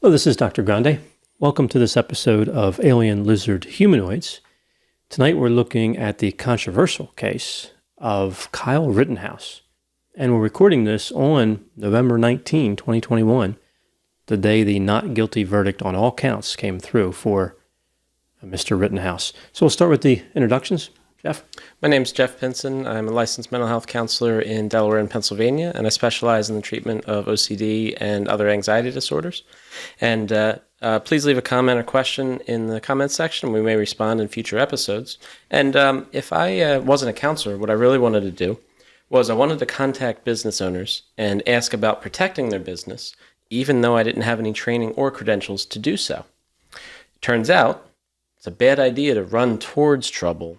Hello, this is Dr. Grande. Welcome to this episode of Alien Lizard Humanoids. Tonight we're looking at the controversial case of Kyle Rittenhouse. And we're recording this on November 19, 2021, the day the not guilty verdict on all counts came through for Mr. Rittenhouse. So we'll start with the introductions. Jeff? My name's Jeff Pincin. I'm a licensed mental health counselor in Delaware and Pennsylvania, and I specialize in the treatment of OCD and other anxiety disorders. And please leave a comment or question in the comments section. We may respond in future episodes. And if I wasn't a counselor, what I really wanted to do was I wanted to contact business owners and ask about protecting their business, even though I didn't have any training or credentials to do so. Turns out it's a bad idea to run towards trouble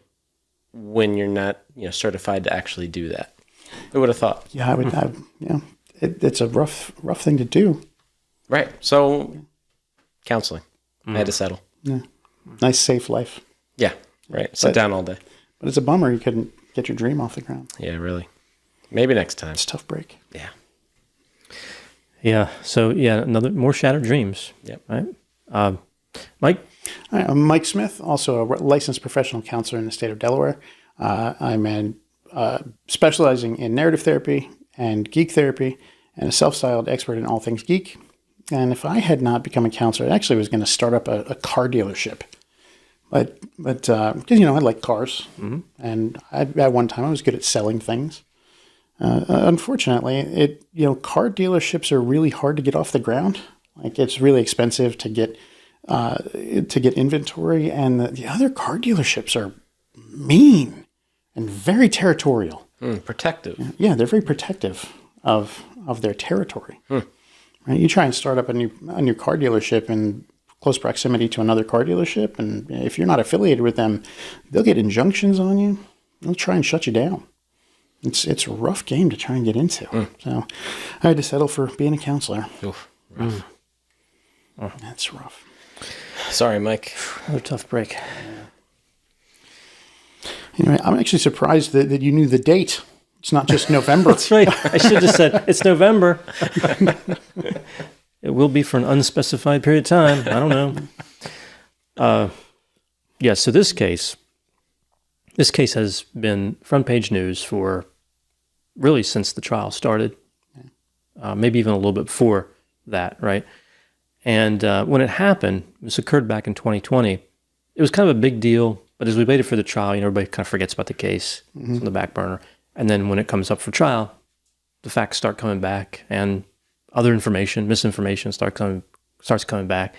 when you're not, certified to actually do that. Who would have thought? Yeah, I would. It's a rough thing to do. Right. So, counseling. I had to settle. Yeah. Nice, safe life. Yeah. Right. Sit down all day. But it's a bummer you couldn't get your dream off the ground. Yeah, really. Maybe next time. It's a tough break. Yeah. Yeah. So, more shattered dreams. Yep. Right. Mike? Hi, I'm Mike Smith, also a licensed professional counselor in the state of Delaware. I'm specializing in narrative therapy and geek therapy, and a self-styled expert in all things geek. And if I had not become a counselor, I actually was going to start up a car dealership. But because I like cars, and at one time I was good at selling things. Unfortunately, car dealerships are really hard to get off the ground. Like, it's really expensive to get inventory, and the other car dealerships are mean and very territorial. Protective. Yeah, they're very protective of their territory. Right? You try and start up a new car dealership in close proximity to another car dealership, and if you're not affiliated with them, they'll get injunctions on you. They'll try and shut you down. It's a rough game to try and get into. So I had to settle for being a counselor. Oof, rough. That's rough. Sorry, Mike. Another tough break. Anyway, I'm actually surprised that you knew the date. It's not just November. That's right. I should have said it's November. It will be for an unspecified period of time. I don't know. So this case has been front page news for really since the trial started, maybe even a little bit before that, right? And when it happened, this occurred back in 2020, it was kind of a big deal, but as we waited for the trial, everybody kind of forgets about the case. It's on the back burner. And then when it comes up for trial, the facts start coming back, and other information, misinformation starts coming back.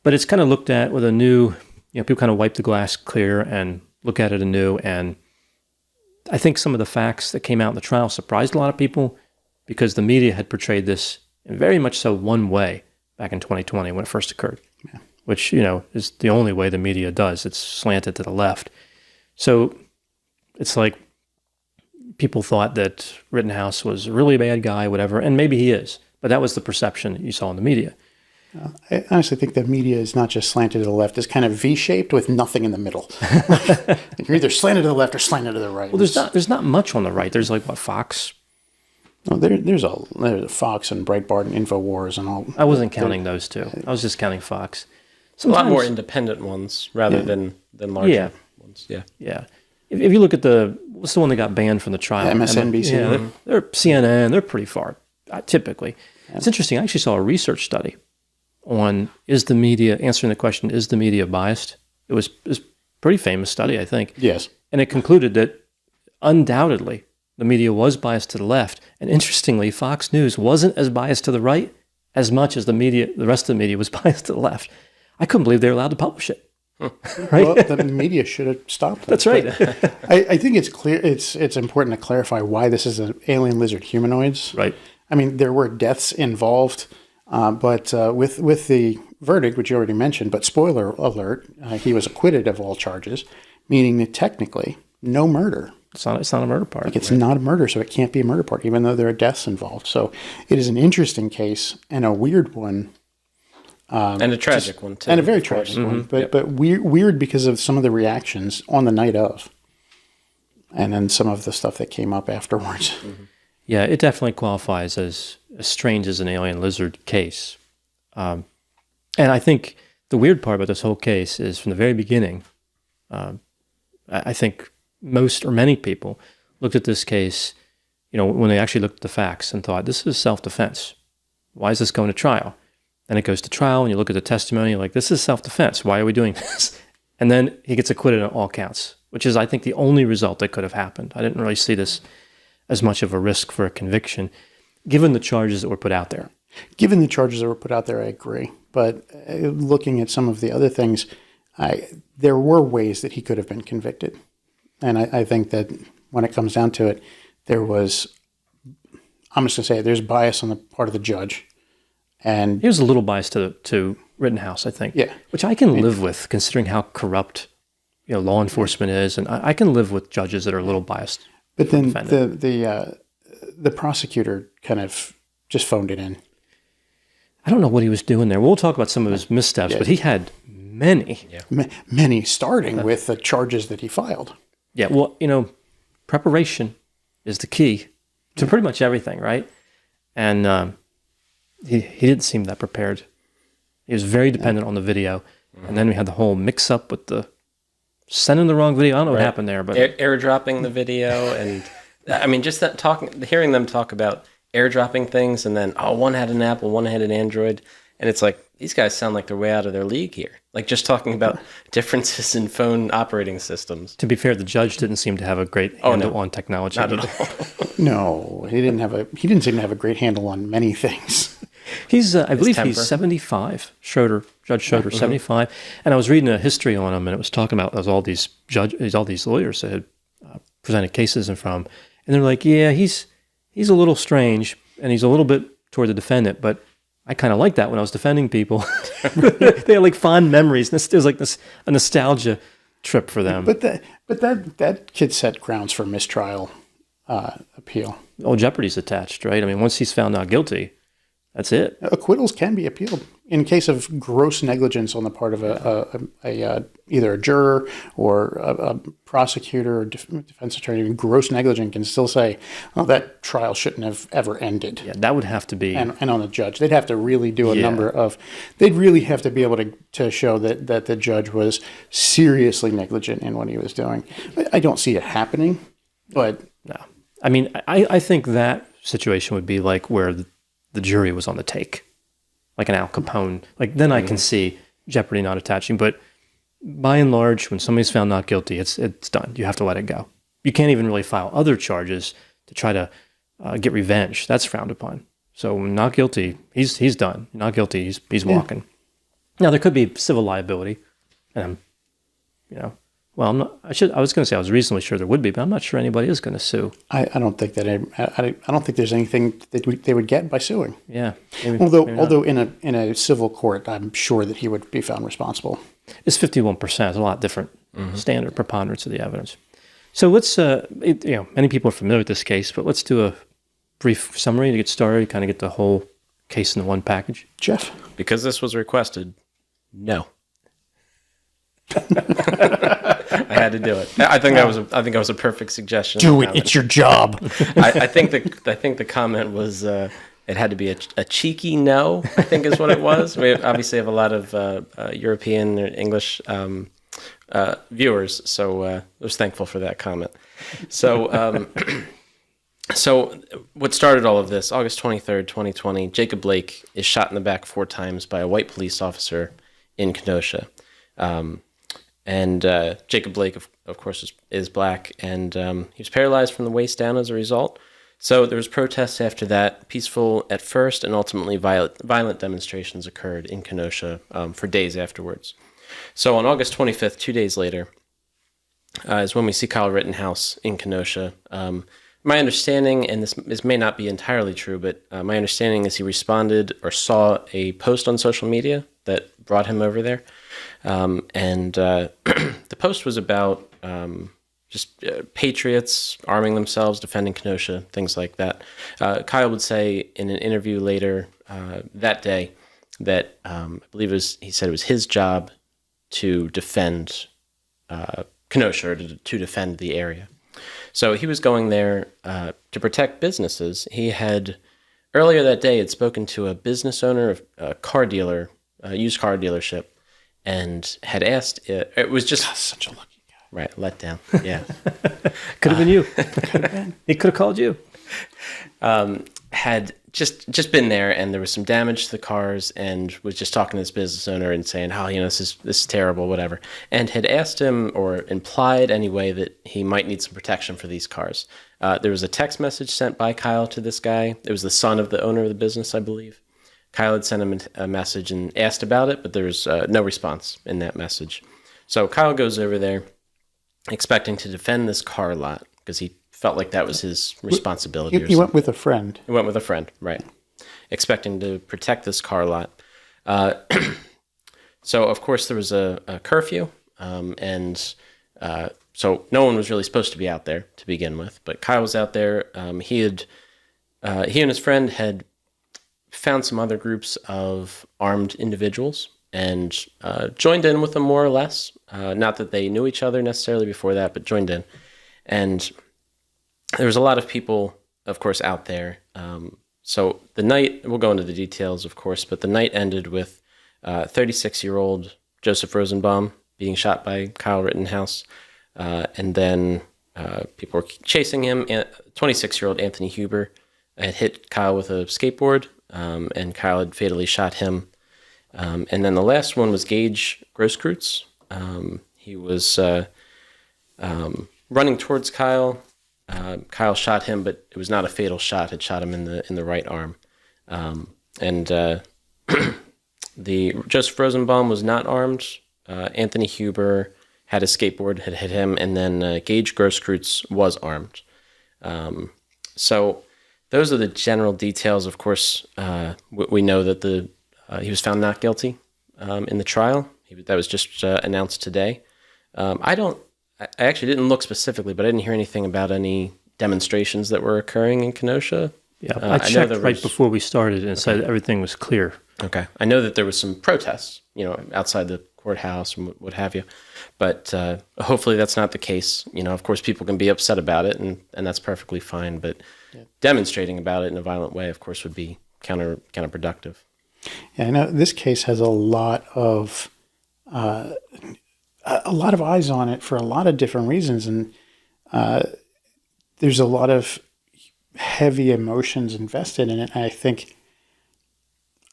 But it's kind of looked at with a new, people kind of wipe the glass clear and look at it anew. And I think some of the facts that came out in the trial surprised a lot of people, because the media had portrayed this in very much so one way back in 2020 when it first occurred, which, is the only way the media does. It's slanted to the left. So it's like people thought that Rittenhouse was a really bad guy, whatever, and maybe he is, but that was the perception that you saw in the media. I honestly think the media is not just slanted to the left. It's kind of V-shaped with nothing in the middle. You're either slanted to the left or slanted to the right. Well, there's not much on the right. There's Fox. No, there's a Fox and Breitbart and InfoWars and all. I wasn't counting those two. I was just counting Fox. A lot more independent ones rather than larger ones. Yeah. Yeah. If you look at what's the one that got banned from the trial? MSNBC. Yeah, they're CNN. They're pretty far, typically. Yeah. It's interesting. I actually saw a research study on answering the question, is the media biased? It was a pretty famous study, I think. Yes. And it concluded that undoubtedly the media was biased to the left. And interestingly, Fox News wasn't as biased to the right as much as the rest of the media was biased to the left. I couldn't believe they were allowed to publish it. Right? Well, the media should have stopped that. That's right. I think it's clear. It's important to clarify why this is an alien lizard humanoids. Right. I mean, there were deaths involved, but with the verdict, which you already mentioned, but spoiler alert, he was acquitted of all charges, meaning that technically no murder. It's not a murder part. It's not a murder, so it can't be a murder part, even though there are deaths involved. So it is an interesting case and a weird one. And a tragic one, too. And a very tragic one, but weird because of some of the reactions on the night of. And then some of the stuff that came up afterwards. Mm-hmm. Yeah, it definitely qualifies as strange as an alien lizard case. And I think the weird part about this whole case is from the very beginning, I think most or many people looked at this case, when they actually looked at the facts and thought, this is self-defense. Why is this going to trial? Then it goes to trial and you look at the testimony, you're like, this is self-defense. Why are we doing this? And then he gets acquitted on all counts, which is, I think, the only result that could have happened. I didn't really see this as much of a risk for a conviction, given the charges that were put out there. Given the charges that were put out there, I agree. But looking at some of the other things, there were ways that he could have been convicted. And I think that when it comes down to it, I'm just going to say there's bias on the part of the judge. And he was a little biased to Rittenhouse, I think. Yeah. Which I can live with, considering how corrupt law enforcement is. And I can live with judges that are a little biased. But then the prosecutor kind of just phoned it in. I don't know what he was doing there. We'll talk about some of his missteps, but he had many. Yeah. Many, starting with the charges that he filed. Yeah, well, preparation is the key to pretty much everything, right? And he didn't seem that prepared. He was very dependent on the video. And then we had the whole mix-up with the sending the wrong video. I don't know what happened there. But airdropping the video. And, I mean, just hearing them talk about airdropping things, and then, one had an Apple, one had an Android. And it's like, these guys sound like they're way out of their league here. Like, just talking about differences in phone operating systems. To be fair, the judge didn't seem to have a great handle on technology. Not at all. No, he didn't seem to have a great handle on many things. I believe he's 75. Judge Schroeder, 75. And I was reading a history on him, and it was talking about all these lawyers that had presented cases in front of him. And they're like, yeah, he's a little strange, and he's a little bit toward the defendant, but I kind of like that when I was defending people. They had like fond memories. It was like a nostalgia trip for them. But that kid set grounds for mistrial appeal. Oh, jeopardy's attached, right? I mean, once he's found not guilty, that's it. Acquittals can be appealed in case of gross negligence on the part of either a juror or a prosecutor or defense attorney. Gross negligence can still say, "Oh, that trial shouldn't have ever ended." Yeah, that would have to be. And on the judge, they'd have to really do a number of. They'd really have to be able to show that the judge was seriously negligent in what he was doing. I don't see it happening, but no. I mean, I think that situation would be like where the jury was on the take, like an Al Capone. Like, then I can see jeopardy not attaching. But by and large, when somebody's found not guilty, it's done. You have to let it go. You can't even really file other charges to try to get revenge. That's frowned upon. So when not guilty, he's done. Not guilty, he's walking. Now there could be civil liability, and well, I'm not. I was going to say I was reasonably sure there would be, but I'm not sure anybody is going to sue. I don't think that I don't think there's anything that they would get by suing. Yeah. Although in a civil court, I'm sure that he would be found responsible. It's 51%. It's a lot different standard preponderance of the evidence. So let's many people are familiar with this case, but let's do a brief summary to get started, kind of get the whole case in the one package. Jeff, because this was requested, no. I had to do it. I think that was a perfect suggestion. Do it. It's your job. I think the comment was it had to be a cheeky no, I think is what it was. We obviously have a lot of European or English viewers, so I was thankful for that comment. So so what started all of this? August 23rd, 2020. Jacob Blake is shot in the back 4 times by a white police officer in Kenosha. And Jacob Blake, of course, is black, and he was paralyzed from the waist down as a result. So there was protests after that, peaceful at first, and ultimately violent demonstrations occurred in Kenosha for days afterwards. So on August 25th, 2 days later, is when we see Kyle Rittenhouse in Kenosha. My understanding, and this may not be entirely true, but my understanding is he responded or saw a post on social media that brought him over there. And the post was about just patriots arming themselves, defending Kenosha, things like that. Kyle would say in an interview later that day that I believe he said it was his job to defend Kenosha, or to defend the area. So he was going there to protect businesses. He had earlier that day had spoken to a business owner, a car dealer used car dealership and had asked, it was just Such a lucky guy. right, let down. Yeah. Could have been you. He could have called you. Had just been there, and there was some damage to the cars, and was just talking to this business owner and saying, "Oh, this is terrible, whatever." And had asked him, or implied anyway, that he might need some protection for these cars. There was a text message sent by Kyle to this guy. It was the son of the owner of the business, I believe. Kyle had sent him a message and asked about it, but there was no response in that message. So Kyle goes over there, expecting to defend this car lot because he felt like that was his responsibility. He went with a friend. He went with a friend, right. Expecting to protect this car lot. So, of course, there was a curfew, and so no one was really supposed to be out there to begin with. But Kyle was out there. He and his friend had found some other groups of armed individuals and joined in with them more or less. Not that they knew each other necessarily before that, but joined in. And there was a lot of people, of course, out there. So the night, we'll go into the details, of course, but the night ended with 36-year-old Joseph Rosenbaum being shot by Kyle Rittenhouse. And then people were chasing him. 26-year-old Anthony Huber had hit Kyle with a skateboard, and Kyle had fatally shot him. And then the last one was Gage Grosskreutz. He was running towards Kyle. Kyle shot him, but it was not a fatal shot. It shot him in the right arm. The Joseph Rosenbaum was not armed. Anthony Huber had a skateboard, had hit him, and then Gage Grosskreutz was armed. So those are the general details. Of course, we know that he was found not guilty in the trial. That was just announced today. I actually didn't look specifically, but I didn't hear anything about any demonstrations that were occurring in Kenosha. Yeah, I checked right before we started and said everything was clear. Okay. I know that there was some protests, outside the courthouse and what have you, but hopefully that's not the case. Of course, people can be upset about it, and that's perfectly fine, but demonstrating about it in a violent way, of course, would be counterproductive. Yeah, I know this case has a lot of eyes on it for a lot of different reasons, and there's a lot of heavy emotions invested in it. And I think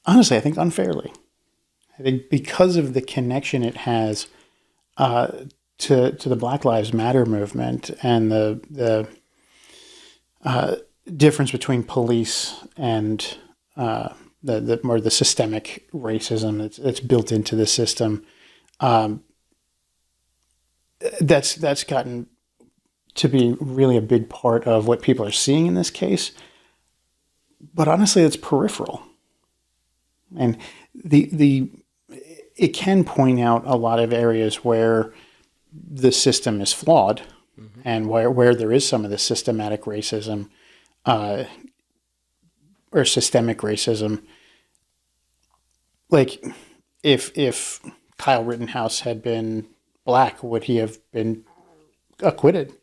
unfairly. I think because of the connection it has to the Black Lives Matter movement and the difference between police and the systemic racism that's built into the system. That's gotten to be really a big part of what people are seeing in this case. But honestly, it's peripheral. And it can point out a lot of areas where the system is flawed, mm-hmm. and where there is some of the systematic racism or systemic racism. Like if Kyle Rittenhouse had been Black, would he have been acquitted?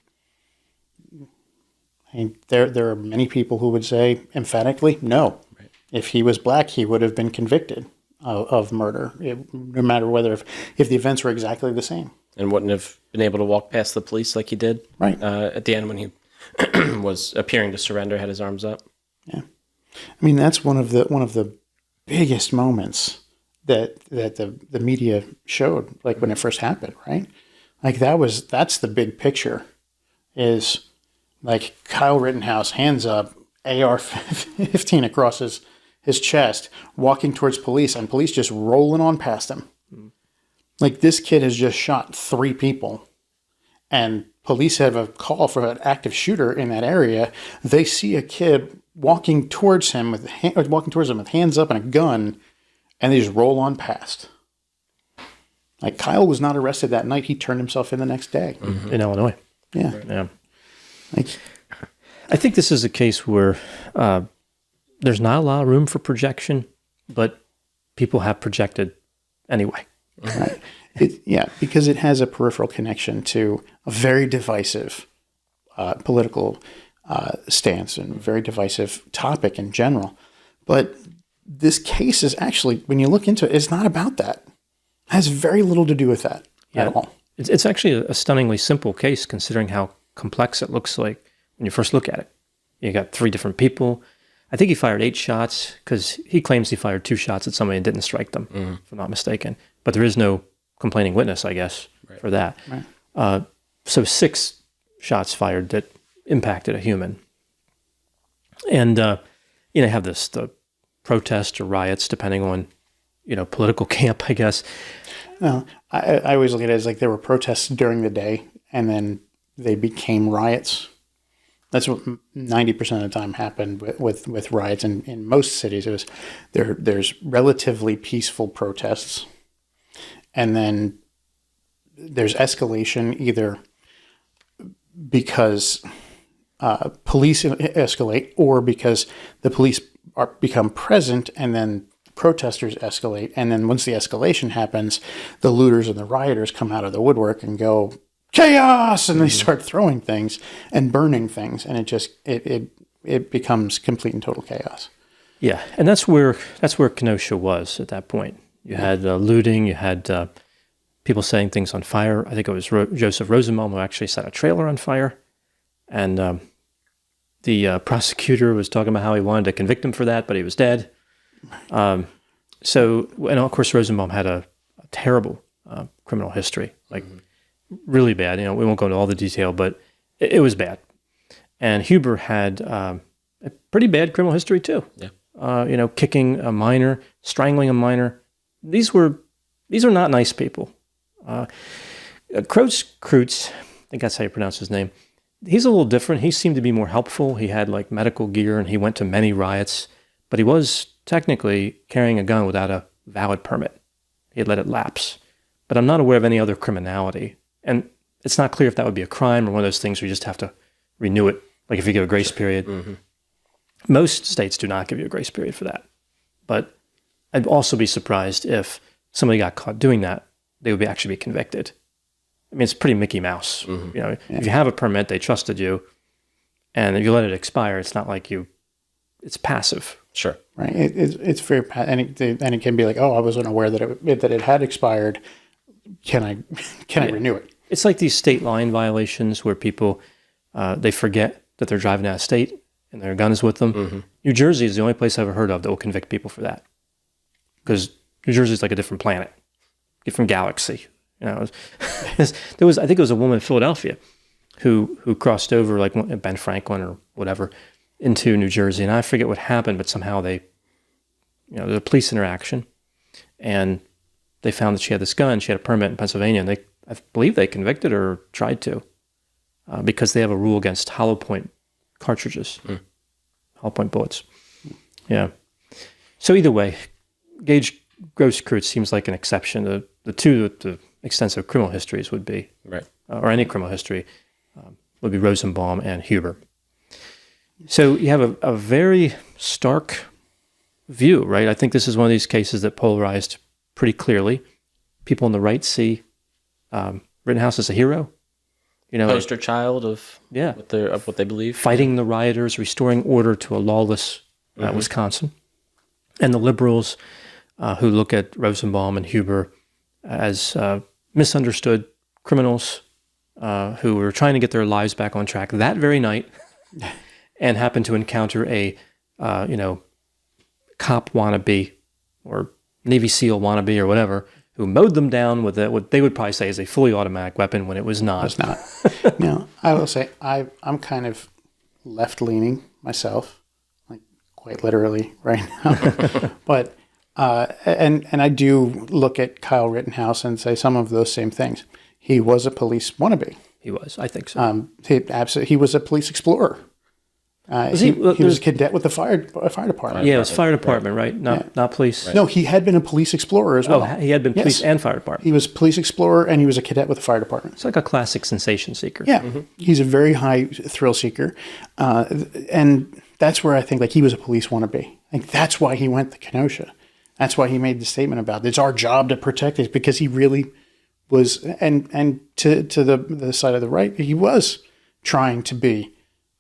I mean, there are many people who would say emphatically no. Right. If he was Black, he would have been convicted of murder, no matter if the events were exactly the same. And wouldn't have been able to walk past the police like he did. Right. At the end when he was appearing to surrender, had his arms up. Yeah. I mean, that's one of the biggest moments that the media showed, like when it first happened, right? Like that's the big picture, is like Kyle Rittenhouse, hands up, AR-15 across his chest, walking towards police, and police just rolling on past him. Mm. Like, this kid has just shot 3 people, and police have a call for an active shooter in that area. They see a kid walking towards him with hands up and a gun, and they just roll on past. Like, Kyle was not arrested that night. He turned himself in the next day. Mm-hmm. In Illinois. Yeah. Right. Yeah. I think this is a case where there's not a lot of room for projection, but people have projected anyway. Right. Because it has a peripheral connection to a very divisive political stance and very divisive topic in general. But this case is actually, when you look into it, it's not about that. It has very little to do with that at all. It's actually a stunningly simple case considering how complex it looks like when you first look at it. You got 3 different people. I think he fired 8 shots because he claims he fired 2 shots at somebody and didn't strike them, if I'm not mistaken. But there is no complaining witness, I guess, for that. Right. So 6 shots fired that impacted a human. And, you have the protests or riots, depending on, political camp, I guess. No, I always look at it as like there were protests during the day and then they became riots. That's what 90% of the time happened with riots. And in most cities, it was there's relatively peaceful protests. And then there's escalation either because police escalate or because the police become present and then protesters escalate. And then once the escalation happens, the looters and the rioters come out of the woodwork and go, chaos! And they start throwing things and burning things. And it becomes complete and total chaos. Yeah. And that's where Kenosha was at that point. You had looting, you had people setting things on fire. I think it was Joseph Rosenbaum who actually set a trailer on fire. And the prosecutor was talking about how he wanted to convict him for that, but he was dead. And of course, Rosenbaum had a terrible criminal history, like really bad. We won't go into all the detail, but it was bad. And Huber had a pretty bad criminal history too. Yeah. Kicking a minor, strangling a minor. These are not nice people. Kreutz, I think that's how you pronounce his name. He's a little different. He seemed to be more helpful. He had like medical gear and he went to many riots, but he was technically carrying a gun without a valid permit. He had let it lapse. But I'm not aware of any other criminality. And it's not clear if that would be a crime or one of those things where you just have to renew it, like if you give a grace period. Mm-hmm. Most states do not give you a grace period for that. But I'd also be surprised if somebody got caught doing that, they would actually be convicted. I mean, it's pretty Mickey Mouse. Mm-hmm. If you have a permit, they trusted you, and if you let it expire, it's not like it's passive. Sure. Right. It's very, and it can be like, oh, I wasn't aware that it had expired. Can I renew it? It's like these state line violations where people they forget that they're driving out of state and their gun is with them. Mm-hmm. New Jersey is the only place I've ever heard of that will convict people for that, because New Jersey is like a different planet, different galaxy. I think it was a woman in Philadelphia who crossed over, like Ben Franklin or whatever, into New Jersey, and I forget what happened, but somehow there's a police interaction, and they found that she had this gun. She had a permit in Pennsylvania, and I believe they convicted her or tried to, because they have a rule against hollow point cartridges, hollow point bullets. Yeah. So either way, Gage Grosskreutz seems like an exception. The two with the extensive criminal histories would be, right, or any criminal history, would be Rosenbaum and Huber. So you have a very stark view, right? I think this is one of these cases that polarized pretty clearly. People on the right see Rittenhouse as a hero, poster child of what they believe, fighting the rioters, restoring order to a lawless Wisconsin, and the liberals who look at Rosenbaum and Huber as misunderstood criminals who were trying to get their lives back on track that very night. And happened to encounter a, cop wannabe or Navy SEAL wannabe or whatever, who mowed them down with what they would probably say is a fully automatic weapon when it was not. It's not. Now, I will say I'm kind of left-leaning myself, like quite literally right now. But and I do look at Kyle Rittenhouse and say some of those same things. He was a police wannabe. He was, I think so. He was a police explorer. He was a cadet with the fire department. Yeah, it was fire department, right? Not police. Right. No, he had been a police explorer as well. Oh, he had been police and fire department. He was police explorer and he was a cadet with the fire department. It's like a classic sensation seeker. Yeah, he's a very high thrill seeker, and that's where I think like he was a police wannabe. Like that's why he went to Kenosha. That's why he made the statement about it's our job to protect it, because he really was. And to the side of the right, he was trying to be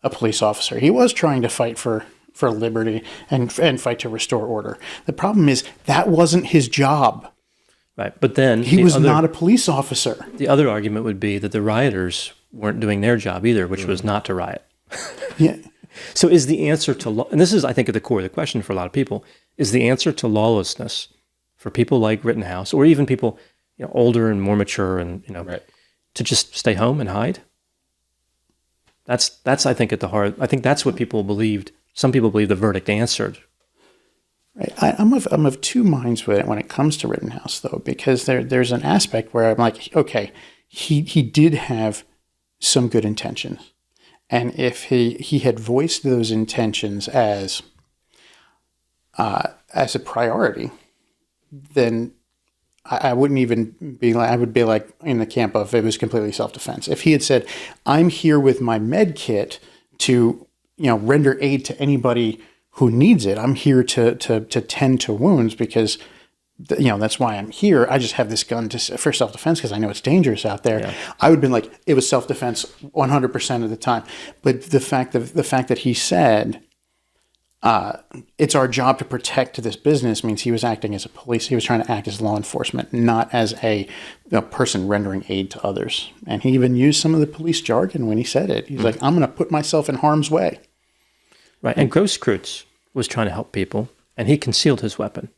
a police officer. He was trying to fight for for liberty and fight to restore order. The problem is that wasn't his job. Right. But then He was not a police officer. The other argument would be that the rioters weren't doing their job either, which was not to riot. Yeah. So is the answer to law, and this is, I think, at the core of the question for a lot of people, is the answer to lawlessness for people like Rittenhouse, or even people, older and more mature, and Right. to just stay home and hide? That's I think at the heart. I think that's what people believed. Some people believe the verdict answered. Right. I'm of two minds with it when it comes to Rittenhouse, though, because there's an aspect where I'm like, okay, he did have some good intentions, and if he had voiced those intentions as a priority, then I wouldn't even be like, I would be like in the camp of it was completely self-defense. If he had said, I'm here with my med kit to, render aid to anybody who needs it. I'm here to tend to wounds because, that's why I'm here. I just have this gun for self-defense because I know it's dangerous out there. Yeah. I would have been like, it was self-defense 100% of the time. But the fact that he said, it's our job to protect this business means he was acting as a police. He was trying to act as law enforcement, not as a person rendering aid to others. And he even used some of the police jargon when he said it. He's like, I'm going to put myself in harm's way. Right. And Grosskreutz was trying to help people, and he concealed his weapon.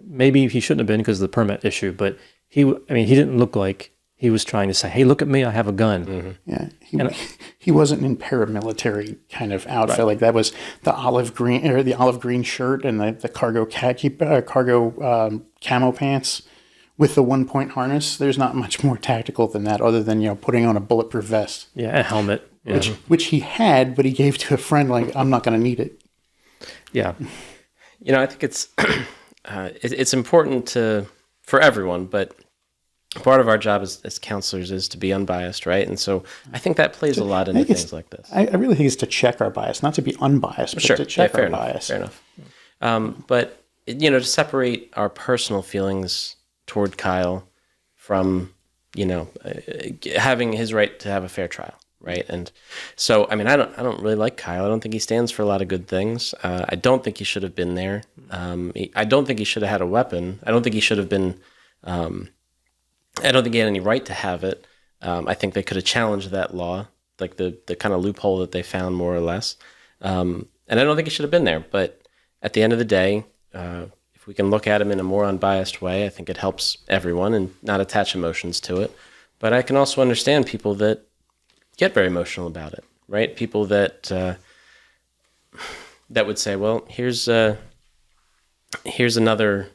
Maybe he shouldn't have been because of the permit issue, but he didn't look like he was trying to say, hey, look at me, I have a gun. Mm-hmm. Yeah, he wasn't in paramilitary kind of outfit. Right. Like that was the olive green shirt and the cargo camo pants with the 1-point harness. There's not much more tactical than that, other than putting on a bulletproof vest. Yeah, a helmet, which he had, but he gave to a friend. Like, I'm not going to need it. Yeah, I think it's important for everyone, but part of our job as counselors is to be unbiased, right? And so I think that plays a lot into things like this. I really think it's to check our bias, not to be unbiased, but to check our bias. Fair enough. But, to separate our personal feelings toward Kyle from, having his right to have a fair trial, right? And so, I don't really like Kyle. I don't think he stands for a lot of good things. I don't think he should have been there. I don't think he should have had a weapon. I don't think he should have been... I don't think he had any right to have it. I think they could have challenged that law, like the kind of loophole that they found, more or less. And I don't think he should have been there. But at the end of the day, if we can look at him in a more unbiased way, I think it helps everyone and not attach emotions to it. But I can also understand people that get very emotional about it, right? People that would say, well, here's another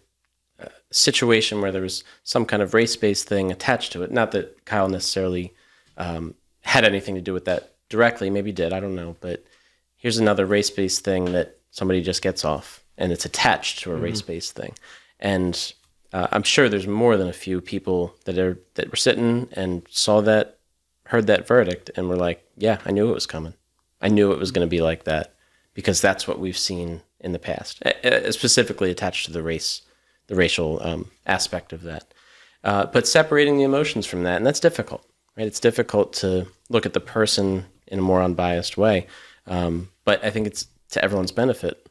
situation where there was some kind of race-based thing attached to it. Not that Kyle necessarily had anything to do with that directly. Maybe he did. I don't know. But here's another race-based thing that somebody just gets off, and it's attached to a race-based thing. And I'm sure there's more than a few people that were sitting and saw that, heard that verdict, and were like, yeah, I knew it was coming. I knew it was going to be like that because that's what we've seen in the past, specifically attached to the racial aspect of that. But separating the emotions from that, and that's difficult, right? It's difficult to look at the person in a more unbiased way. But I think it's to everyone's benefit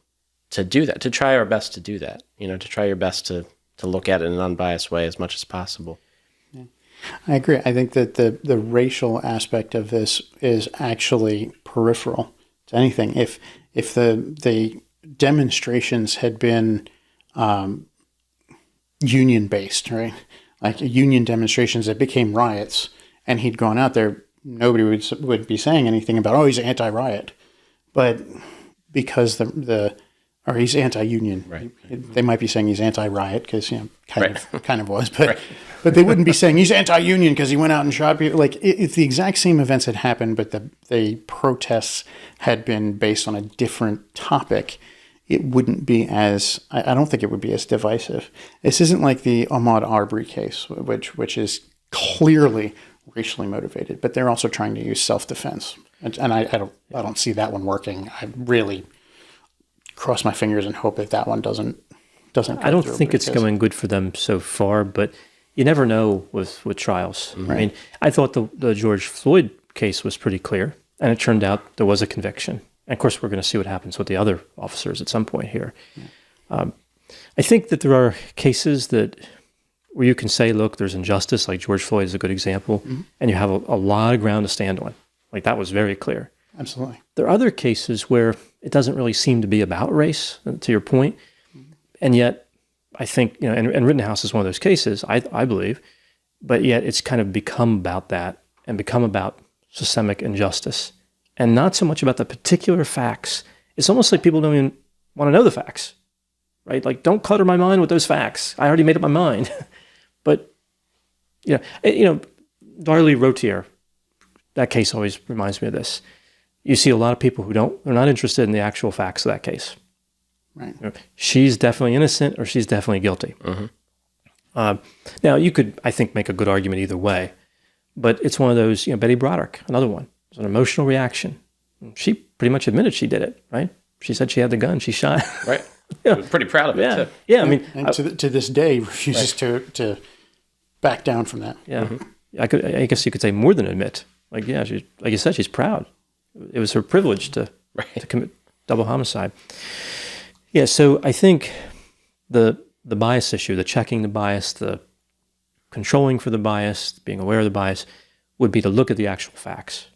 to do that, to try our best to do that, to try your best to look at it in an unbiased way as much as possible. Yeah. I agree. I think that the racial aspect of this is actually peripheral to anything. If the demonstrations had been union-based, right? Like union demonstrations that became riots, and he'd gone out there, nobody would be saying anything about, oh, he's anti-riot. But because or he's anti-union. Right. They might be saying he's anti-riot because, kind of was, but but they wouldn't be saying he's anti-union because he went out and shot people. Like if the exact same events had happened, but the protests had been based on a different topic, it wouldn't be I don't think it would be as divisive. This isn't like the Ahmaud Arbery case, which is clearly racially motivated, but they're also trying to use self-defense. And I don't see that one working. I really cross my fingers and hope that one doesn't I don't think it's going good for them so far, but you never know with trials. Right. I mean, I thought the George Floyd case was pretty clear, and it turned out there was a conviction. And of course, we're going to see what happens with the other officers at some point here. I think that there are cases where you can say, look, there's injustice, like George Floyd is a good example, and you have a lot of ground to stand on. Like that was very clear. Absolutely. There are other cases where it doesn't really seem to be about race, to your point, and yet I think, and Rittenhouse is one of those cases, I believe, but yet it's kind of become about that and become about systemic injustice and not so much about the particular facts. It's almost like people don't even want to know the facts, right? Like, don't clutter my mind with those facts. I already made up my mind. But, Darlie Rotier, that case always reminds me of this. You see a lot of people they're not interested in the actual facts of that case. Right. She's definitely innocent or she's definitely guilty. Now, you could, I think, make a good argument either way, but it's one of those, Betty Broderick, another one. It was an emotional reaction. She pretty much admitted she did it, right? She said she had the gun. She shot. Right. Yeah. Pretty proud of it, too. Yeah, I mean... And to this day, refuses to back down from that. Yeah. I guess you could say more than admit. Like, yeah, like you said, she's proud. It was her privilege to commit double homicide. Yeah, so I think the bias issue, the checking the bias, the controlling for the bias, being aware of the bias, would be to look at the actual facts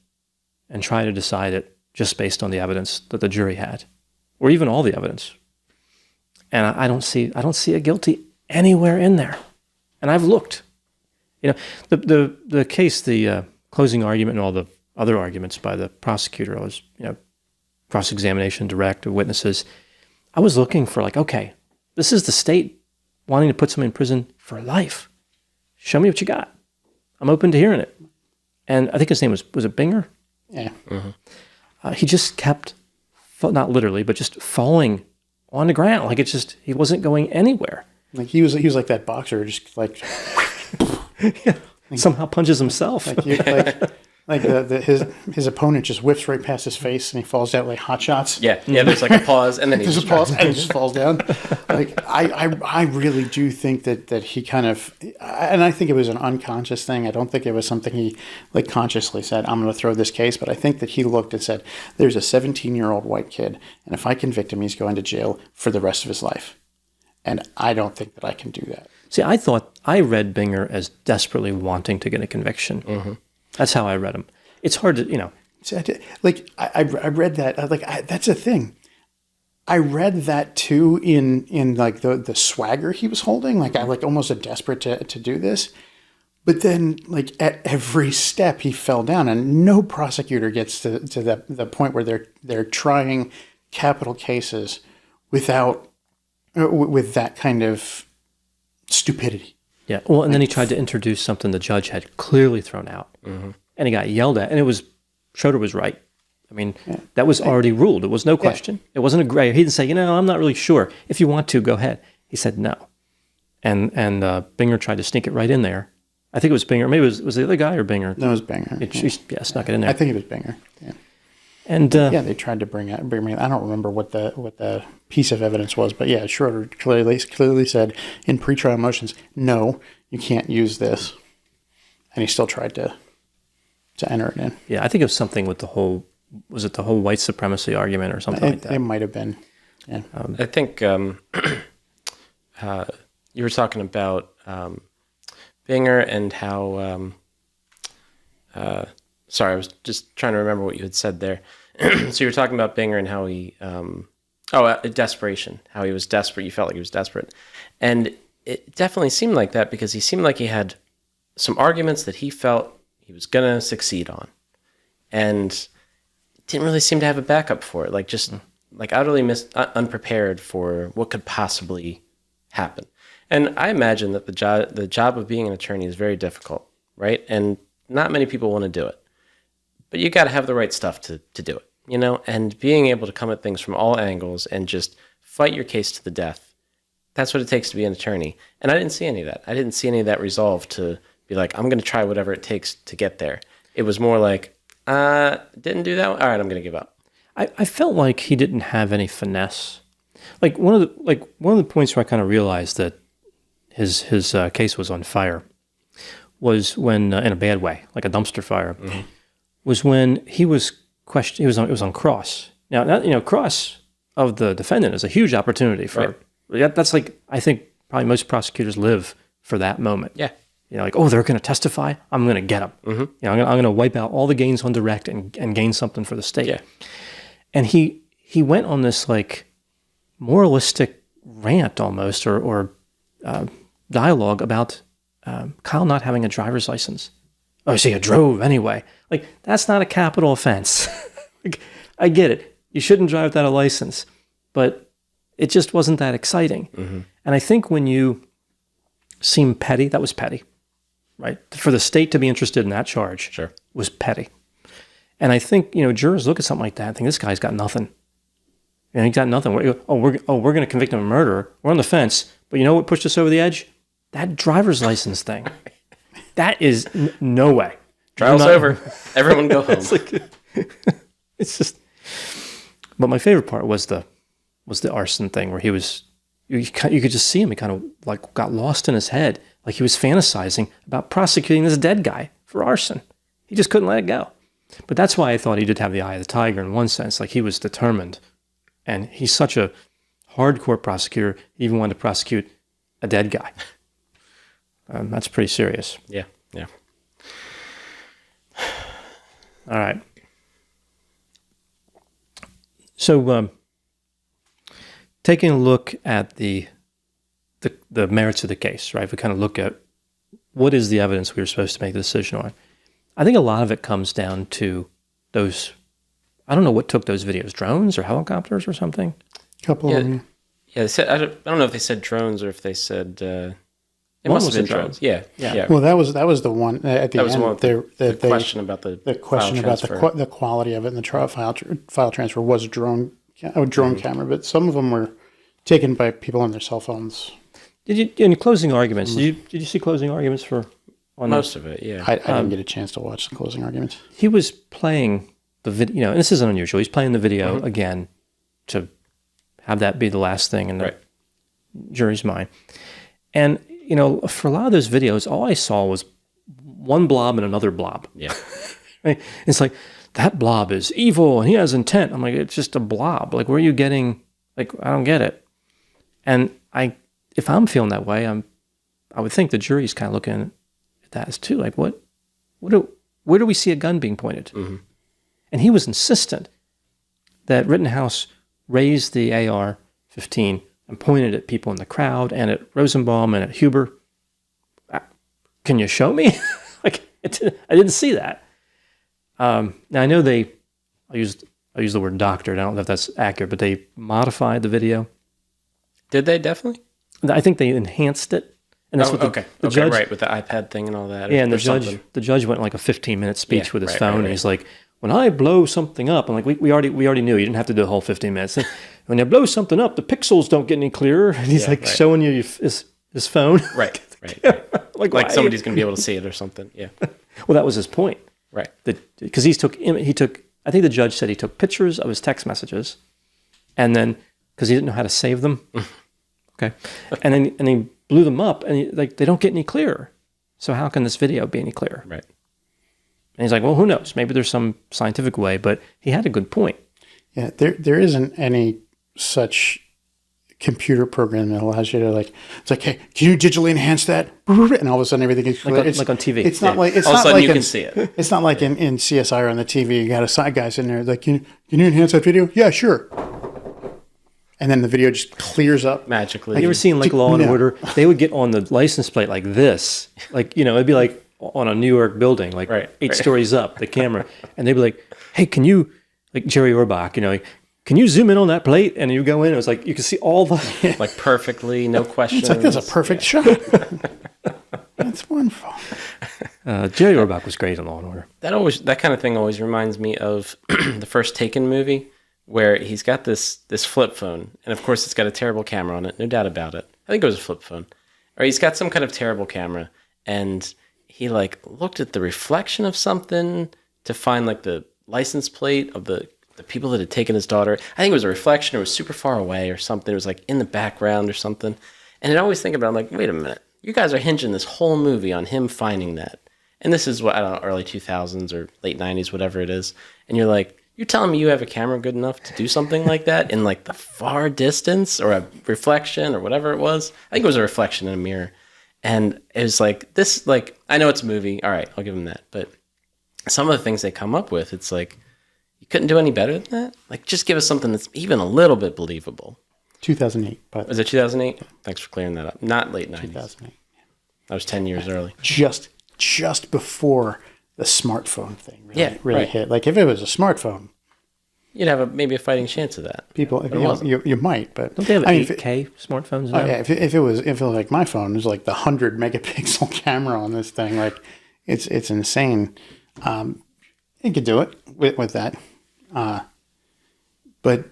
and try to decide it just based on the evidence that the jury had, or even all the evidence. And I don't see a guilty anywhere in there. And I've looked. The case, the closing argument and all the other arguments by the prosecutor was, cross-examination, direct, of witnesses. I was looking for okay, this is the state wanting to put someone in prison for life. Show me what you got. I'm open to hearing it. And I think his name was it Binger? Yeah. He just kept, not literally, but just falling on the ground. Like he wasn't going anywhere. Like he was like that boxer, just like somehow punches himself. His opponent just whips right past his face and he falls down like hot shots. Yeah. There's a pause and then there's a pause and he just falls down. I really do think that he kind of, and I think it was an unconscious thing. I don't think it was something he consciously said, I'm going to throw this case. But I think that he looked and said, there's a 17-year-old white kid, and if I convict him, he's going to jail for the rest of his life. And I don't think that I can do that. See, I read Binger as desperately wanting to get a conviction. That's how I read him. It's hard to, See, I read that. That's a thing. I read that too in the swagger he was holding. I almost a desperate to do this. But then at every step he fell down, and no prosecutor gets to the point where they're trying capital cases with that kind of stupidity. Yeah. Well, and then he tried to introduce something the judge had clearly thrown out, and he got yelled at. And Schroeder was right. I mean, that was already ruled. It was no question. It wasn't a gray. He didn't say, I'm not really sure. If you want to, go ahead. He said no. And Binger tried to sneak it right in there. I think it was Binger. Maybe it was the other guy or Binger. No, it was Binger. She snuck it in there. I think it was Binger. Yeah. And they tried to bring me. I don't remember what the piece of evidence was, but yeah, Schroeder clearly said in pretrial motions, no, you can't use this, and he still tried to enter it in. Yeah, I think it was something with the whole white supremacy argument or something like that. It might have been. Yeah. I think you were talking about Binger and how. Sorry, I was just trying to remember what you had said there. So you were talking about Binger and how he, desperation, how he was desperate. You felt like he was desperate. And it definitely seemed like that because he seemed like he had some arguments that he felt he was going to succeed on. And didn't really seem to have a backup for it. Utterly unprepared for what could possibly happen. And I imagine that the job of being an attorney is very difficult, right? And not many people want to do it. But you got to have the right stuff to do it, and being able to come at things from all angles and just fight your case to the death. That's what it takes to be an attorney. And I didn't see any of that. I didn't see any of that resolve to be like, I'm going to try whatever it takes to get there. It was more like, didn't do that one? All right, I'm going to give up. I felt like he didn't have any finesse. One of the points where I kind of realized that his case was on fire was when, in a bad way, like a dumpster fire, was when he was questioned. It was on cross, Now, cross of the defendant is a huge opportunity for. That's like, I think probably most prosecutors live for that moment. Yeah. Like, oh, they're going to testify. I'm going to get them. Mm-hmm. I'm going to wipe out all the gains on direct and gain something for the state. Yeah. And he went on this like moralistic rant almost, or dialogue about Kyle not having a driver's license. Oh, so you drove anyway. Like, that's not a capital offense. Like, I get it. You shouldn't drive without a license, but it just wasn't that exciting. Mm-hmm. And I think when you seem petty, that was petty, right? For the state to be interested in that charge was petty. And I think, jurors look at something like that and think, this guy's got nothing. He's got nothing. We're going to convict him of murder. We're on the fence. But you know what pushed us over the edge? That driver's license thing. That is no way. Trial's over. Everyone go home. It's just. But my favorite part was the arson thing, where he was. You could just see him. He kind of like got lost in his head, like he was fantasizing about prosecuting this dead guy for arson. He just couldn't let it go. But that's why I thought he did have the eye of the tiger in one sense. Like, he was determined, and he's such a hardcore prosecutor. He even wanted to prosecute a dead guy. That's pretty serious. Yeah. Yeah. All right. So, taking a look at the merits of the case, right? If we kind of look at what is the evidence we were supposed to make the decision on, I think a lot of it comes down to those. I don't know what took those videos, drones or helicopters or something. A couple of them. Yeah, they said, I don't know if they said drones or if they said it must have been drones. Yeah. Well, that was the one at the That was end. one of the question about the question file about transfer. the quality of it and the trial file transfer was a drone camera, but some of them were taken by people on their cell phones. Did you, in closing arguments? Did you see closing arguments for on Most of it? Yeah. I didn't get a chance to watch the closing arguments. He was playing the video, and this isn't unusual. He's playing the video again to have that be the last thing in the jury's mind. And for a lot of those videos, all I saw was one blob and another blob. Yeah. Right? It's like, that blob is evil and he has intent. I'm like, it's just a blob. Like, where are you getting? Like, I don't get it. And if I'm feeling that way, I would think the jury's kind of looking at that as too. Like, where do we see a gun being pointed? Mm-hmm. And he was insistent that Rittenhouse raised the AR-15 and pointed at people in the crowd and at Rosenbaum and at Huber. Can you show me? I didn't see that. Now I know I use the word doctored. I don't know if that's accurate, but they modified the video. Did they definitely? I think they enhanced it. And that's what the judge, right, with the iPad thing and all that. Yeah, and the judge went like a 15-minute speech with his phone, and he's like, when I blow something up, I'm like, we already knew. You didn't have to do the whole 15 minutes. When you blow something up, the pixels don't get any clearer. And he's showing you his phone. Right. like somebody's going to be able to see it or something. Yeah. Well, that was his point. Right. Because he took, I think the judge said he took pictures of his text messages, and then, because he didn't know how to save them. Okay. And he blew them up, and they don't get any clearer. So how can this video be any clearer? Right. And he's like, well, who knows? Maybe there's some scientific way, but he had a good point. Yeah, there isn't any such computer program that allows you to it's like, hey, can you digitally enhance that? And all of a sudden everything is clear. Like on TV. It's not like it's all not of a sudden like you in, can see it. It's not like in CSI or on the TV. You got a side guy sitting there like, can you enhance that video? Yeah, sure. And then the video just clears up magically. Have you ever seen Law and Order? They would get on the license plate like this, it'd be like on a New York building, like 8 stories up, the camera, and they'd be like, "Hey, can you?" Like Jerry Orbach, can you zoom in on that plate? And you go in, it was like you can see all the like perfectly, no questions. It's like that's a perfect shot. That's wonderful. Jerry Orbach was great in Law and Order. That kind of thing always reminds me of the first Taken movie, where he's got this flip phone, and of course it's got a terrible camera on it, no doubt about it. I think it was a flip phone, or he's got some kind of terrible camera, and he looked at the reflection of something to find the license plate of the people that had taken his daughter. I think it was a reflection. It was super far away or something. It was in the background or something. And I'd always think about it, I'm like, wait a minute. You guys are hinging this whole movie on him finding that. And this is early 2000s or late 90s, whatever it is. And you're like, You're telling me you have a camera good enough to do something like that in like the far distance, or a reflection or whatever it was? I think it was a reflection in a mirror. And it was like this, like, I know it's a movie. All right, I'll give them that. But some of the things they come up with, it's like, you couldn't do any better than that? Like, just give us something that's even a little bit believable. 2008. But Was it 2008? Thanks for clearing that up. Not late 90s. 2008. I was 10 years early. Just before the smartphone thing really right. hit. Like, if it was a smartphone, You'd have maybe a fighting chance of that. people, you might, but Don't they have I mean, 8K smartphones Oh, now? yeah, if it was like my phone, it was like the 100 megapixel camera on this thing. Like, it's insane. You could do it with that, but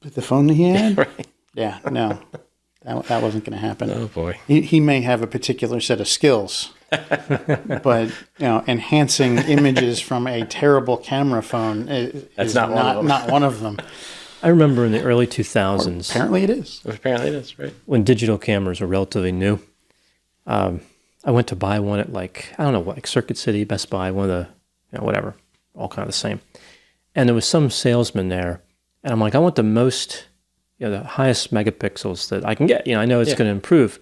the phone that he had, Right. yeah, no, that wasn't going to happen. Oh, boy. He may have a particular set of skills, but enhancing images from a terrible camera phone is not one of them. Not one of them. I remember in the early 2000s, Apparently, it is. Apparently it is, right? when digital cameras were relatively new. I went to buy one at like Circuit City, Best Buy, one of the whatever, all kind of the same. And there was some salesman there, and I'm like, I want the most, the highest megapixels that I can get. I know it's going to improve.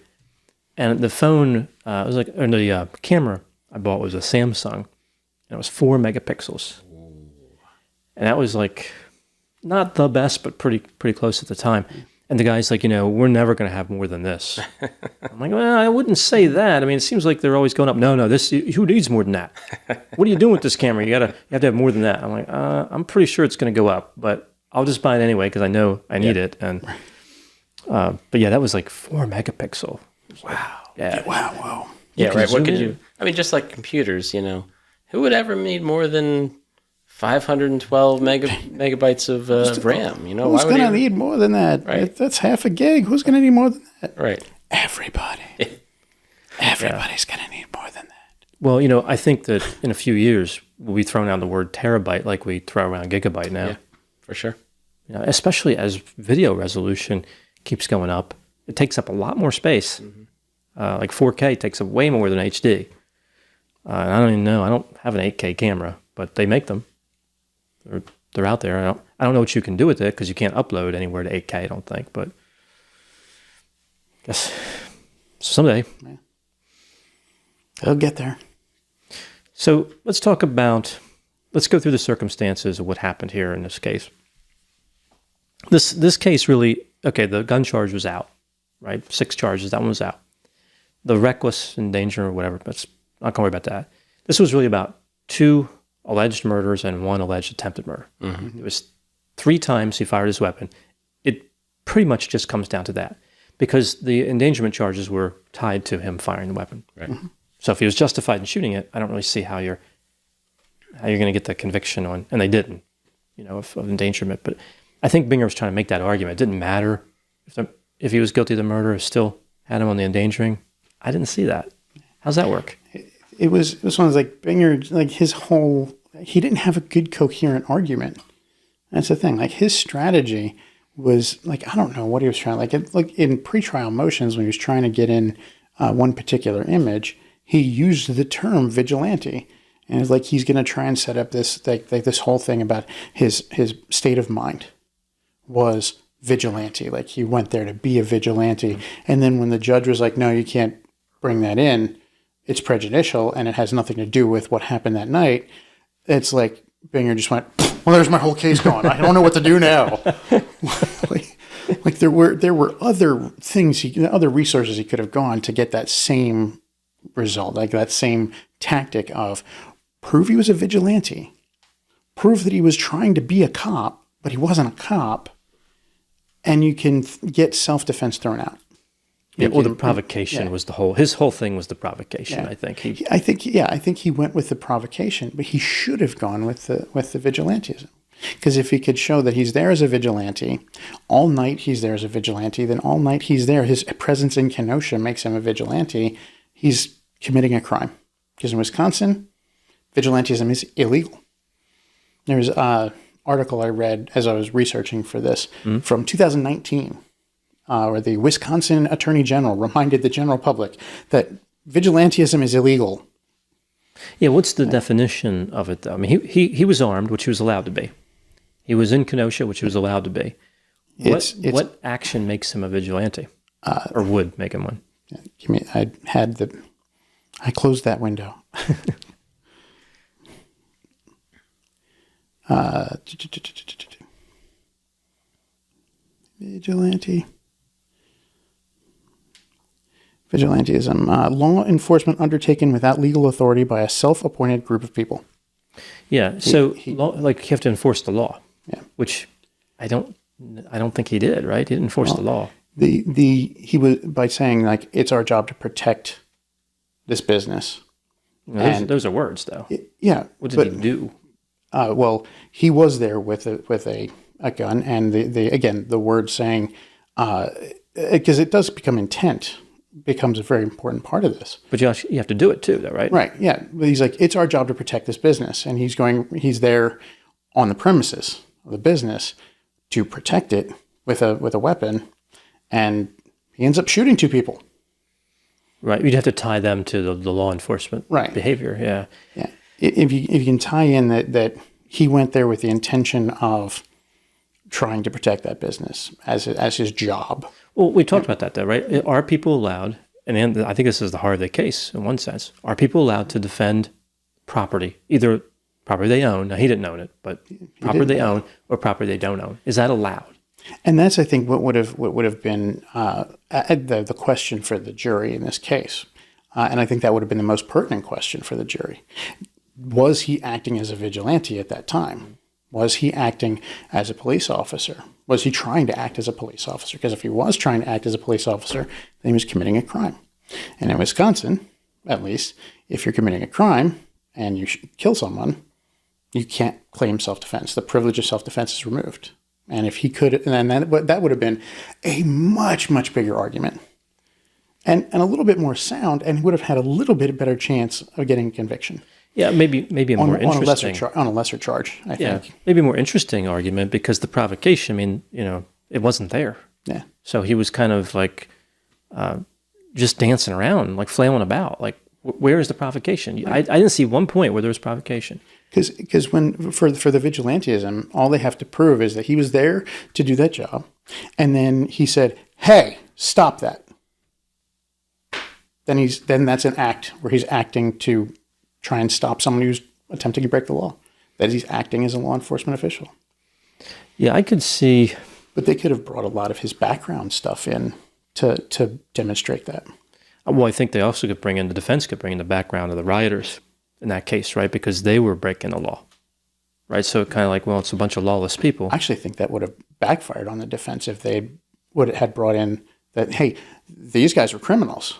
And the phone, the camera I bought was a Samsung, and it was 4 megapixels. And that was like not the best, but pretty close at the time. And the guy's like, we're never going to have more than this. I'm like, well, I wouldn't say that. I mean, it seems like they're always going up. No, who needs more than that? What are you doing with this camera? You have to have more than that. I'm like, I'm pretty sure it's going to go up, but I'll just buy it anyway because I know I need it. And but yeah, that was like 4 megapixel. Wow. Yeah. Wow. Yeah, right. What zoom could in. you? I mean, just like computers, who would ever need more than 512 megabytes of RAM? Who's going to need more than that? Right. That's half a gig. Who's going to need more than that? Right. Everybody. Everybody's going to need more than that. Well, I think that in a few years we'll be throwing out the word terabyte like we throw around gigabyte now. Yeah, for sure. Especially as video resolution keeps going up. It takes up a lot more space. Like 4K takes up way more than HD. And I don't even know. I don't have an 8K camera, but they make them. They're out there. I don't know what you can do with it because you can't upload anywhere to 8K, I don't think. But I guess someday. Yeah. They'll get there. So let's go through the circumstances of what happened here in this case. This case really, the gun charge was out, right? 6 charges, that one was out. The reckless endanger or whatever, but not going to worry about that. This was really about 2 alleged murders and 1 alleged attempted murder. It was 3 times he fired his weapon. It pretty much just comes down to that because the endangerment charges were tied to him firing the weapon. Right. So if he was justified in shooting it, I don't really see how you're going to get the conviction on, and they didn't, of endangerment. But I think Binger was trying to make that argument. It didn't matter if he was guilty of the murder, it still had him on the endangering. I didn't see that. How's that work? It was one of those, like, Binger, like, he didn't have a good coherent argument. That's the thing. Like, his strategy was, like, I don't know what he was trying, like in pretrial motions when he was trying to get in one particular image, he used the term vigilante. And it's like he's going to try and set up this, like this whole thing about his state of mind was vigilante. Like, he went there to be a vigilante. And then when the judge was like, no, you can't bring that in, it's prejudicial and it has nothing to do with what happened that night. It's like Binger just went, well, there's my whole case gone. I don't know what to do now. like there were other things, other resources he could have gone to get that same result, like that same tactic of prove he was a vigilante, prove that he was trying to be a cop, but he wasn't a cop, and you can get self-defense thrown out. Yeah, or the provocation was his whole thing was the provocation. Yeah. I think I think he went with the provocation, but he should have gone with the vigilantism. Because if he could show that he's there as a vigilante, all night he's there as a vigilante, then all night he's there, his presence in Kenosha makes him a vigilante, he's committing a crime. Because in Wisconsin, vigilantism is illegal. There's an article I read as I was researching for this from 2019, where the Wisconsin Attorney General reminded the general public that vigilantism is illegal. Yeah, what's the definition of it, though? I mean, he was armed, which he was allowed to be. He was in Kenosha, which he was allowed to be. It's What action makes him a vigilante, or would make him one? give me. I closed that window. Vigilantism, law enforcement undertaken without legal authority by a self-appointed group of people. Yeah, so you have to enforce the law. Yeah. Which I don't think he did. Right? He didn't enforce the law. He was by saying like it's our job to protect this business. Those are words, though. Yeah. What did he do? Well, he was there with a gun, and the word saying because it does become intent becomes a very important part of this. But you have to do it too, though, right? Right. Yeah. But he's like, it's our job to protect this business, and he's there on the premises of the business to protect it with a weapon, and he ends up shooting 2 people. Right. You'd have to tie them to the law enforcement behavior. Yeah. Yeah. If you can tie in that he went there with the intention of trying to protect that business as his job. Well, we talked about that, though, right? Are people allowed, and I think this is the heart of the case in one sense, are people allowed to defend property, either property they own, now he didn't own it, but property they own or property they don't own? Is that allowed? And that's, I think, what would have been the question for the jury in this case. And I think that would have been the most pertinent question for the jury. Was he acting as a vigilante at that time? Was he acting as a police officer? Was he trying to act as a police officer? Because if he was trying to act as a police officer, then he was committing a crime. And in Wisconsin, at least, if you're committing a crime and you kill someone, you can't claim self-defense. The privilege of self-defense is removed. And if he could, then that would have been a much, much bigger argument. And a little bit more sound, and would have had a little bit better chance of getting a conviction. Yeah, maybe a more interesting on a lesser charge. I think. Maybe a more interesting argument because the provocation. I mean, it wasn't there. Yeah. So he was kind of like just dancing around, like flailing about. Like, where is the provocation? Right. I didn't see one point where there was provocation. Because when for the vigilantism, all they have to prove is that he was there to do that job, and then he said, "Hey, stop that." Then that's an act where he's acting to try and stop someone who's attempting to break the law. That he's acting as a law enforcement official. Yeah, I could see. But they could have brought a lot of his background stuff in to demonstrate that. Well, I think the defense could bring in the background of the rioters in that case, right? Because they were breaking the law, right? So kind of like, well, it's a bunch of lawless people. I actually think that would have backfired on the defense if they had brought in that, hey, these guys were criminals.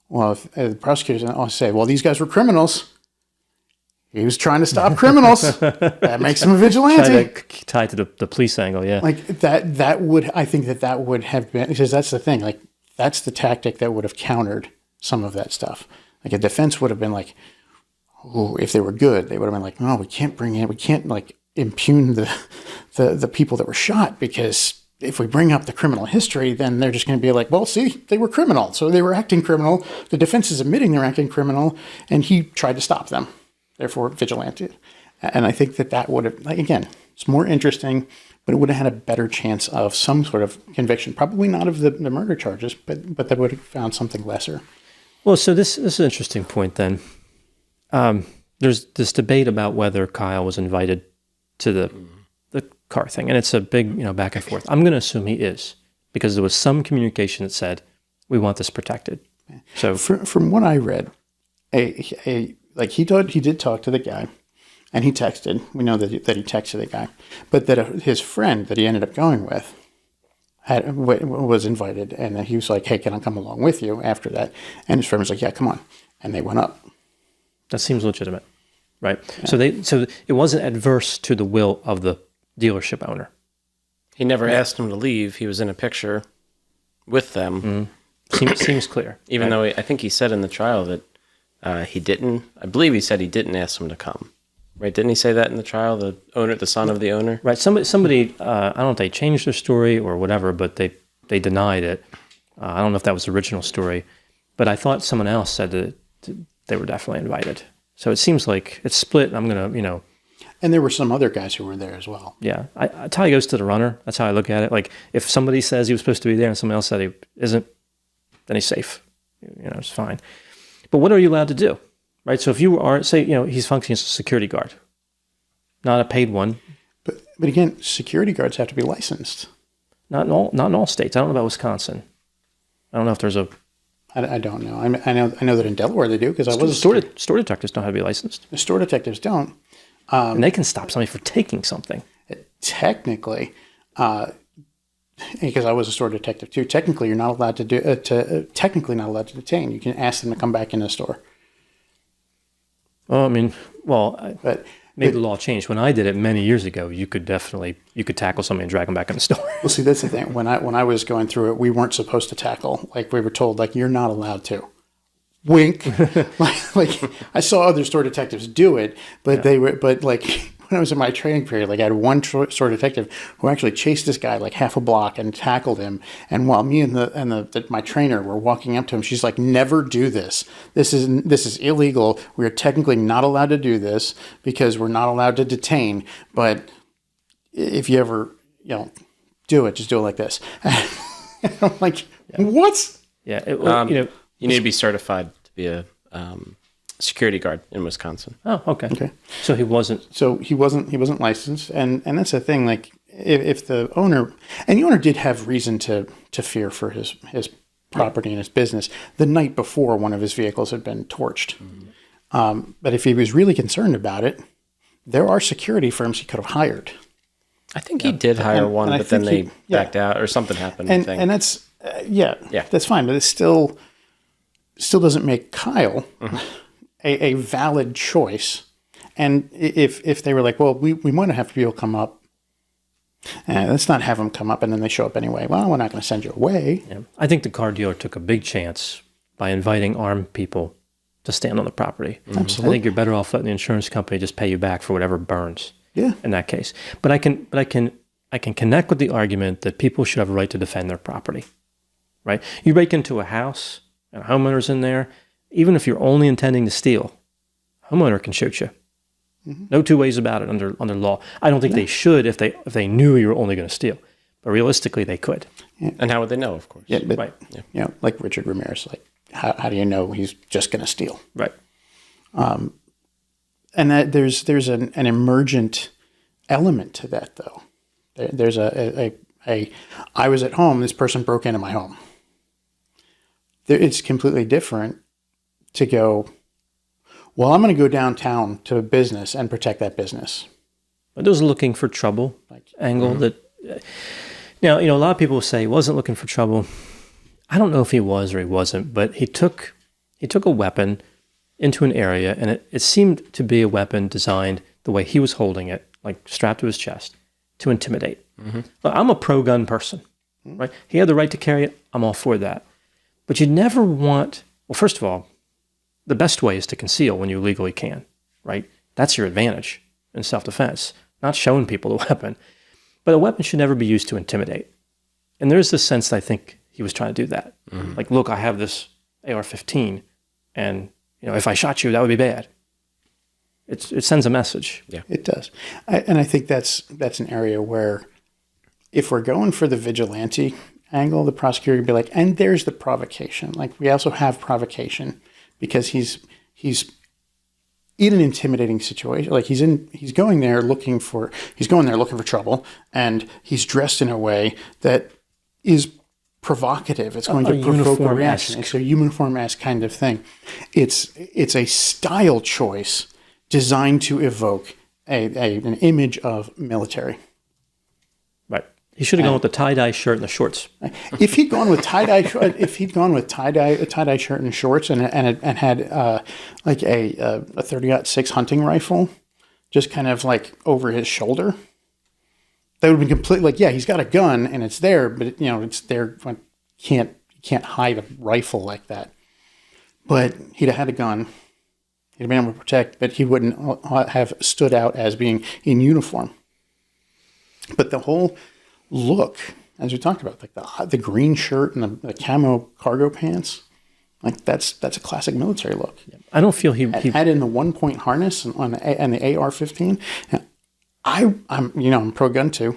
Well, if the prosecutors say, well, these guys were criminals. He was trying to stop criminals. That makes him a vigilante. Tied to the police angle, yeah. Like that would, I think that would have been, because that's the thing, like that's the tactic that would have countered some of that stuff. Like a defense would have been like, oh, if they were good, they would have been like, no, we can't like impugn the people that were shot, because if we bring up the criminal history, then they're just going to be like, well, see, they were criminal. So they were acting criminal. The defense is admitting they're acting criminal, and he tried to stop them. Therefore, vigilante. And I think that would have, like, again, it's more interesting, but it would have had a better chance of some sort of conviction. Probably not of the murder charges, but they would have found something lesser. Well, so this is an interesting point then. There's this debate about whether Kyle was invited to the car thing, and it's a big back and forth. I'm going to assume he is, because there was some communication that said, we want this protected. So from what I read, he did talk to the guy, and he texted. We know that he texted the guy, but that his friend that he ended up going with was invited, and then he was like, hey, can I come along with you after that? And his friend was like, yeah, come on. And they went up. That seems legitimate, right? Yeah. So it wasn't adverse to the will of the dealership owner. He never asked him to leave. He was in a picture with them. Seems clear. Even though I think he said in the trial that he didn't. I believe he said he didn't ask him to come. Right? Didn't he say that in the trial? The son of the owner. Right. Somebody. I don't know if they changed their story or whatever, but they denied it. I don't know if that was the original story, but I thought someone else said that they were definitely invited. So it seems like it's split. I'm gonna And there were some other guys who were there as well. Yeah, that's how he goes to the runner. That's how I look at it. Like if somebody says he was supposed to be there and somebody else said he isn't, then he's safe. It's fine. But what are you allowed to do, right? So if you are, say, he's functioning as a security guard, not a paid one. But again, security guards have to be licensed. Not in all states. I don't know about Wisconsin. I don't know if there's a. I don't know. I know that in Delaware they do because I was store detectives don't have to be licensed. The store detectives don't. And they can stop somebody for taking something. Technically, because I was a store detective too. Technically, you're not allowed to technically not allowed to detain. You can ask them to come back in the store. Well, but maybe the law changed. When I did it many years ago, you could tackle somebody and drag them back in the store. Well, see, that's the thing. When I was going through it, we weren't supposed to tackle. Like we were told, like you're not allowed to. Wink. like I saw other store detectives do it, but when I was in my training period, like I had one store detective who actually chased this guy like half a block and tackled him. And while me and my trainer were walking up to him, she's like, "Never do this. This is illegal. We are technically not allowed to do this because we're not allowed to detain. But if you ever do it, just do it like this." I'm like, what? Yeah. You need to be certified to be a security guard in Wisconsin. Oh, okay. Okay. So he wasn't. He wasn't licensed, and that's the thing. Like if the owner did have reason to fear for his property and his business the night before one of his vehicles had been torched. Mm-hmm. But if he was really concerned about it, there are security firms he could have hired. I think he did hire one, but then they backed out or something happened. And that's that's fine, but it still doesn't make Kyle a valid choice. And if they were like, well, we might have people come up, let's not have them come up, and then they show up anyway. Well, we're not going to send you away. Yeah. I think the car dealer took a big chance by inviting armed people to stand on the property. Mm-hmm. Absolutely. I think you're better off letting the insurance company just pay you back for whatever burns. Yeah. In that case, but I can connect with the argument that people should have a right to defend their property. Right? You break into a house and a homeowner's in there, even if you're only intending to steal, homeowner can shoot you. Mm-hmm. No two ways about it under law. I don't think they should if they knew you were only going to steal, but realistically they could. Yeah. And how would they know? Of course. Yeah, but, right. Yeah. Like Richard Ramirez. Like how do you know he's just going to steal? Right. And that there's an emergent element to that though. There's I was at home. This person broke into my home. It's completely different to go, well, I'm going to go downtown to a business and protect that business. But there's a looking for trouble angle that, now, a lot of people say he wasn't looking for trouble. I don't know if he was or he wasn't, but he took a weapon into an area, and it seemed to be a weapon designed the way he was holding it, like strapped to his chest, to intimidate. Mm-hmm. I'm a pro-gun person, right? He had the right to carry it. I'm all for that. But you never want, well, first of all, the best way is to conceal when you legally can, right? That's your advantage in self-defense, not showing people the weapon. But a weapon should never be used to intimidate. And there's this sense that I think he was trying to do that. Mm-hmm. Like, look, I have this AR-15, and if I shot you, that would be bad. It sends a message. Yeah, it does. And I think that's an area where if we're going for the vigilante angle, the prosecutor would be like, and there's the provocation. Like we also have provocation because he's in an intimidating situation. Like he's going there looking for trouble, and he's dressed in a way that is provocative. It's going to provoke a reaction. It's a uniform-esque kind of thing. It's a style choice designed to evoke an image of military. Right. He should have gone with the tie-dye shirt and the shorts. If he'd gone with tie-dye shirt and shorts and had like a 30-06 hunting rifle, just kind of like over his shoulder, that would have been completely like, yeah, he's got a gun and it's there, but it's there. You can't hide a rifle like that. But he'd have had a gun. He'd have been able to protect, but he wouldn't have stood out as being in uniform. But the whole look, as we talked about, like the green shirt and the camo cargo pants, Like that's a classic military look. I don't feel he Add in the 1-point harness and the AR-15. I'm pro gun too,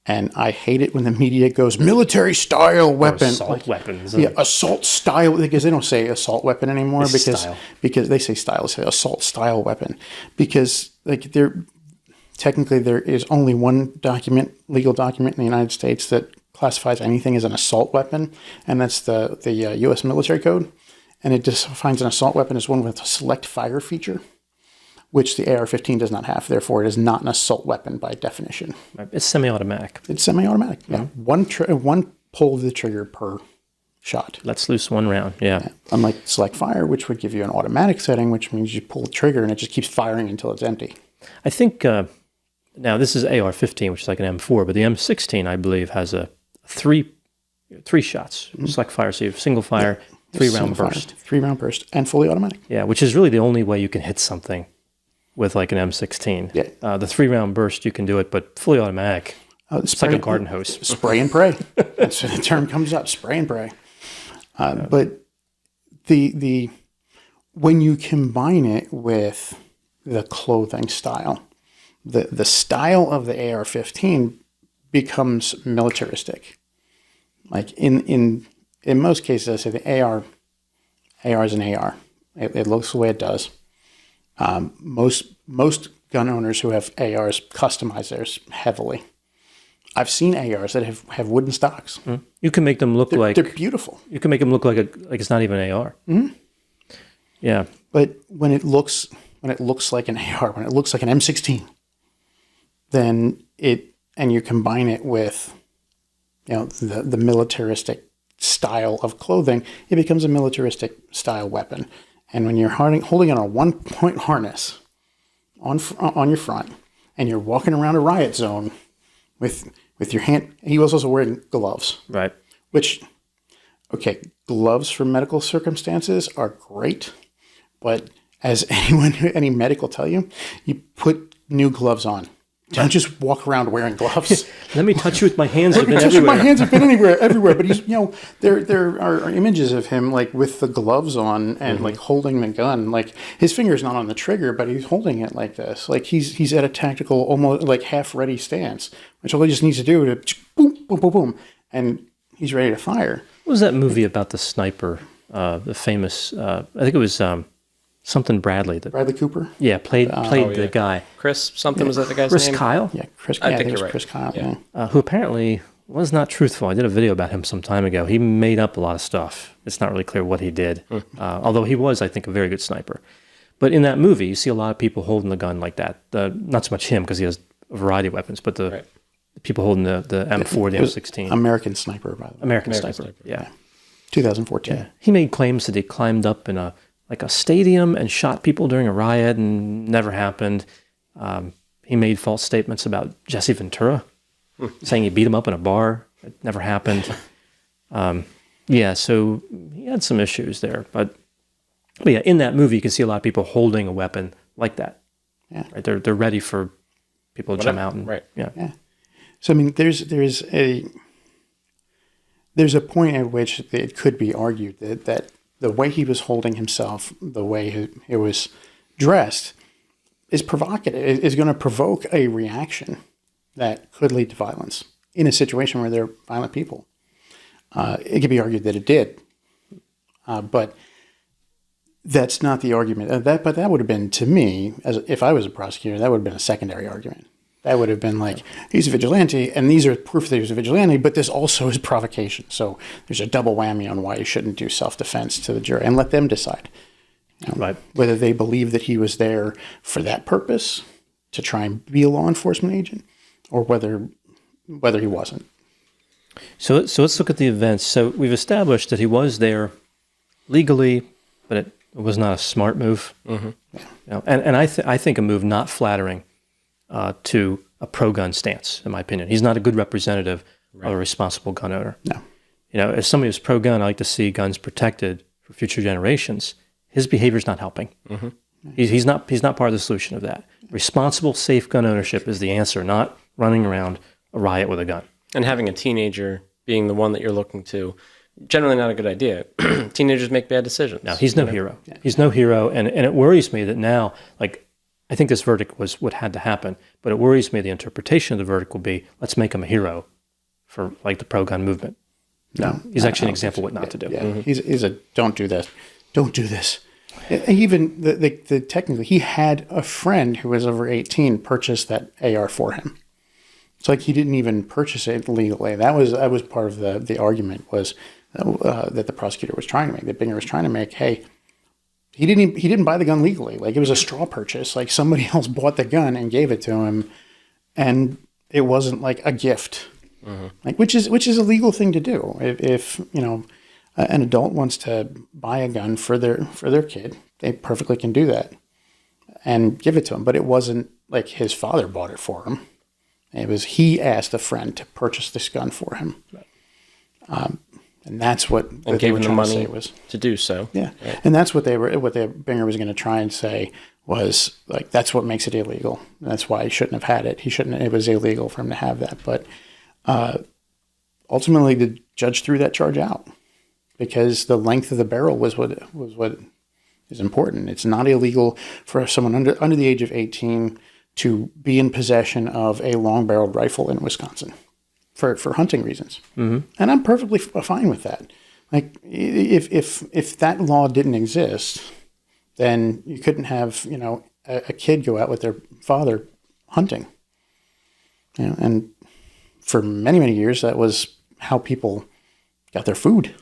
and I hate it when the media goes military style weapon, assault weapons. Yeah, assault style, because they don't say assault weapon anymore because they say style, say assault style weapon, because like technically there is only one legal document in the United States that classifies anything as an assault weapon, and that's the U.S. military code, and it defines an assault weapon as one with a select fire feature, which the AR-15 does not have. Therefore, it is not an assault weapon by definition. It's semi-automatic. It's semi-automatic. Yeah, one pull of the trigger per shot. Lets loose one round. Yeah. Unlike select fire, which would give you an automatic setting, which means you pull the trigger and it just keeps firing until it's empty. I think now this is AR-15, which is like an M4, but the M16, I believe, has a three shots, select fire. So you have single fire, 3-round burst. 3-round burst and fully automatic. Yeah, which is really the only way you can hit something with like an M16. Yeah. The 3-round burst, you can do it, but fully automatic, it's like a garden hose. Spray and pray. That's when the term comes up, spray and pray. But the when you combine it with the clothing style, the style of the AR-15 becomes militaristic. Like in most cases, I say the AR is an AR. It looks the way it does. Most gun owners who have ARs customize theirs heavily. I've seen ARs that have wooden stocks. Mm. You can make them look like they're beautiful. You can make them look like it's not even an AR. Mm-hmm. Yeah, but when it looks like an AR, when it looks like an M16, then and you combine it with the militaristic style of clothing, it becomes a militaristic style weapon. And when you're holding on a 1-point harness on your front, and you're walking around a riot zone with your hand, he was also wearing gloves. Right. Which, okay, gloves for medical circumstances are great, but as any medic will tell you, you put new gloves on. Don't just walk around wearing gloves. Let me touch you with my hands. Have been everywhere. My hands have been everywhere. But he's, there are images of him like with the gloves on and like holding the gun. Like his finger's not on the trigger, but he's holding it like this. Like he's at a tactical, almost like half ready stance, which all he just needs to do to boom, boom, boom, boom, and he's ready to fire. What was that movie about the sniper? The famous, I think it was something Bradley. Bradley Cooper? Yeah, played the guy. Chris something, was that the guy's Chris name? Kyle? Yeah, Chris. I think it was you're right. Chris Kyle. Yeah. Who apparently was not truthful. I did a video about him some time ago. He made up a lot of stuff. It's not really clear what he did, although he was, I think, a very good sniper. But in that movie, you see a lot of people holding the gun like that. Not so much him, because he has a variety of weapons, but the people holding the M4, the M16. American Sniper, by the way. American Sniper, yeah. 2014. Yeah. He made claims that he climbed up in a stadium and shot people during a riot, and never happened. He made false statements about Jesse Ventura, saying he beat him up in a bar. It never happened. So he had some issues there. But yeah, in that movie, you can see a lot of people holding a weapon like that. Yeah, right? They're ready for people to jump out and yeah. So I mean, there's a point at which it could be argued that the way he was holding himself, the way he was dressed, is provocative, is going to provoke a reaction that could lead to violence in a situation where there are violent people. It could be argued that it did, but that's not the argument. But that would have been, to me, if I was a prosecutor, that would have been a secondary argument. That would have been like, he's a vigilante, and these are proof that he was a vigilante, but this also is provocation. So there's a double whammy on why you shouldn't do self-defense to the jury, and let them decide whether they believe that he was there for that purpose, to try and be a law enforcement agent, or whether he wasn't. So let's look at the events. So we've established that he was there legally, but it was not a smart move. Mm-hmm. And I think a move not flattering to a pro-gun stance, in my opinion. He's not a good representative of a responsible gun owner. No. As somebody who's pro-gun, I like to see guns protected for future generations. His behavior's not helping. Mm-hmm. He's not part of the solution of that. Responsible, safe gun ownership is the answer, not running around a riot with a gun. And having a teenager being the one that you're looking to generally not a good idea. Teenagers make bad decisions. No, he's no hero. He's no hero, and it worries me that now, like, I think this verdict was what had to happen, but it worries me the interpretation of the verdict will be, let's make him a hero for, like, the pro-gun movement. No, he's actually an example of what not to do. Yeah, he's a don't do this. Don't do this. Even the technically, he had a friend who was over 18 purchase that AR for him. It's like he didn't even purchase it legally. That was part of the argument was that the prosecutor was trying to make, that Binger was trying to make. Hey, he didn't buy the gun legally. Like, it was a straw purchase. Like, somebody else bought the gun and gave it to him, and it wasn't like a gift. Like, which is a legal thing to do. If an adult wants to buy a gun for their kid, they perfectly can do that and give it to him. But it wasn't like his father bought it for him. It was he asked a friend to purchase this gun for him, and that's what and gave him the money was to do so. Yeah, right. And that's what Binger was going to try and say was like, that's what makes it illegal. That's why he shouldn't have had it. It was illegal for him to have that. But ultimately, the judge threw that charge out because the length of the barrel was what is important. It's not illegal for someone under the age of 18 to be in possession of a long-barreled rifle in Wisconsin for hunting reasons. And I'm perfectly fine with that. Like, if that law didn't exist, then you couldn't have, a kid go out with their father hunting. And for many, many years, that was how people got their food.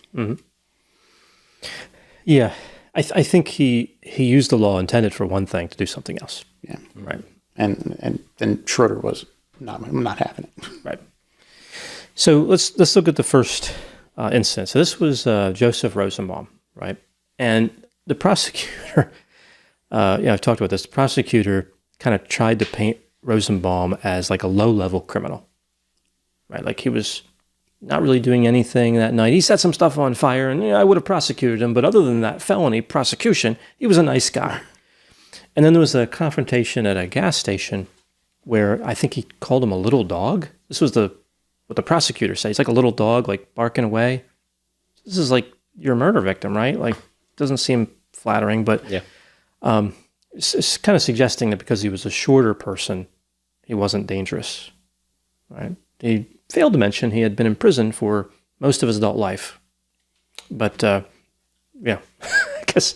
Yeah. I think he used the law intended for one thing to do something else. Yeah. Right. And then Schroeder was not having it. Right. So let's look at the first instance. So this was Joseph Rosenbaum, right? And the prosecutor, I've talked about this. The prosecutor kind of tried to paint Rosenbaum as like a low-level criminal, right? Like, he was not really doing anything that night. He set some stuff on fire, and I would have prosecuted him, but other than that felony prosecution, he was a nice guy. And then there was a confrontation at a gas station where I think he called him a little dog. This was what the prosecutor said. He's like a little dog, like barking away. This is like your murder victim, right? Like, doesn't seem flattering, but it's kind of suggesting that because he was a shorter person, he wasn't dangerous, right? He failed to mention he had been in prison for most of his adult life. But, I guess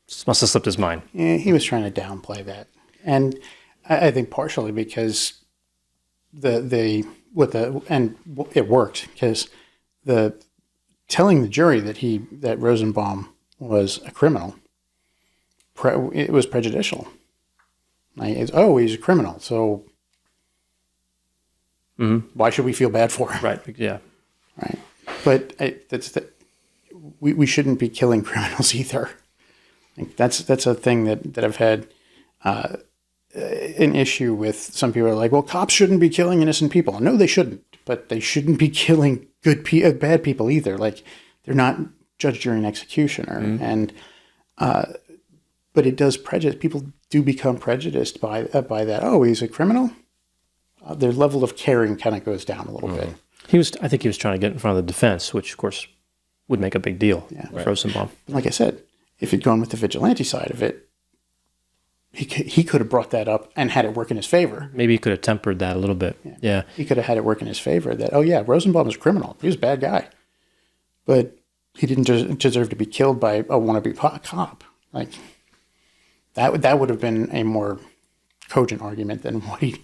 this must have slipped his mind. Yeah, he was trying to downplay that. And I think partially because it worked, because telling the jury that Rosenbaum was a criminal, it was prejudicial. Like, he's a criminal, so why should we feel bad for him? Right, yeah. Right. But we shouldn't be killing criminals either. Like, that's a thing that I've had an issue with. Some people are like, well, cops shouldn't be killing innocent people. No, they shouldn't. But they shouldn't be killing bad people either. Like, they're not judge, jury, and executioner. And but it does prejudice. People do become prejudiced by that. Oh, he's a criminal. Their level of caring kind of goes down a little bit. I think he was trying to get in front of the defense, which of course would make a big deal for Rosenbaum. Like I said, if he'd gone with the vigilante side of it, he could have brought that up and had it work in his favor. Maybe he could have tempered that a little bit. Yeah. He could have had it work in his favor that, Rosenbaum was a criminal. He was a bad guy. But he didn't deserve to be killed by a wannabe cop. Like, that would have been a more cogent argument than what he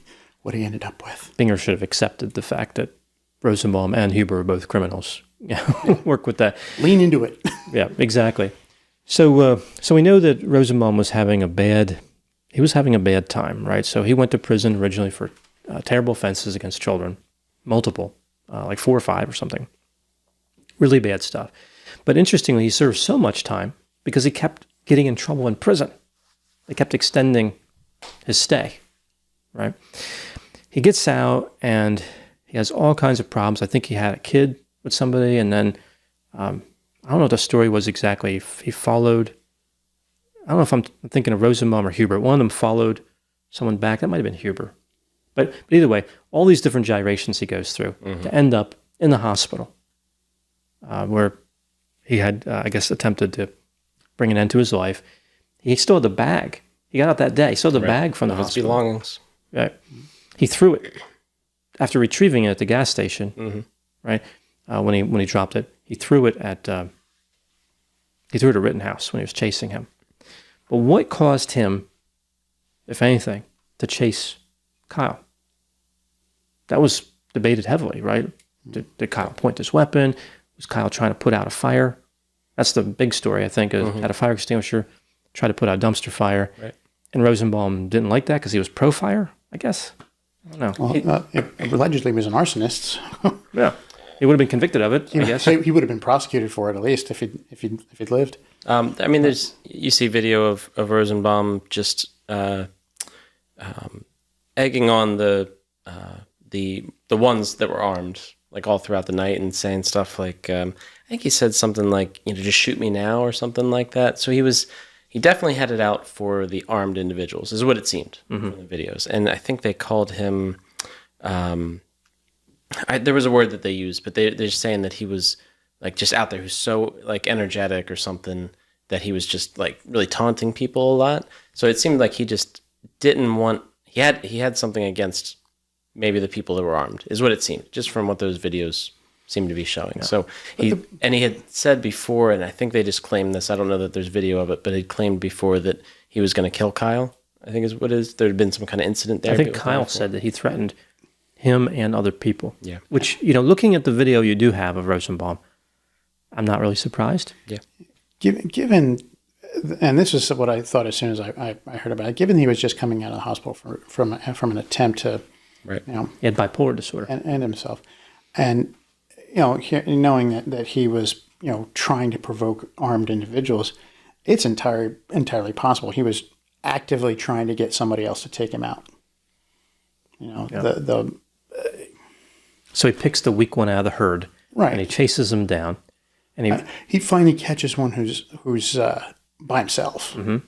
ended up with. Binger should have accepted the fact that Rosenbaum and Huber are both criminals. Work with that. Lean into it. Yeah, exactly. So we know that Rosenbaum was having a bad time, right? So he went to prison originally for terrible offenses against children, multiple, like 4 or 5 or something. Really bad stuff. But interestingly, he served so much time because he kept getting in trouble in prison. They kept extending his stay, right? He gets out and he has all kinds of problems. I think he had a kid with somebody, and then I don't know what the story was exactly. He followed, I don't know if I'm thinking of Rosenbaum or Huber. One of them followed someone back. That might have been Huber. But either way, all these different gyrations he goes through to end up in the hospital. where he had, I guess, attempted to bring an end to his life. He still had the bag. He got out that day. He still had the bag from the His hospital. belongings. Right. He threw it after retrieving it at the gas station. Right. When he dropped it, he threw it at Rittenhouse when he was chasing him. But what caused him, if anything, to chase Kyle? That was debated heavily, right? Did Kyle point his weapon? Was Kyle trying to put out a fire? That's the big story, I think, is had a fire extinguisher, tried to put out a dumpster fire. Right. And Rosenbaum didn't like that because he was pro-fire, I guess. I don't know. Well, allegedly he was an arsonist. Yeah. He would have been convicted of it, I guess. He would have been prosecuted for it at least if he'd lived. I mean, you see video of Rosenbaum just egging on the ones that were armed, like all throughout the night, and saying stuff like, I think he said something like, just shoot me now or something like that. So he definitely had it out for the armed individuals, is what it seemed from the videos. And I think they called him, there was a word that they used, but they're just saying that he was like just out there, who's so like energetic or something, that he was just like really taunting people a lot. So it seemed like he just didn't want, he had something against maybe the people that were armed, is what it seemed, just from what those videos seemed to be showing. Yeah. So he had said before, and I think they just claimed this, I don't know that there's video of it, but he claimed before that he was going to kill Kyle, I think is what it is. There had been some kind of incident there. I think Kyle said that he threatened him and other people. Yeah. Which, looking at the video you do have of Rosenbaum, I'm not really surprised. Yeah. Given, and this is what I thought as soon as I heard about it, given he was just coming out of the hospital from an attempt to, right. He had bipolar disorder. And himself. And, knowing that he was, trying to provoke armed individuals, it's entirely possible he was actively trying to get somebody else to take him out. So he picks the weak one out of the herd, right, and he chases him down, and he finally catches one who's by himself. Mm-hmm.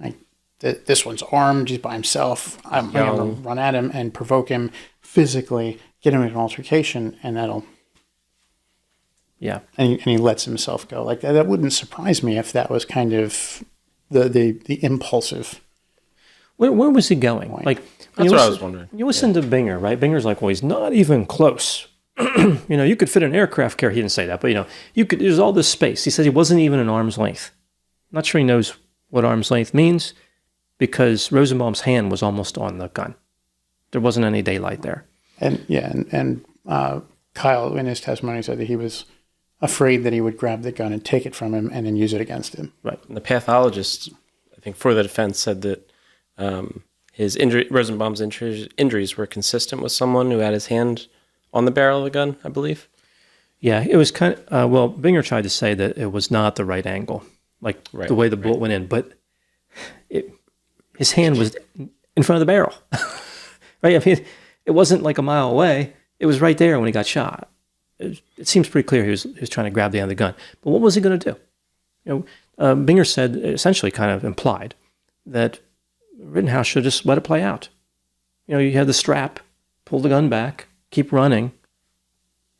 Like this one's armed, he's by himself. I'm going to run at him and provoke him physically, get him in an altercation, and that'll. Yeah, and he lets himself go. Like that wouldn't surprise me if that was kind of the impulsive. Where was he going? Point. Like that's what I was wondering. You listen to Binger, right? Binger's like, well, he's not even close. You could fit an aircraft carrier. He didn't say that, but you could. There's all this space. He said he wasn't even an arm's length. I'm not sure he knows what arm's length means because Rosenbaum's hand was almost on the gun. There wasn't any daylight there. And Kyle in his testimony said that he was afraid that he would grab the gun and take it from him and then use it against him. Right. And the pathologist, I think, for the defense said that Rosenbaum's injuries were consistent with someone who had his hand on the barrel of the gun, I believe. Yeah, it was kind of, Binger tried to say that it was not the right angle, like the way the bullet went in, but his hand was in front of the barrel, right? I mean, it wasn't like a mile away. It was right there when he got shot. It seems pretty clear he was trying to grab the end of the gun. But what was he going to do? Binger said, essentially kind of implied, that Rittenhouse should just let it play out. You had the strap, pull the gun back, keep running.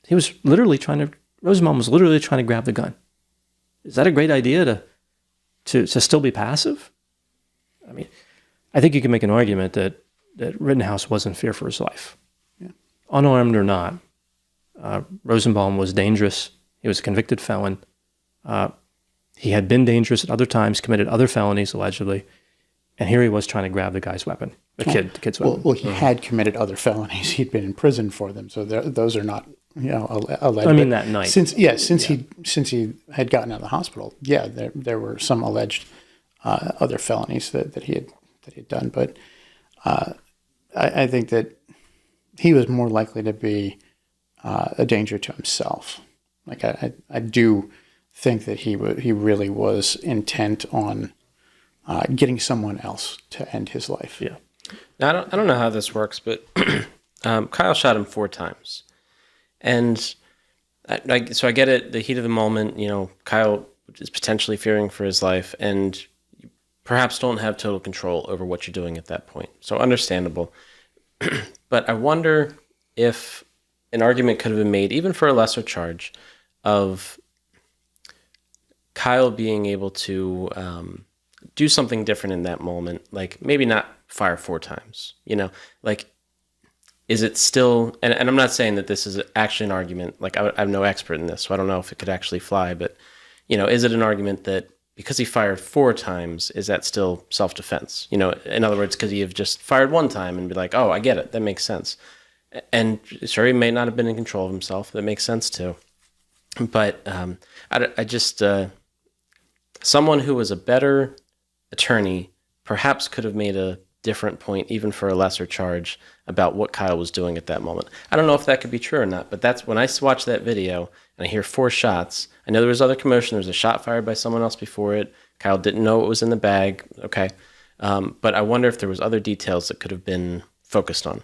Rosenbaum was literally trying to grab the gun. Is that a great idea to still be passive? I mean, I think you can make an argument that Rittenhouse was in fear for his life. Yeah. Unarmed or not, Rosenbaum was dangerous. He was a convicted felon. He had been dangerous at other times, committed other felonies, allegedly. And here he was trying to grab the guy's weapon, the kid's weapon. Well, he had committed other felonies. He'd been in prison for them, so those are not, alleged. I mean, that night. Since he had gotten out of the hospital, there were some alleged other felonies that he had done. But I think that he was more likely to be a danger to himself. Like I do think that he really was intent on getting someone else to end his life. Yeah. Now, I don't know how this works, but Kyle shot him 4 times. And so I get it, the heat of the moment, Kyle is potentially fearing for his life and you perhaps don't have total control over what you're doing at that point. So understandable. But I wonder if an argument could have been made, even for a lesser charge, of Kyle being able to do something different in that moment, like maybe not fire 4 times, like, is it still, and I'm not saying that this is actually an argument, like I'm no expert in this, so I don't know if it could actually fly, but, is it an argument that because he fired 4 times, is that still self-defense? In other words, could he have just fired 1 time and be like, oh, I get it, that makes sense. And sure, he may not have been in control of himself, that makes sense too. But I just, someone who was a better attorney perhaps could have made a different point, even for a lesser charge, about what Kyle was doing at that moment. I don't know if that could be true or not, but that's when I watch that video and I hear 4 shots. I know there was other commotion. There was a shot fired by someone else before it. Kyle didn't know what was in the bag. Okay. But I wonder if there was other details that could have been focused on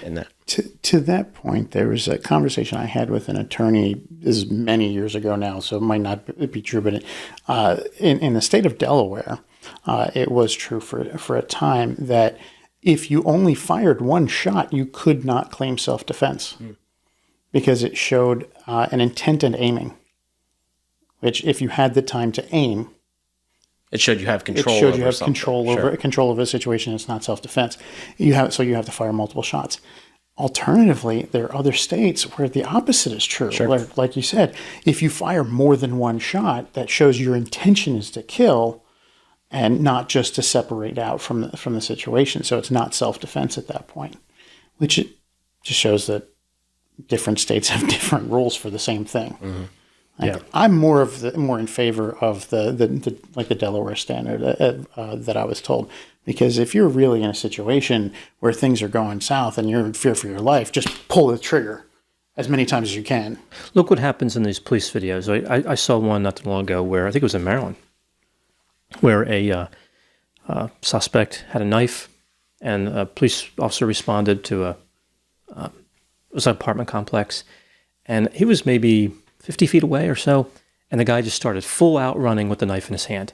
in that. To that point, there was a conversation I had with an attorney. This is many years ago now, so it might not be true, but in the state of Delaware, it was true for a time that if you only fired 1 shot, you could not claim self-defense because it showed an intent in aiming, which if you had the time to aim, it showed you have control. It showed over you have something. control over a situation. It's not self-defense. You have to fire multiple shots. Alternatively, there are other states where the opposite is true. Sure. Like you said, if you fire more than 1 shot, that shows your intention is to kill and not just to separate out from the situation. So it's not self-defense at that point, which it just shows that different states have different rules for the same thing. Mm-hmm. I'm more in favor of the Delaware standard that I was told, because if you're really in a situation where things are going south and you're in fear for your life, just pull the trigger as many times as you can. Look what happens in these police videos. I saw one not too long ago where I think it was in Maryland, where a suspect had a knife, and a police officer responded to it was an apartment complex, and he was maybe 50 feet away or so, and the guy just started full out running with the knife in his hand.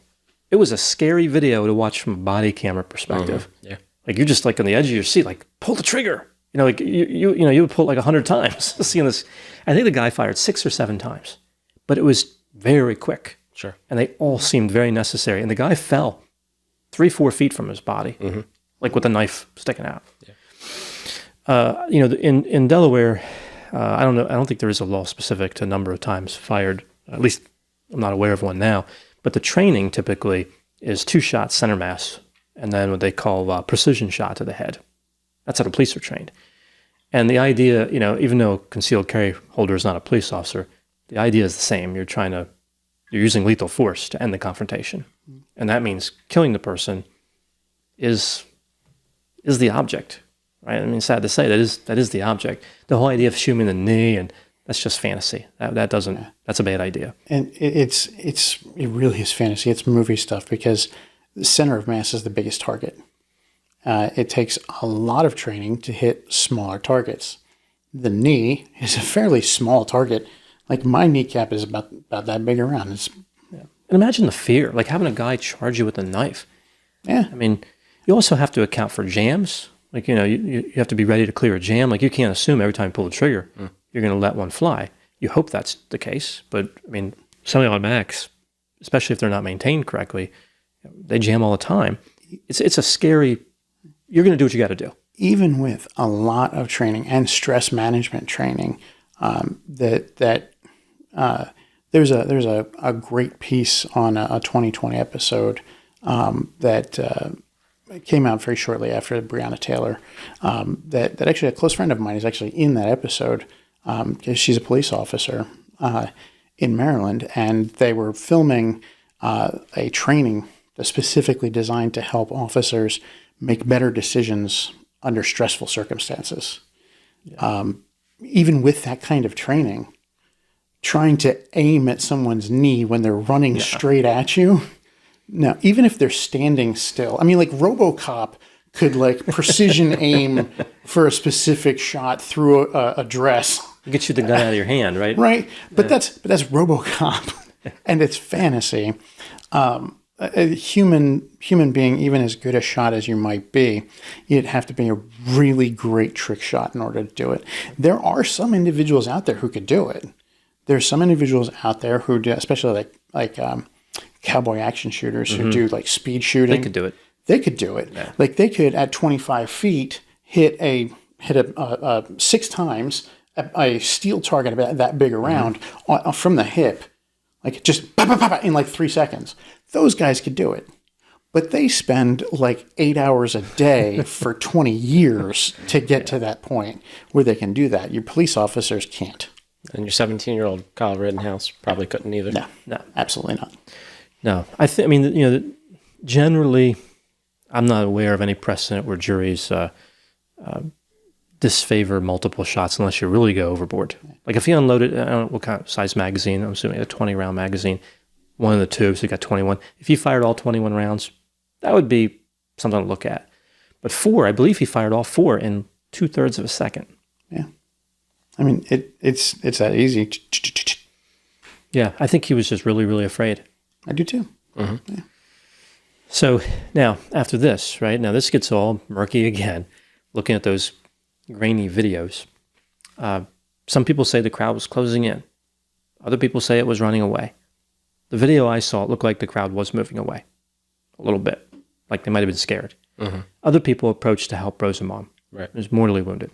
It was a scary video to watch from a body camera perspective. Mm-hmm. Yeah. Like, you're just like on the edge of your seat, like, pull the trigger. Like you would pull it like 100 times seeing this. I think the guy fired 6 or 7 times, but it was very quick. Sure. And they all seemed very necessary. And the guy fell 3-4 feet from his body, mm-hmm. like with a knife sticking out. Yeah. In Delaware, I don't know. I don't think there is a law specific to number of times fired. At least I'm not aware of one now. But the training typically is 2 shots center mass, and then what they call precision shot to the head. That's how the police are trained. And the idea, even though a concealed carry holder is not a police officer, the idea is the same. You're using lethal force to end the confrontation, and that means killing the person is the object. Right? I mean, sad to say, that is the object. The whole idea of shooting the knee, and that's just fantasy. That's a bad idea. And it really is fantasy. It's movie stuff, because the center of mass is the biggest target. It takes a lot of training to hit smaller targets. The knee is a fairly small target. Like, my kneecap is about that big around. And imagine the fear, like having a guy charge you with a knife. Yeah. I mean, you also have to account for jams. Like, you have to be ready to clear a jam. Like, you can't assume every time you pull the trigger, you're going to let one fly. You hope that's the case. But, I mean, semi-automatics, especially if they're not maintained correctly, they jam all the time. It's a scary... You're going to do what you got to do. Even with a lot of training and stress management training, there's a great piece on a 2020 episode that came out very shortly after Breonna Taylor. That actually a close friend of mine is actually in that episode, because she's a police officer in Maryland, and they were filming a training that's specifically designed to help officers make better decisions under stressful circumstances. Yeah. Even with that kind of training, trying to aim at someone's knee when they're running straight at you. Now, even if they're standing still, I mean, like RoboCop could like precision aim for a specific shot through a dress. Get you the gun out of your hand, right? Right. But that's RoboCop, and it's fantasy. A human being, even as good a shot as you might be, you'd have to be a really great trick shot in order to do it. There are some individuals out there who could do it, There's some individuals out there who do, especially like cowboy action shooters who do like speed shooting. They could do it. They could do it. Yeah. Like they could at 25 feet hit a 6 times a steel target about that big around from the hip, like just bah, bah, bah, bah, in like 3 seconds. Those guys could do it. But they spend like 8 hours a day for 20 years to get to that point where they can do that. Your police officers can't. And your 17-year-old Kyle Rittenhouse probably couldn't either. No, absolutely not. No, generally, I'm not aware of any precedent where juries disfavor multiple shots unless you really go overboard. Like if he unloaded, I don't know what kind of size magazine, I'm assuming a 20-round magazine, one of the tubes, he got 21. If he fired all 21 rounds, that would be something to look at. But 4, I believe he fired all 4 in 2/3 of a second. Yeah. I mean, it's that easy. Yeah, I think he was just really, really afraid. I do too. Mm-hmm. Yeah. So now, after this, right, now this gets all murky again, looking at those grainy videos. Some people say the crowd was closing in. Other people say it was running away. The video I saw, it looked like the crowd was moving away a little bit, like they might have been scared. Mm-hmm. Other people approached to help Rosenbaum. Right. He was mortally wounded.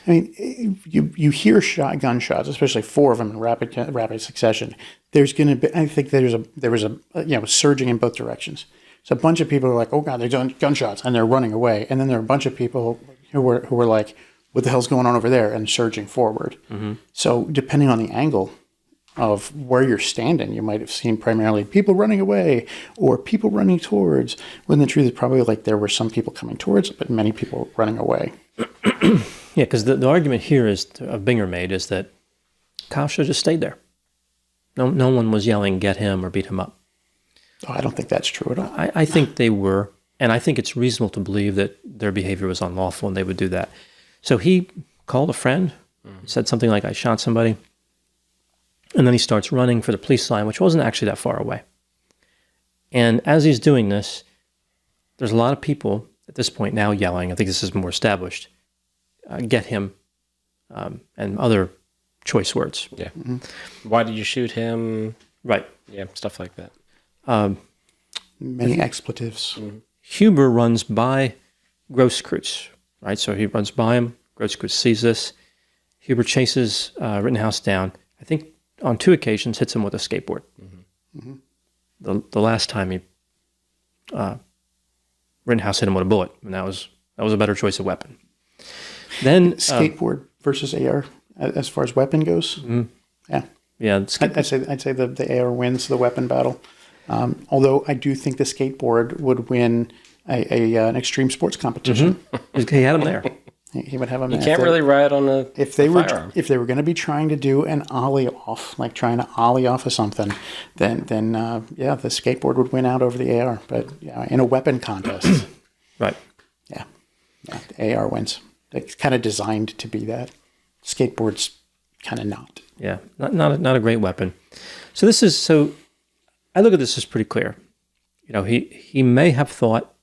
I mean, you hear gunshots, especially 4 of them in rapid succession. There's going to be, I think there was a surging in both directions. So a bunch of people are like, oh God, they're doing gunshots, and they're running away. And then there are a bunch of people who were like, what the hell's going on over there, and surging forward. Mm-hmm. So depending on the angle of where you're standing, you might have seen primarily people running away or people running towards, when the truth is probably like there were some people coming towards, but many people running away. Yeah, because the argument here Binger made is that Kyle should have just stayed there. No one was yelling, get him or beat him up. Oh, I don't think that's true at all. I think they were, and I think it's reasonable to believe that their behavior was unlawful and they would do that. So he called a friend, said something like, I shot somebody. And then he starts running for the police line, which wasn't actually that far away. And as he's doing this, there's a lot of people at this point now yelling, I think this is more established, get him, and other choice words. Yeah. Mm-hmm. Why did you shoot him? Right. Yeah, stuff like that. Many expletives. Mm-hmm. Huber runs by Grosskreutz, right? So he runs by him. Grosskreutz sees this. Huber chases Rittenhouse down. I think on 2 occasions hits him with a skateboard. Mm-hmm. Mm-hmm. The last time Rittenhouse hit him with a bullet, and that was a better choice of weapon. Then skateboard versus AR as far as weapon goes. Mm-hmm. Yeah. I'd say the AR wins the weapon battle. Although I do think the skateboard would win an extreme sports competition. Mm-hmm. He had him there. He would have him. You can't really ride on a if they were firearm. If they were going to be trying to do an ollie off, like trying to ollie off of something, then the skateboard would win out over the AR. But yeah, in a weapon contest, right? Yeah, the AR wins. It's kind of designed to be that. Skateboard's kind of not. Yeah, not a great weapon. So I look at this as pretty clear. You know, he may have thought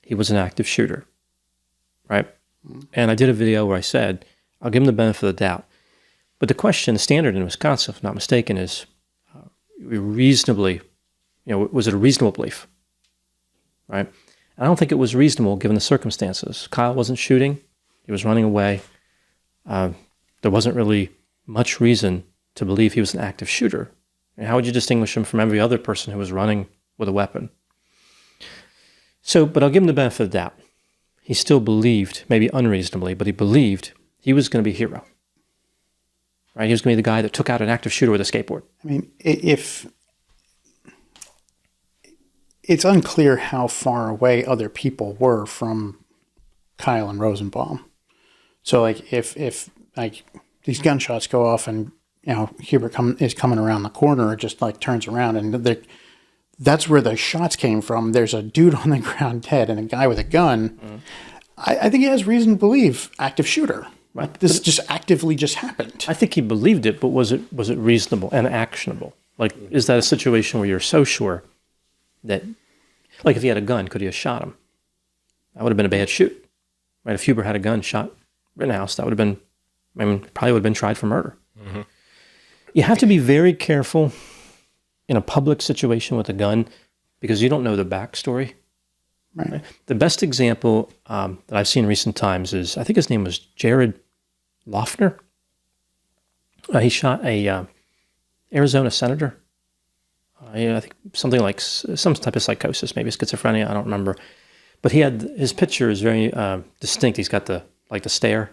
he was an active shooter, right? And I did a video where I said, I'll give him the benefit of the doubt. But the question, the standard in Wisconsin, if I'm not mistaken, is reasonably, was it a reasonable belief, right? I don't think it was reasonable given the circumstances. Kyle wasn't shooting. He was running away. There wasn't really much reason to believe he was an active shooter. And how would you distinguish him from every other person who was running with a weapon? So, but I'll give him the benefit of the doubt. He still believed, maybe unreasonably, but he believed he was going to be a hero. Right? He was going to be the guy that took out an active shooter with a skateboard. I mean, if it's unclear how far away other people were from Kyle and Rosenbaum. So, like, if like these gunshots go off and Huber is coming around the corner, it just like turns around and that's where the shots came from. There's a dude on the ground dead and a guy with a gun. Mm-hmm. I think he has reason to believe active shooter. Right. This just actively just happened. I think he believed it, but was it reasonable and actionable? Like, is that a situation where you're so sure that, like, if he had a gun, could he have shot him? That would have been a bad shoot. Right? If Huber had a gun, shot Rittenhouse, that would have been, probably would have been tried for murder. Mm-hmm. You have to be very careful in a public situation with a gun because you don't know the backstory. Right. The best example that I've seen in recent times is, I think his name was Jared Loeffner. He shot a Arizona senator. I think something like some type of psychosis, maybe schizophrenia. I don't remember. But his picture is very distinct. He's got the stare.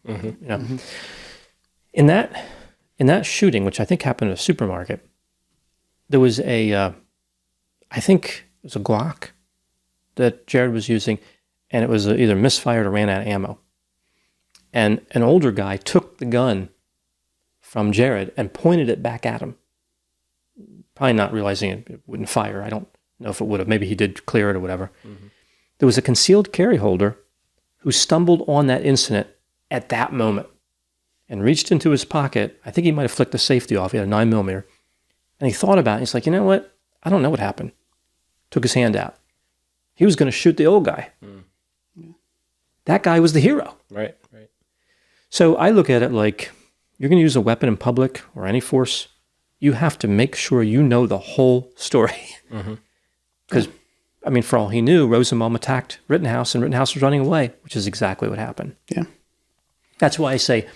Mm-hmm. You know, mm-hmm. In that shooting, which I think happened in a supermarket, there was I think it was a Glock that Jared was using, and it was either misfired or ran out of ammo. And an older guy took the gun from Jared and pointed it back at him, probably not realizing it wouldn't fire. I don't know if it would have. Maybe he did clear it or whatever. Mm-hmm. There was a concealed carry holder who stumbled on that incident at that moment and reached into his pocket. I think he might have flicked the safety off. He had a 9mm. And he thought about it. He's like, you know what? I don't know what happened. Took his hand out. He was going to shoot the old guy. Mm. Yeah. That guy was the hero. Right. So I look at it like, you're going to use a weapon in public or any force, you have to make sure you know the whole story. Because, I mean, for all he knew, Rosenbaum attacked Rittenhouse, and Rittenhouse was running away, which is exactly what happened. Yeah. That's why I say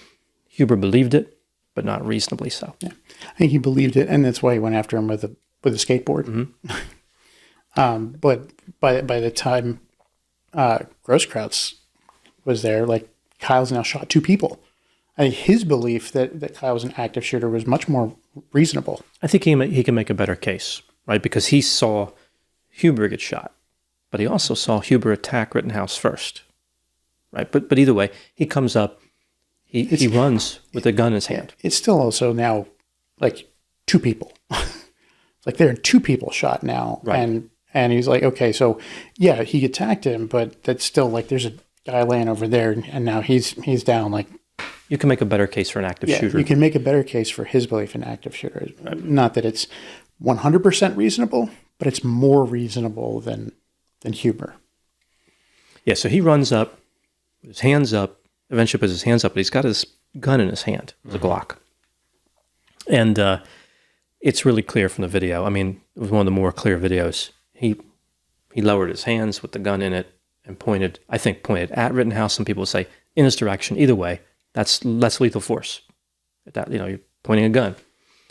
Huber believed it, but not reasonably so. Yeah. I think he believed it, and that's why he went after him with a skateboard. Mm-hmm. But by the time Grosskreutz was there, like, Kyle's now shot 2 people. I think his belief that Kyle was an active shooter was much more reasonable. I think he can make a better case, right? Because he saw Huber get shot, but he also saw Huber attack Rittenhouse first, right? But either way, he comes up, he runs with a gun in his hand. It's still also now like 2 people. Like there are 2 people shot now, right? And he's like, okay, so yeah, he attacked him, but that's still like there's a guy laying over there, and now he's down. Like, you can make a better case for an active shooter. You can make a better case for his belief in active shooter. Right. Not that it's 100% reasonable, but it's more reasonable than Huber. Yeah, so he runs up, with his hands up, eventually puts his hands up, but he's got his gun in his hand. It was a Glock. And it's really clear from the video. I mean, it was one of the more clear videos. He lowered his hands with the gun in it and pointed at Rittenhouse. Some people say in his direction. Either way, that's less lethal force. You're pointing a gun.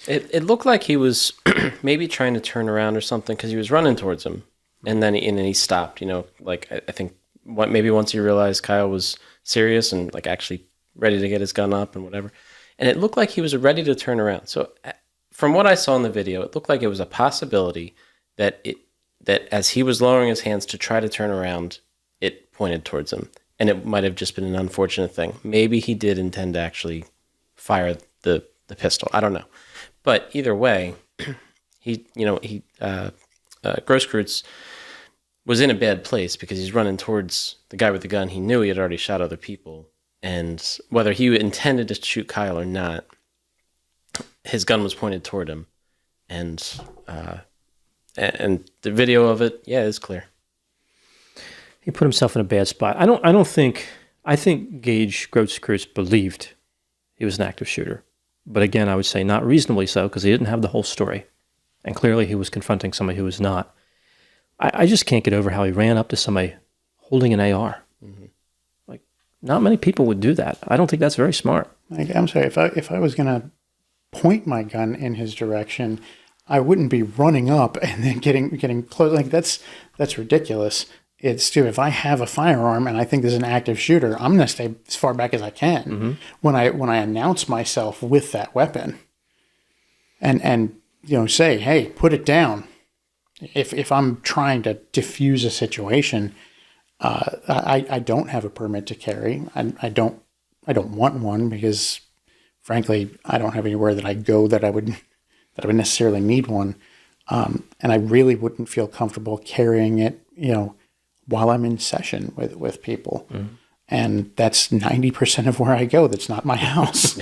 It looked like he was maybe trying to turn around or something because he was running towards him, and then he stopped. Like I think maybe once he realized Kyle was serious and like actually ready to get his gun up and whatever, and it looked like he was ready to turn around. So from what I saw in the video, it looked like it was a possibility that as he was lowering his hands to try to turn around, it pointed towards him. And it might have just been an unfortunate thing. Maybe he did intend to actually fire the pistol. I don't know. But either way, Grosskreutz was in a bad place because he's running towards the guy with the gun. He knew he had already shot other people. And whether he intended to shoot Kyle or not, his gun was pointed toward him. And the video of it, is clear. He put himself in a bad spot. I think Gage Grosskreutz believed he was an active shooter. But again, I would say not reasonably so because he didn't have the whole story. And clearly he was confronting somebody who was not. I just can't get over how he ran up to somebody holding an AR. Mm-hmm. Like, not many people would do that. I don't think that's very smart. Like, I'm sorry, if I was going to point my gun in his direction, I wouldn't be running up and then getting close. Like, that's ridiculous. It's too, if I have a firearm and I think there's an active shooter, I'm going to stay as far back as I can when I announce myself with that weapon and say, hey, put it down. If I'm trying to diffuse a situation, I don't have a permit to carry. I don't want one because, frankly, I don't have anywhere that I go that I would necessarily need one, and I really wouldn't feel comfortable carrying it, while I'm in session with people. Mm-hmm. And that's 90% of where I go. That's not my house,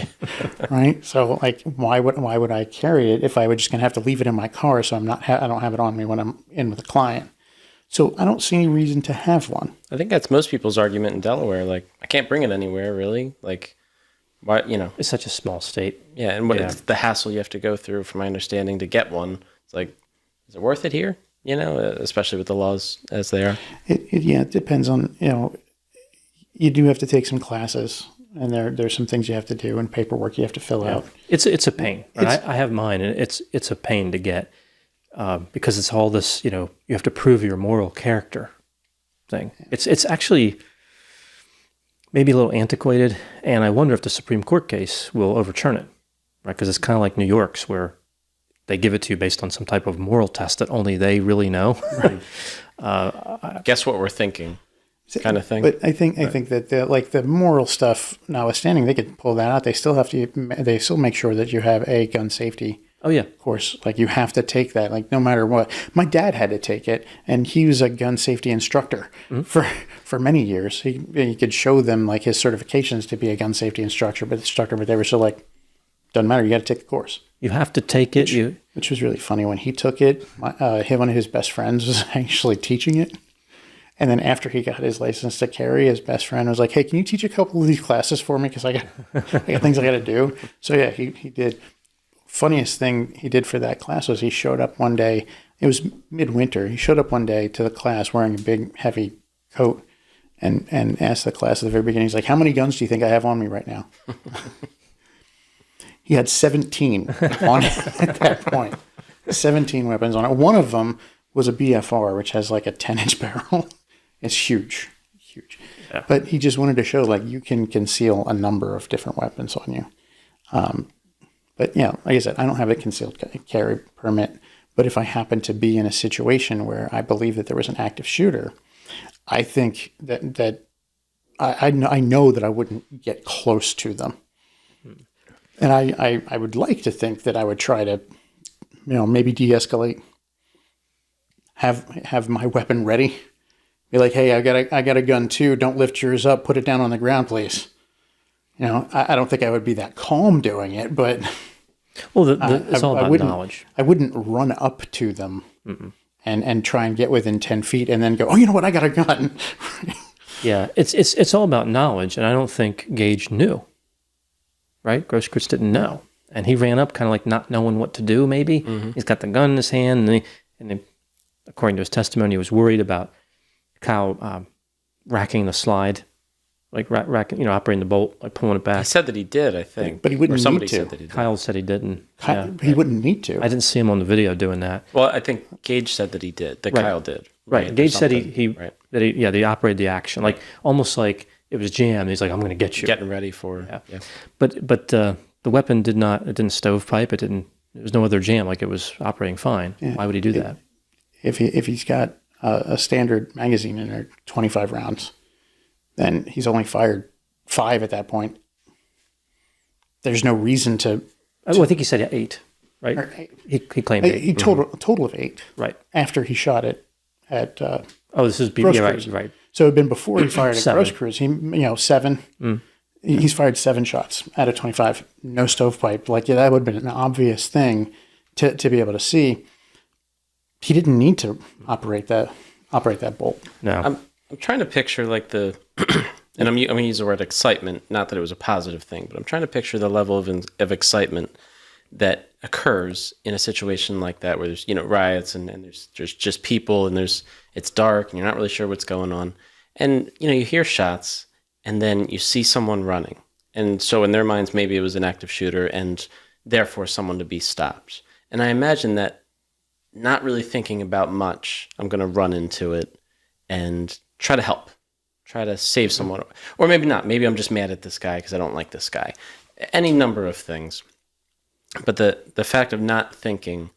right? So, like, why would I carry it if I were just going to have to leave it in my car? So I don't have it on me when I'm in with a client. So I don't see any reason to have one. I think that's most people's argument in Delaware. Like, I can't bring it anywhere, really. Like, Why, you know? It's such a small state. Yeah, and what Yeah. it's the hassle you have to go through, from my understanding, to get one. It's like, is it worth it here? You know, especially with the laws as they are. It depends on, you do have to take some classes, and there's some things you have to do and paperwork you have to fill out. It's a pain. I have mine, and it's a pain to get because it's all this, you have to prove your moral character thing. It's actually maybe a little antiquated, and I wonder if the Supreme Court case will overturn it, right? Because it's kind of like New York's, where they give it to you based on some type of moral test that only they really know. Right. Guess what we're thinking, kind of thing. But I think that the moral stuff notwithstanding, they could pull that out. They still make sure that you have a gun safety Oh yeah. course. Like, you have to take that, like, no matter what. My dad had to take it, and he was a gun safety instructor for many years. He could show them, like, his certifications to be a gun safety instructor, but they were still like, doesn't matter, you got to take the course. You have to take it. Which was really funny. When he took it, one of his best friends was actually teaching it. And then after he got his license to carry, his best friend was like, "Hey, can you teach a couple of these classes for me? Because I got things I got to do." So yeah, he did. Funniest thing he did for that class was he showed up one day. It was midwinter. He showed up one day to the class wearing a big, heavy coat and asked the class at the very beginning, he's like, "How many guns do you think I have on me right now?" He had 17 on it at that point. 17 weapons on it. One of them was a BFR, which has like a 10-inch barrel. It's huge. Yeah. But he just wanted to show, like, you can conceal a number of different weapons on you. But yeah, like I said, I don't have a concealed carry permit. But if I happen to be in a situation where I believe that there was an active shooter, I think that I know that I wouldn't get close to them. And I would like to think that I would try to, maybe de-escalate, have my weapon ready, be like, "Hey, I got a gun too. Don't lift yours up. Put it down on the ground, please." I don't think I would be that calm doing it, but well, it's all about knowledge. I wouldn't run up to them and try and get within 10 feet and then go, "Oh, you know what? I got a gun." Yeah, it's all about knowledge, and I don't think Gage knew. Right? Grosskreutz didn't know. And he ran up kind of like not knowing what to do, maybe. He's got the gun in his hand, and according to his testimony, he was worried about Kyle racking the slide, like racking, operating the bolt, like pulling it back. He said that he did, I think. But he wouldn't or somebody need to. said that he did. Kyle said he didn't. He wouldn't need to. I didn't see him on the video doing that. Well, I think Gage said that he did, that Kyle did. Right. Gage said right. they operated the action, like almost like it was jammed. He's like, "I'm going to get you." Getting ready for, yeah. But the weapon didn't stovepipe. There was no other jam. Like, it was operating fine. Yeah. Why would he do that? If he's got a standard magazine in there, 25 rounds, then he's only fired 5 at that point. There's no reason to. I think he said 8, right? He claimed 8. A total of 8. Right. After he shot it at. This is right. So it had been before he fired at 7. Grosskreutz. 7. He's fired 7 shots out of 25. No stovepipe. Like, yeah, that would have been an obvious thing to be able to see. He didn't need to operate that bolt. No. I'm trying to picture, like, and I'm going to use the word excitement, not that it was a positive thing, but I'm trying to picture the level of excitement that occurs in a situation like that, where there's, riots and there's just people, and it's dark and you're not really sure what's going on. And, you hear shots, and then you see someone running. And so in their minds, maybe it was an active shooter and therefore someone to be stopped. And I imagine that, not really thinking about much, I'm going to run into it and try to help, try to save someone. Or maybe not. Maybe I'm just mad at this guy because I don't like this guy. Any number of things. But the fact of not thinking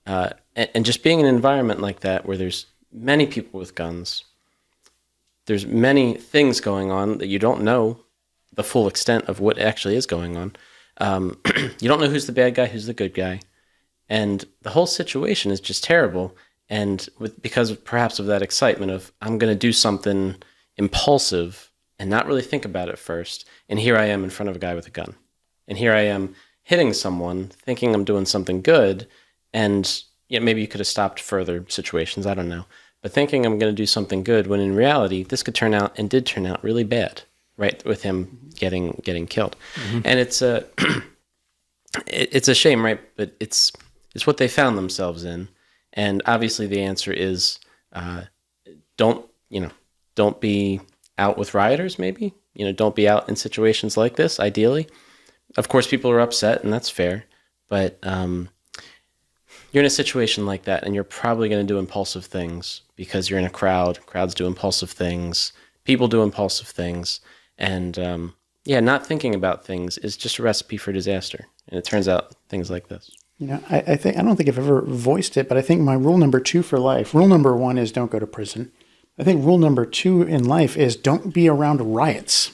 and just being in an environment like that, where there's many people with guns, there's many things going on that you don't know the full extent of what actually is going on. You don't know who's the bad guy, who's the good guy. And the whole situation is just terrible. And because perhaps of that excitement of, I'm going to do something impulsive and not really think about it first. And here I am in front of a guy with a gun. And here I am hitting someone, thinking I'm doing something good. And maybe you could have stopped further situations. I don't know. But thinking I'm going to do something good, when in reality, this could turn out, and did turn out, really bad. right with him getting killed. And it's a it's a shame, right? But it's what they found themselves in. And obviously the answer is don't be out with rioters, maybe. Don't be out in situations like this, ideally. Of course, people are upset, and that's fair. But you're in a situation like that, and you're probably going to do impulsive things because you're in a crowd. Crowds do impulsive things. People do impulsive things. And not thinking about things is just a recipe for disaster. And it turns out things like this. I don't think I've ever voiced it, but I think my rule number 2 for life, rule number 1 is don't go to prison. I think rule number 2 in life is don't be around riots.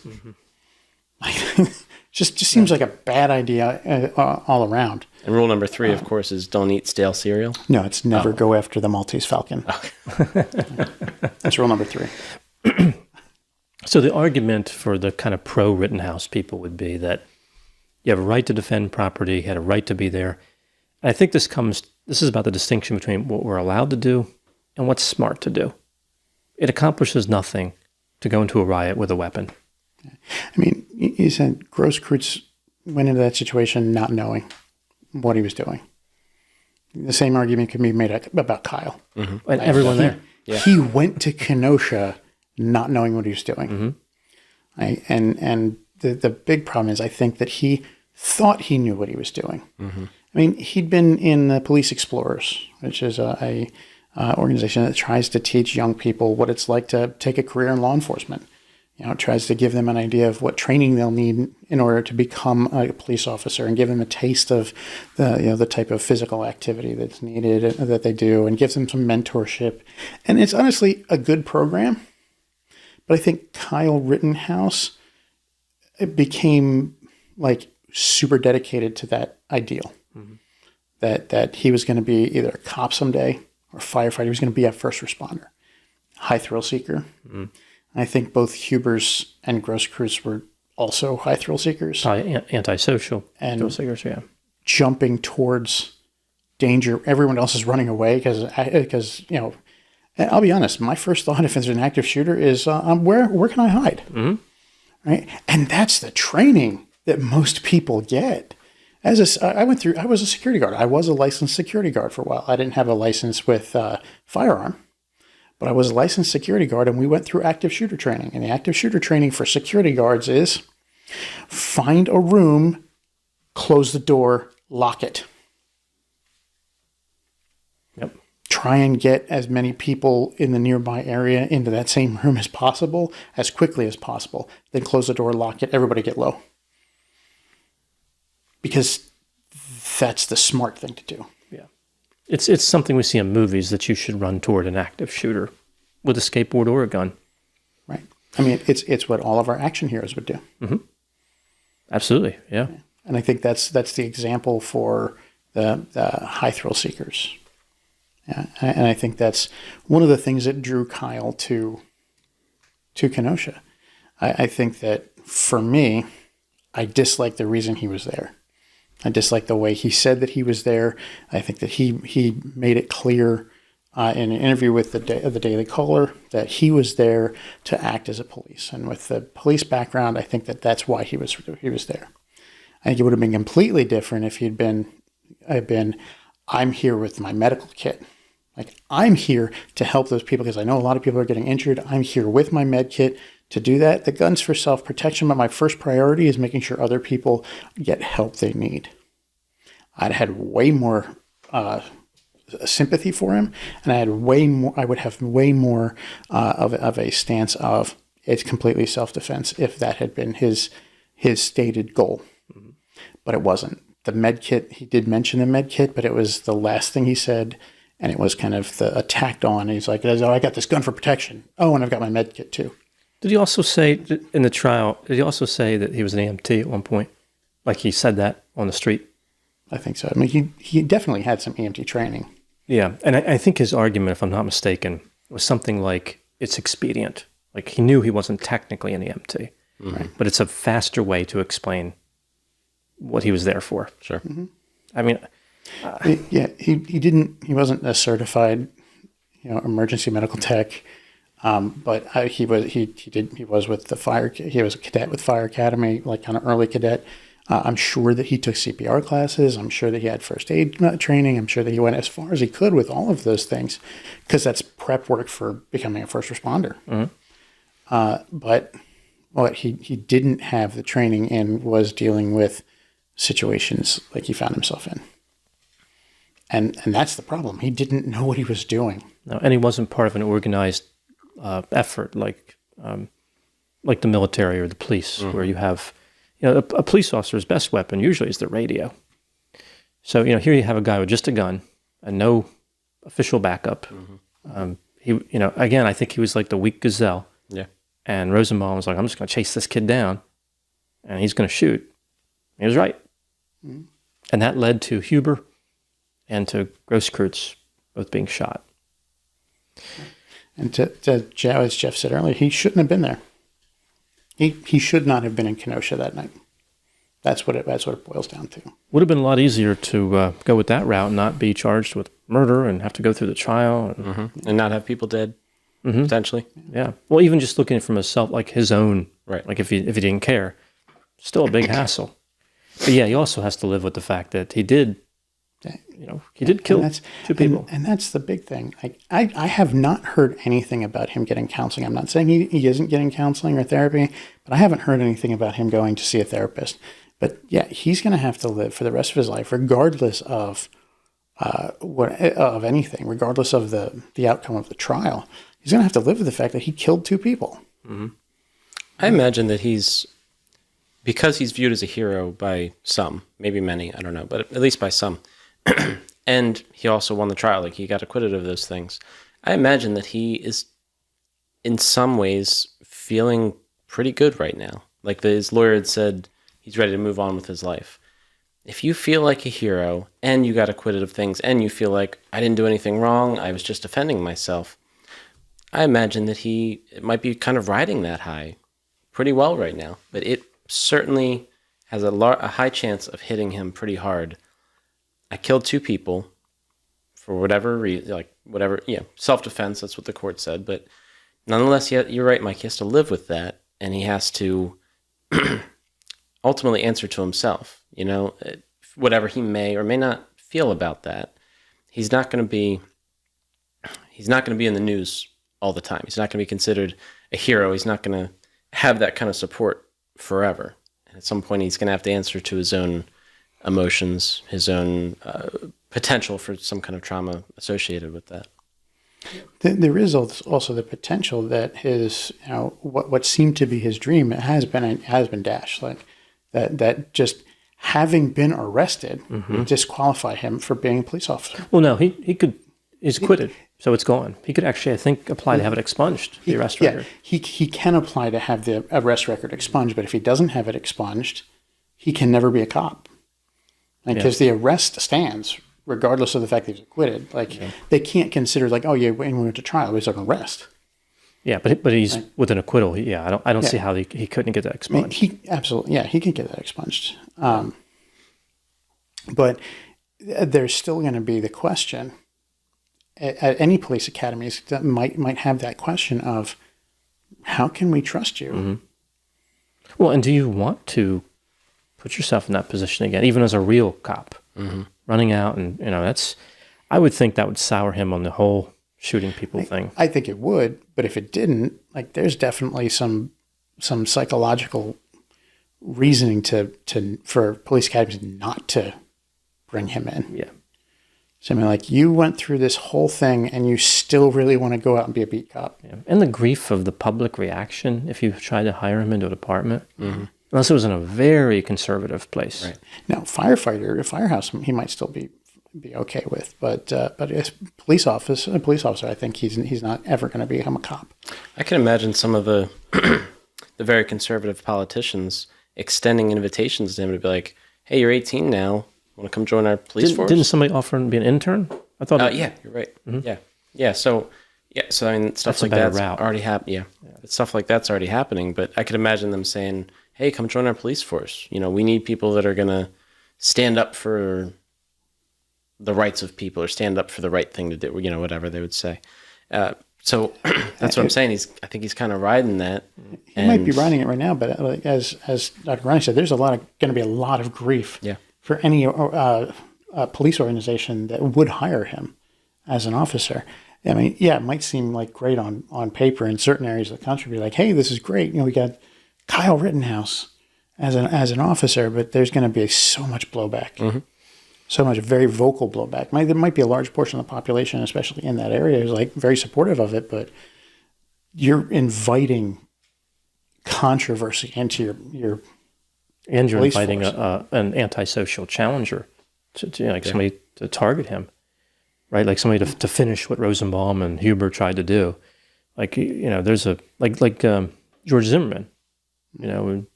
just seems like a bad idea all around. And rule number 3, of course, is don't eat stale cereal. No, it's never go after the Maltese Falcon. That's rule number 3. So the argument for the kind of pro-Rittenhouse people would be that you have a right to defend property, you had a right to be there. And I think this is about the distinction between what we're allowed to do and what's smart to do. It accomplishes nothing to go into a riot with a weapon. I mean, you said Grosskreutz went into that situation not knowing what he was doing. The same argument can be made about Kyle. Mm-hmm. And everyone there. Yeah. He went to Kenosha not knowing what he was doing. Mm-hmm. And the big problem is I think that he thought he knew what he was doing. Mm-hmm. I mean, he'd been in the Police Explorers, which is a organization that tries to teach young people what it's like to take a career in law enforcement. It tries to give them an idea of what training they'll need in order to become a police officer and give them a taste of the type of physical activity that's needed that they do and gives them some mentorship. And it's honestly a good program. But I think Kyle Rittenhouse became like super dedicated to that ideal. Mm-hmm. That he was going to be either a cop someday or a firefighter. He was going to be a first responder, high thrill seeker. Mm-hmm. I think both Hubers and Grosskreutz were also high thrill seekers. Antisocial and thrill seekers, yeah. Jumping towards danger. Everyone else is running away because and I'll be honest, my first thought if it's an active shooter is where can I hide? Mm-hmm. Right? And that's the training that most people get. I was a security guard. I was a licensed security guard for a while. I didn't have a license with firearm. But I was a licensed security guard, and we went through active shooter training. And the active shooter training for security guards is find a room, close the door, lock it. Yep. Try and get as many people in the nearby area into that same room as possible, as quickly as possible. Then close the door, lock it, everybody get low. Because that's the smart thing to do. It's something we see in movies that you should run toward an active shooter with a skateboard or a gun. Right. I mean, it's what all of our action heroes would do. Mm-hmm. Absolutely, yeah. And I think that's the example for the high thrill seekers. Yeah. And I think that's one of the things that drew Kyle to Kenosha. I think that for me, I dislike the reason he was there. I dislike the way he said that he was there. I think that he made it clear in an interview with the Daily Caller that he was there to act as a police. And with the police background, I think that that's why he was there. I think it would have been completely different if he'd been, I'm here with my medical kit. Like, I'm here to help those people because I know a lot of people are getting injured. I'm here with my med kit to do that. The gun's for self-protection, but my first priority is making sure other people get help they need. I'd had way more sympathy for him, and I would have way more of a stance of it's completely self-defense if that had been his stated goal. Mm-hmm. But it wasn't. The med kit, he did mention the med kit, but it was the last thing he said, and it was kind of the tacked on. He's like, oh, I got this gun for protection. Oh, and I've got my med kit too. Did he also say in the trial, that he was an EMT at one point? Like he said that on the street? I think so. I mean, he definitely had some EMT training. Yeah. And I think his argument, if I'm not mistaken, was something like it's expedient. Like he knew he wasn't technically an EMT, right? But it's a faster way to explain what he was there for. Sure. Mm-hmm. I mean... he wasn't a certified, emergency medical tech. But he was with the fire. He was a cadet with Fire Academy, like kind of early cadet. I'm sure that he took CPR classes. I'm sure that he had first aid training. I'm sure that he went as far as he could with all of those things, because that's prep work for becoming a first responder. But what he didn't have the training in was dealing with situations like he found himself in. And that's the problem. He didn't know what he was doing. No, and he wasn't part of an organized effort like the military or the police, where you have, a police officer's best weapon usually is the radio. So, here you have a guy with just a gun and no official backup. Again, I think he was like the weak gazelle. Yeah. And Rosenbaum was like, I'm just going to chase this kid down and he's going to shoot. He was right. And that led to Huber and to Grosskreutz both being shot. And as Jeff said earlier, he shouldn't have been there. He should not have been in Kenosha that night. That's what it boils down to. Would have been a lot easier to go with that route and not be charged with murder and have to go through the trial. And not have people dead, potentially. Yeah. Well, even just looking from his own, Right. like if he didn't care, still a big hassle. But yeah, he also has to live with the fact that he did kill two people. And that's the big thing. Like I have not heard anything about him getting counseling. I'm not saying he isn't getting counseling or therapy, but I haven't heard anything about him going to see a therapist. But yeah, he's going to have to live for the rest of his life, regardless of anything, regardless of the outcome of the trial. He's going to have to live with the fact that he killed two people. I imagine that because he's viewed as a hero by some, maybe many, I don't know, but at least by some. And he also won the trial. Like, he got acquitted of those things. I imagine that he is, in some ways, feeling pretty good right now. Like his lawyer had said, he's ready to move on with his life. If you feel like a hero and you got acquitted of things and you feel like, I didn't do anything wrong, I was just defending myself, I imagine that he might be kind of riding that high pretty well right now. But it certainly has a high chance of hitting him pretty hard. I killed two people for whatever reason, self-defense, that's what the court said. But nonetheless, you're right, Mike, he has to live with that, and he has to ultimately answer to himself. Whatever he may or may not feel about that, he's not going to be in the news all the time. He's not going to be considered a hero. He's not going to have that kind of support forever. And at some point, he's going to have to answer to his own emotions, his own potential for some kind of trauma associated with that. There is also the potential that his, what seemed to be his dream has been dashed. Like that just having been arrested would disqualify him for being a police officer. Well, no, he's acquitted, so it's gone. He could actually, I think, apply to have it expunged, the arrest record. He can apply to have the arrest record expunged, but if he doesn't have it expunged, he can never be a cop. Because the arrest stands, regardless of the fact that he's acquitted. They can't consider when we went to trial, it was an arrest. Yeah, but he's with an acquittal. Yeah, I don't see how he couldn't get that expunged. He can get that expunged. But there's still going to be the question at any police academies that might have that question of, how can we trust you? Well, and do you want to put yourself in that position again, even as a real cop, running out and I would think that would sour him on the whole shooting people thing. I think it would, but if it didn't, there's definitely some psychological reasoning for police academies not to bring him in. Yeah. So you went through this whole thing and you still really want to go out and be a beat cop. Yeah. And the grief of the public reaction if you tried to hire him into a department. Unless it was in a very conservative place. Right. Now, firehouse, he might still be okay with, but as a police officer, I think he's not ever going to become a cop. I can imagine some of the the very conservative politicians extending invitations to him to be like, "Hey, you're 18 now. Want to come join our police force?" Didn't somebody offer him to be an intern? I thought. Yeah, you're right. Yeah. So I mean, stuff like that's already happening. Yeah, stuff like that's already happening. But I could imagine them saying, "Hey, come join our police force. We need people that are going to stand up for the rights of people or stand up for the right thing to do," whatever they would say. So that's what I'm saying. I think he's kind of riding that. He might be riding it right now, but like, as Dr. Grande said, there's going to be a lot of grief for any police organization that would hire him as an officer. I mean, yeah, it might seem like great on paper in certain areas of the country. Be like, hey, this is great. We got Kyle Rittenhouse as an officer, but there's going to be so much blowback, so much very vocal blowback. There might be a large portion of the population, especially in that area, who's like very supportive of it, but you're inviting controversy into your and you're police inviting force. an antisocial challenger to somebody to target him, right? Like somebody to finish what Rosenbaum and Huber tried to do. Like, there's a George Zimmerman,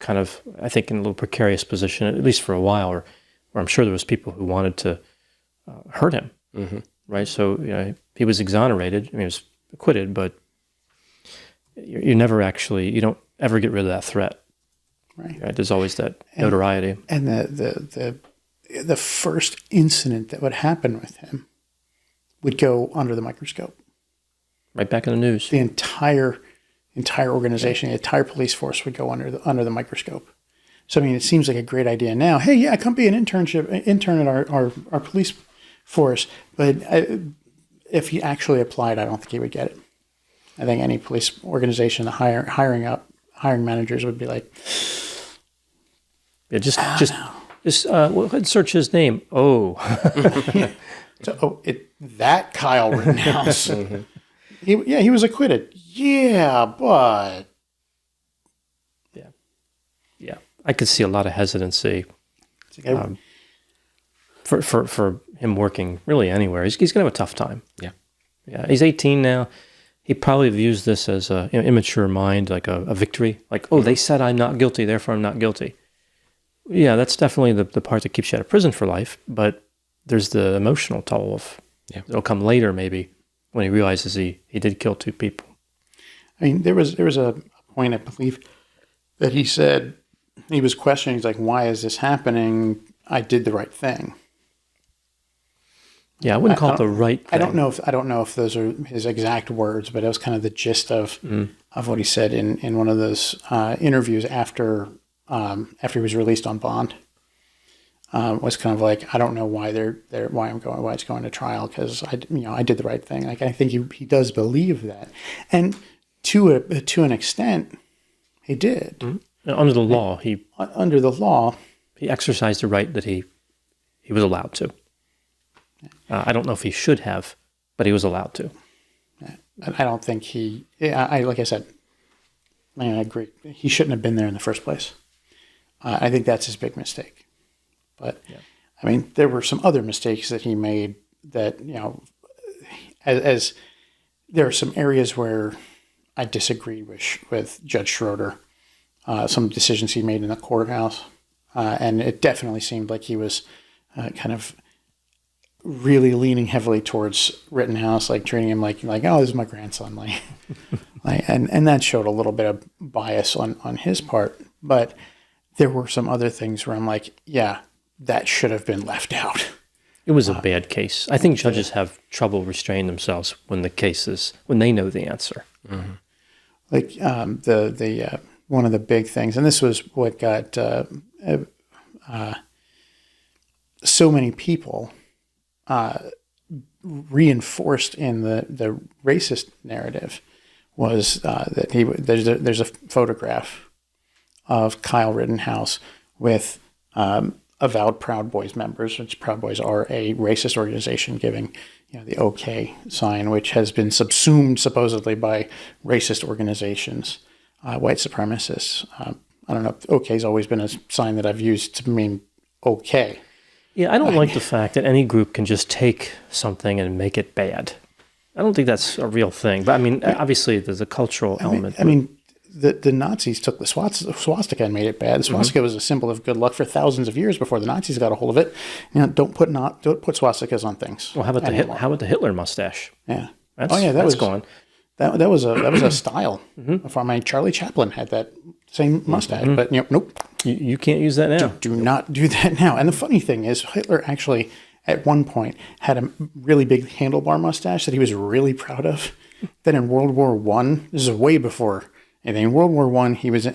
kind of, I think, in a little precarious position, at least for a while, or I'm sure there was people who wanted to hurt him, right? So he was exonerated. I mean, he was acquitted, but you don't ever get rid of that threat. Right? There's always that notoriety. And the first incident that would happen with him would go under the microscope. Right back in the news. The entire organization, the entire police force would go under the microscope. So, I mean, it seems like a great idea now. Hey, yeah, come be an intern at our police force. But if he actually applied, I don't think he would get it. I think any police organization, the hiring managers would be like, yeah, just well, let's search his name. Oh, so that Kyle Rittenhouse. He was acquitted. Yeah, but yeah, I could see a lot of hesitancy for him working really anywhere. He's gonna have a tough time. Yeah. He's 18 now. He probably views this as a immature mind, like a victory. Like, oh, they said I'm not guilty, therefore I'm not guilty. Yeah, that's definitely the part that keeps you out of prison for life. But there's the emotional toll of it'll come later, maybe, when he realizes he did kill 2 people. I mean, there was a point, I believe, that he said he was questioning. He's like, "Why is this happening? I did the right thing." Yeah, I wouldn't call it the right thing. I don't know if those are his exact words, but it was kind of the gist of what he said in one of those interviews after he was released on bond. Was kind of like, I don't know why why it's going to trial, because I did the right thing. Like, I think he does believe that, and to an extent, he did. Mm-hmm. Under the law, he exercised the right that he was allowed to. I don't know if he should have, but he was allowed to. I don't think like I said, I agree. He shouldn't have been there in the first place. I think that's his big mistake. But, I mean, there were some other mistakes that he made that, as there are some areas where I disagreed with Judge Schroeder, some decisions he made in the courthouse. And it definitely seemed like he was kind of really leaning heavily towards Rittenhouse, like treating him like oh, this is my grandson, and that showed a little bit of bias on his part. But there were some other things where I'm like, yeah, that should have been left out. It was a bad case. I think judges have trouble restraining themselves when they know the answer. Mm-hmm. Like the one of the big things, and this was what got so many people reinforced in the racist narrative, was that there's a photograph of Kyle Rittenhouse with avowed Proud Boys members, which Proud Boys are a racist organization giving the OK sign, which has been subsumed supposedly by racist organizations, white supremacists. I don't know. OK's always been a sign that I've used to mean okay. Yeah, I don't like the fact that any group can just take something and make it bad. I don't think that's a real thing. But I mean, obviously, there's a cultural element. The Nazis took the swastika and made it bad. The swastika was a symbol of good luck for thousands of years before the Nazis got a hold of it. Don't put swastikas on things. Well, how about the Hitler mustache? Yeah. That's gone. That was a style. Mm-hmm. Charlie Chaplin had that same mustache, but nope. You can't use that now. Do not do that now. And the funny thing is, Hitler actually, at one point, had a really big handlebar mustache that he was really proud of. Then in World War One, this is way before. And in World War One, he was in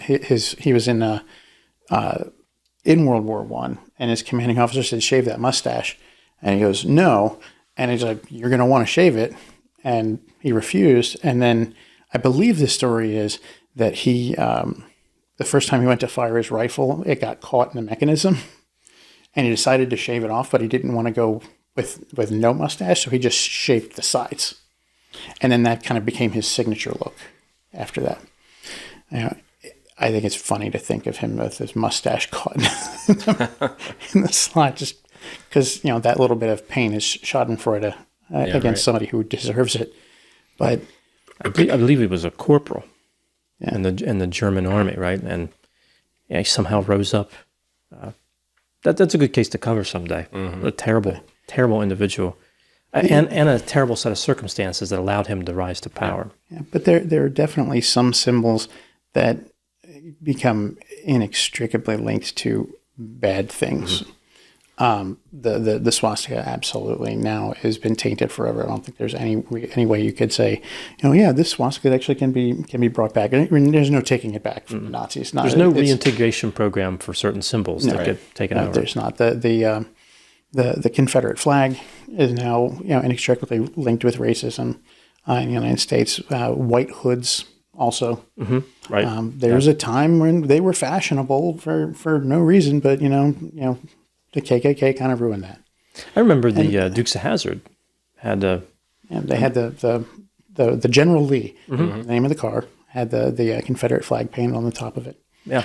World War One, and his commanding officer said, "Shave that mustache," and he goes, "No," and he's like, "You're going to want to shave it," and he refused. And then I believe the story is that he, the first time he went to fire his rifle, it got caught in the mechanism, and he decided to shave it off, but he didn't want to go with no mustache, so he just shaved the sides, and then that kind of became his signature look after that. You know, I think it's funny to think of him with his mustache caught in the slot, just because, you know, that little bit of pain is schadenfreude against somebody who deserves it. But I believe he was a corporal in the German army, right? And he somehow rose up. That's a good case to cover someday. Mm-hmm. A terrible individual, and a terrible set of circumstances that allowed him to rise to power. Yeah, but there are definitely some symbols that become inextricably linked to bad things. Mm-hmm. The swastika absolutely now has been tainted forever. I don't think there's any way you could say, you know, yeah, this swastika actually can be brought back. I mean, there's no taking it back from the Nazis. There's no reintegration program for certain symbols that get taken out. There's not. The Confederate flag is now, you know, inextricably linked with racism in the United States. White hoods also. Mm-hmm. Right. There was a time when they were fashionable for no reason, but you know, the KKK kind of ruined that. I remember the Dukes of Hazzard had they had the General Lee, the name of the car, had the Confederate flag painted on the top of it. Yeah.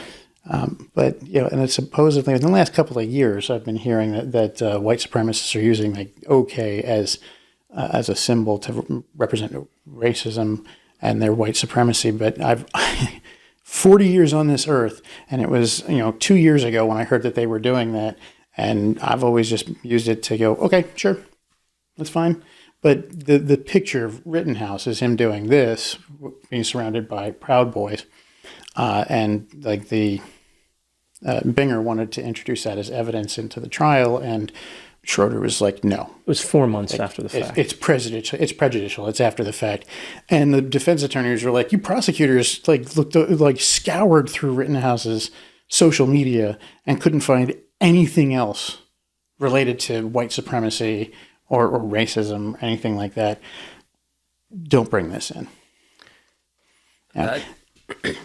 But you know, and it's supposedly in the last couple of years, I've been hearing that white supremacists are using like OK as a symbol to represent racism and their white supremacy. But I've 40 years on this earth, and it was 2 years ago when I heard that they were doing that, and I've always just used it to go, okay, sure, that's fine. But the picture of Rittenhouse is him doing this, being surrounded by Proud Boys, and like the Binger wanted to introduce that as evidence into the trial, and Schroeder was like, no. It was 4 months after the fact. It's prejudicial. It's after the fact. And the defense attorneys were like, you prosecutors looked scoured through Rittenhouse's social media and couldn't find anything else related to white supremacy or racism, anything like that. Don't bring this in.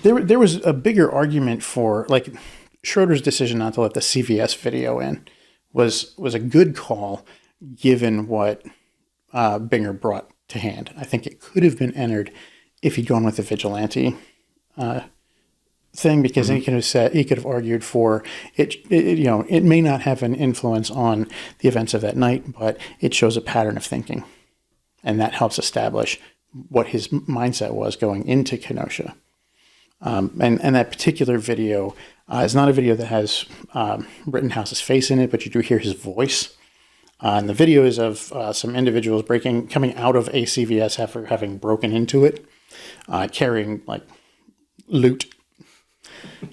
There was a bigger argument for Schroeder's decision not to let the CVS video in was a good call given what Binger brought to hand. I think it could have been entered if he'd gone with the vigilante thing, because he could have argued for it. It may not have an influence on the events of that night, but it shows a pattern of thinking, and that helps establish what his mindset was going into Kenosha. And that particular video is not a video that has Rittenhouse's face in it, but you do hear his voice. And the video is of some individuals coming out of a CVS after having broken into it, carrying loot.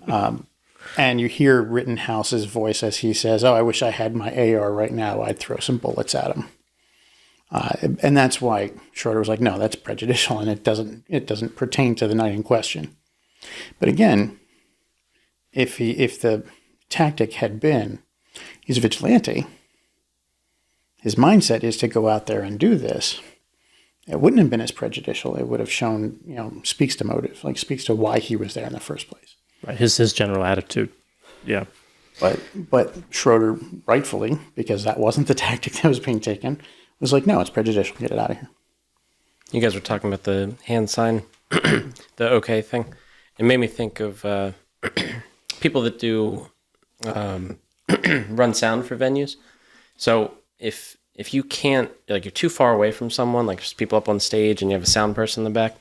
And you hear Rittenhouse's voice as he says, "Oh, I wish I had my AR right now. I'd throw some bullets at him." And that's why Schroeder was like, "No, that's prejudicial, and it doesn't pertain to the night in question." But again, if the tactic had been he's a vigilante, his mindset is to go out there and do this, it wouldn't have been as prejudicial. It would have shown, speaks to motive, speaks to why he was there in the first place. Right, his general attitude. Yeah. But Schroeder, rightfully, because that wasn't the tactic that was being taken, was like, no, it's prejudicial. Get it out of here. You guys were talking about the hand sign, the OK thing. It made me think of people that do run sound for venues. So if you can't, you're too far away from someone, there's people up on stage and you have a sound person in the back,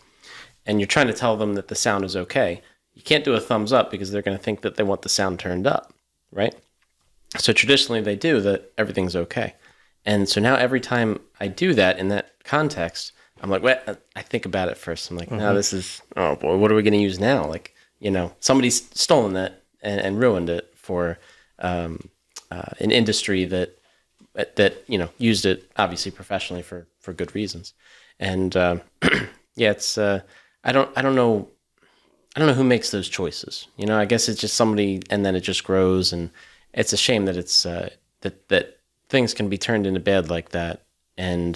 and you're trying to tell them that the sound is okay, you can't do a thumbs up because they're going to think that they want the sound turned up, right? So traditionally they do that everything's okay. And so now every time I do that in that context, I'm like, well, I think about it first. I'm like, no, this is, oh boy, what are we going to use now? Somebody's stolen that and ruined it for an industry that used it obviously professionally for good reasons. And Yeah, it's I don't know who makes those choices. You know, I guess it's just somebody, and then it just grows, and it's a shame that it's that things can be turned into bad like that, and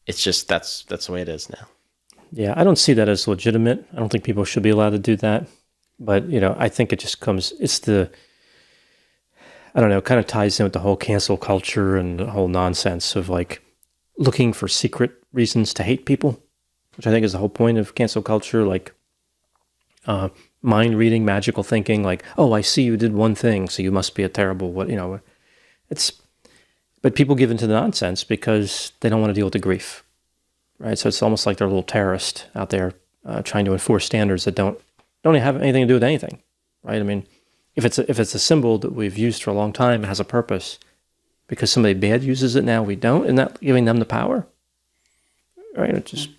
it's just that's the way it is now. Yeah, I don't see that as legitimate. I don't think people should be allowed to do that. But, I think it just I don't know, it kind of ties in with the whole cancel culture and the whole nonsense of like looking for secret reasons to hate people, which I think is the whole point of cancel culture. Like mind reading, magical thinking, like, oh, I see you did one thing, so you must be a terrible, but people give into the nonsense because they don't want to deal with the grief. Right, so it's almost like they're a little terrorist out there trying to enforce standards that don't have anything to do with anything, right? I mean, if it's a symbol that we've used for a long time, it has a purpose. Because somebody bad uses it now, we don't, and not giving them the power, right? It just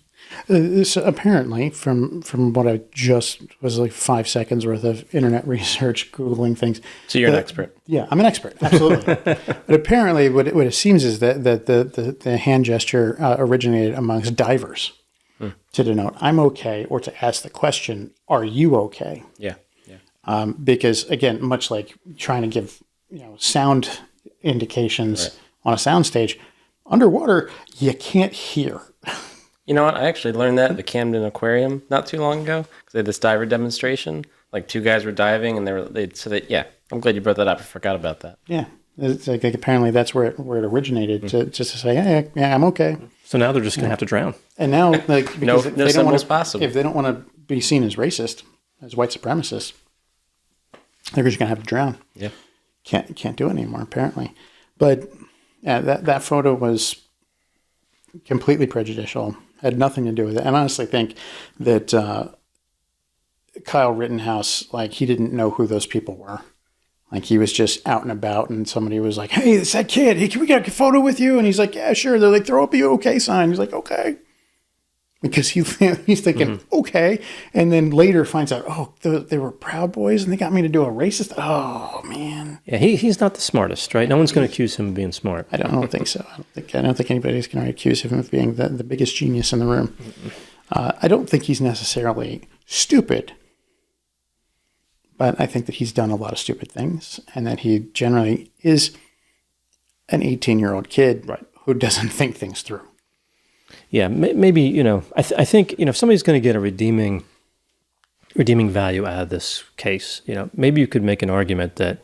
So apparently, from what I just was like 5 seconds worth of internet research, Googling things. So you're an expert. Yeah, I'm an expert, absolutely. But apparently, what it seems is that the hand gesture originated amongst divers to denote "I'm okay" or to ask the question, "Are you okay?" Yeah. Because again, much like trying to give sound indications on a soundstage, underwater you can't hear. You know what? I actually learned that at the Camden Aquarium not too long ago because they had this diver demonstration. Like two guys were diving, and yeah. I'm glad you brought that up. I forgot about that. Yeah, it's like apparently that's where it originated just to say, hey, yeah, I'm okay. so now they're just going to have to drown. And now, like, because No they don't symbols want possible. if they don't want to be seen as racist, as white supremacists, they're just gonna have to drown. Yeah. Can't do it anymore, apparently. But yeah, that photo was completely prejudicial. Had nothing to do with it. And I honestly think that Kyle Rittenhouse, like, he didn't know who those people were. Like, he was just out and about, and somebody was like, "Hey, it's that kid. Hey, can we get a photo with you?" And he's like, "Yeah, sure." They're like, "Throw up a OK sign." He's like, "Okay." Because he's thinking, okay. And then later finds out, oh, they were Proud Boys, and they got me to do a racist. Oh, man. Yeah, he's not the smartest, right? No one's going to accuse him of being smart. I don't think so. I don't think anybody's going to accuse him of being the biggest genius in the room. I don't think he's necessarily stupid, but I think that he's done a lot of stupid things, and that he generally is an 18-year-old kid who doesn't think things through. Yeah, maybe, I think, if somebody's going to get a redeeming value out of this case, maybe you could make an argument that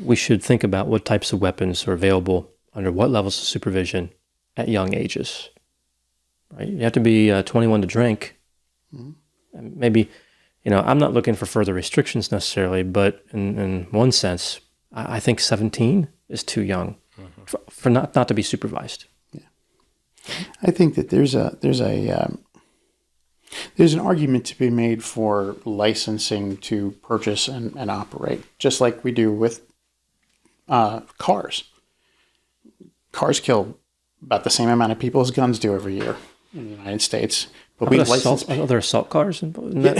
we should think about what types of weapons are available under what levels of supervision at young ages, right? You have to be 21 to drink. Mm-hmm. Maybe, I'm not looking for further restrictions necessarily, but in one sense, I think 17 is too young for not to be supervised. I think that there's an argument to be made for licensing to purchase and operate, just like we do with cars. Cars kill about the same amount of people as guns do every year in the United States. But we license other assault cars. In that?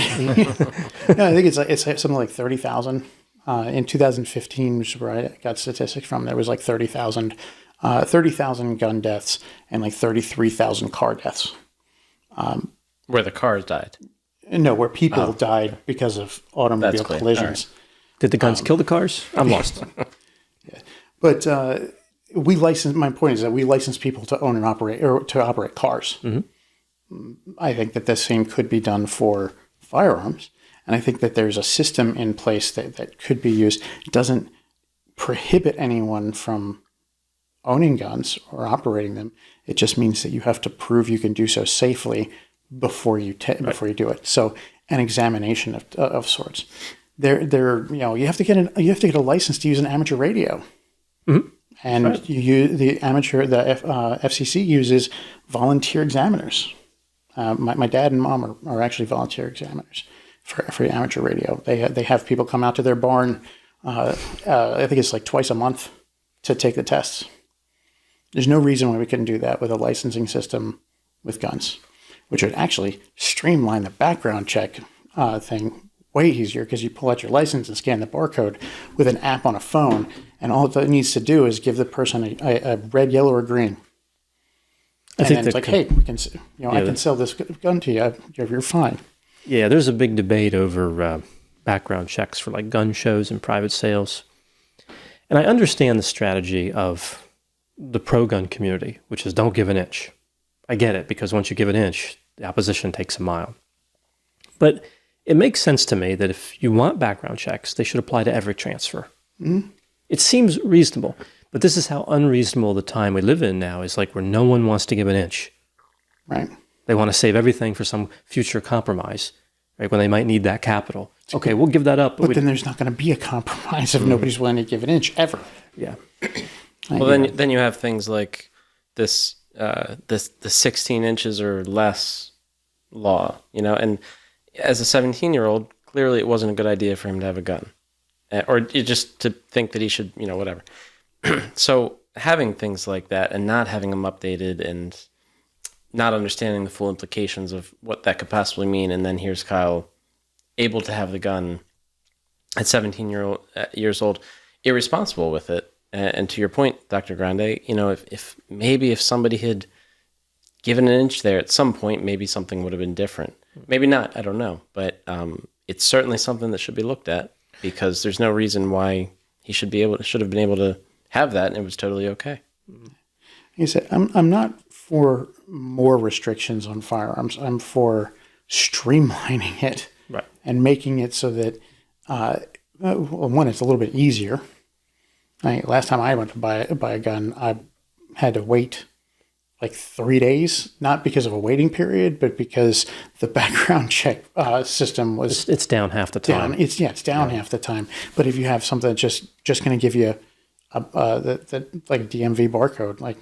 No, I think it's something like 30,000. In 2015, which is where I got statistics from, there was like 30,000 gun deaths and like 33,000 car deaths. Where the cars died? No, where people died because of automobile collisions. Right. Did the guns kill the cars? I'm lost. Yeah. But we license. My point is that we license people to own and operate, or to operate cars. Mm-hmm. I think that the same could be done for firearms, and I think that there's a system in place that could be used. It doesn't prohibit anyone from owning guns or operating them. It just means that you have to prove you can do so safely before you do it. So an examination of sorts. You have to get a license to use an amateur radio, mm-hmm. and the FCC uses volunteer examiners. My dad and mom are actually volunteer examiners for amateur radio. They have people come out to their barn. I think it's like twice a month to take the tests. There's no reason why we couldn't do that with a licensing system with guns, which would actually streamline the background check thing way easier, because you pull out your license and scan the barcode with an app on a phone, and all it needs to do is give the person a red, yellow, or green. And think then it's like, hey, we can, I the- can sell this gun to you. You're fine. Yeah, there's a big debate over background checks for like gun shows and private sales. And I understand the strategy of the pro-gun community, which is don't give an inch. I get it, because once you give an inch, the opposition takes a mile. But it makes sense to me that if you want background checks, they should apply to every transfer. Mm-hmm. It seems reasonable, but this is how unreasonable the time we live in now is, like where no one wants to give an inch. Right. They want to save everything for some future compromise, right, when they might need that capital. Okay, we'll give that up. But then there's not going to be a compromise if nobody's willing to give an inch ever. Yeah. Well, then you have things like this the 16 inches or less law, and as a 17-year-old, clearly it wasn't a good idea for him to have a gun, or just to think that he should, whatever. So having things like that and not having them updated and not understanding the full implications of what that could possibly mean, and then here's Kyle able to have the gun at 17 years old, irresponsible with it. And to your point, Dr. Grande, if somebody had given an inch there at some point, maybe something would have been different. Maybe not, I don't know. But it's certainly something that should be looked at, because there's no reason why he should have been able to have that, and it was totally okay. Like I said, I'm not for more restrictions on firearms. I'm for streamlining it, right, and making it so that, one, it's a little bit easier. Last time I went to buy a gun, I had to wait like 3 days, not because of a waiting period, but because the background check system was it's down half the time. down. It's down half the time. But if you have something that's just going to give you the like DMV barcode, like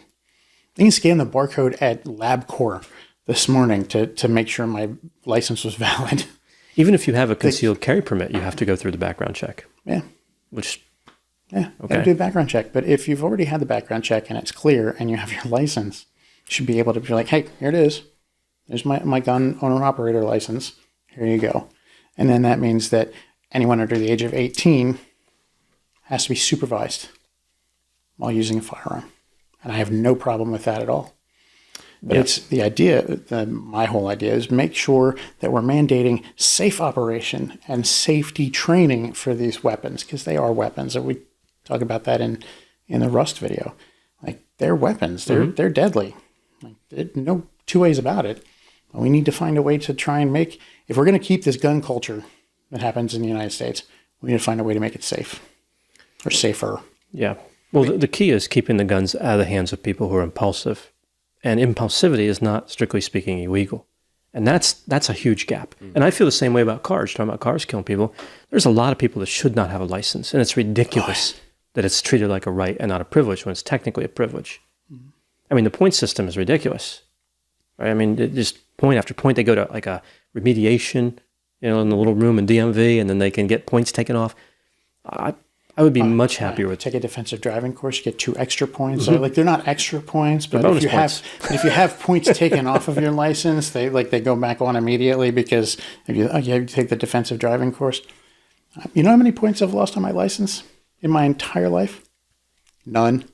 I can scan the barcode at LabCorp this morning to make sure my license was valid. Even if you have a concealed carry permit, you have to go through the background check. Yeah. Which, yeah, you okay, got to do a background check. But if you've already had the background check and it's clear and you have your license, you should be able to be like, hey, here it is. There's my gun owner-operator license. Here you go. And then that means that anyone under the age of 18 has to be supervised while using a firearm. And I have no problem with that at all. But it's the idea, my whole idea is make sure that we're mandating safe operation and safety training for these weapons, because they are weapons. And we talk about that in the Rust video. Like, they're weapons. They're deadly. Like, there's no two ways about it. But we need to find a way to try and make, if we're going to keep this gun culture that happens in the United States, we need to find a way to make it safe or safer. Yeah. Well, the key is keeping the guns out of the hands of people who are impulsive. And impulsivity is not, strictly speaking, illegal. And that's a huge gap. And I feel the same way about cars. Talking about cars killing people, there's a lot of people that should not have a license. And it's ridiculous that it's treated like a right and not a privilege when it's technically a privilege. I mean, the point system is ridiculous. Right? I mean, just point after point, they go to like a remediation, in the little room in DMV, and then they can get points taken off. I would be much happier with take a defensive driving course. You get 2 extra points. So, like, they're not extra points, but bonus if you have points taken off of your license, they go back on immediately, because if you take the defensive driving course. You know how many points I've lost on my license in my entire life? None.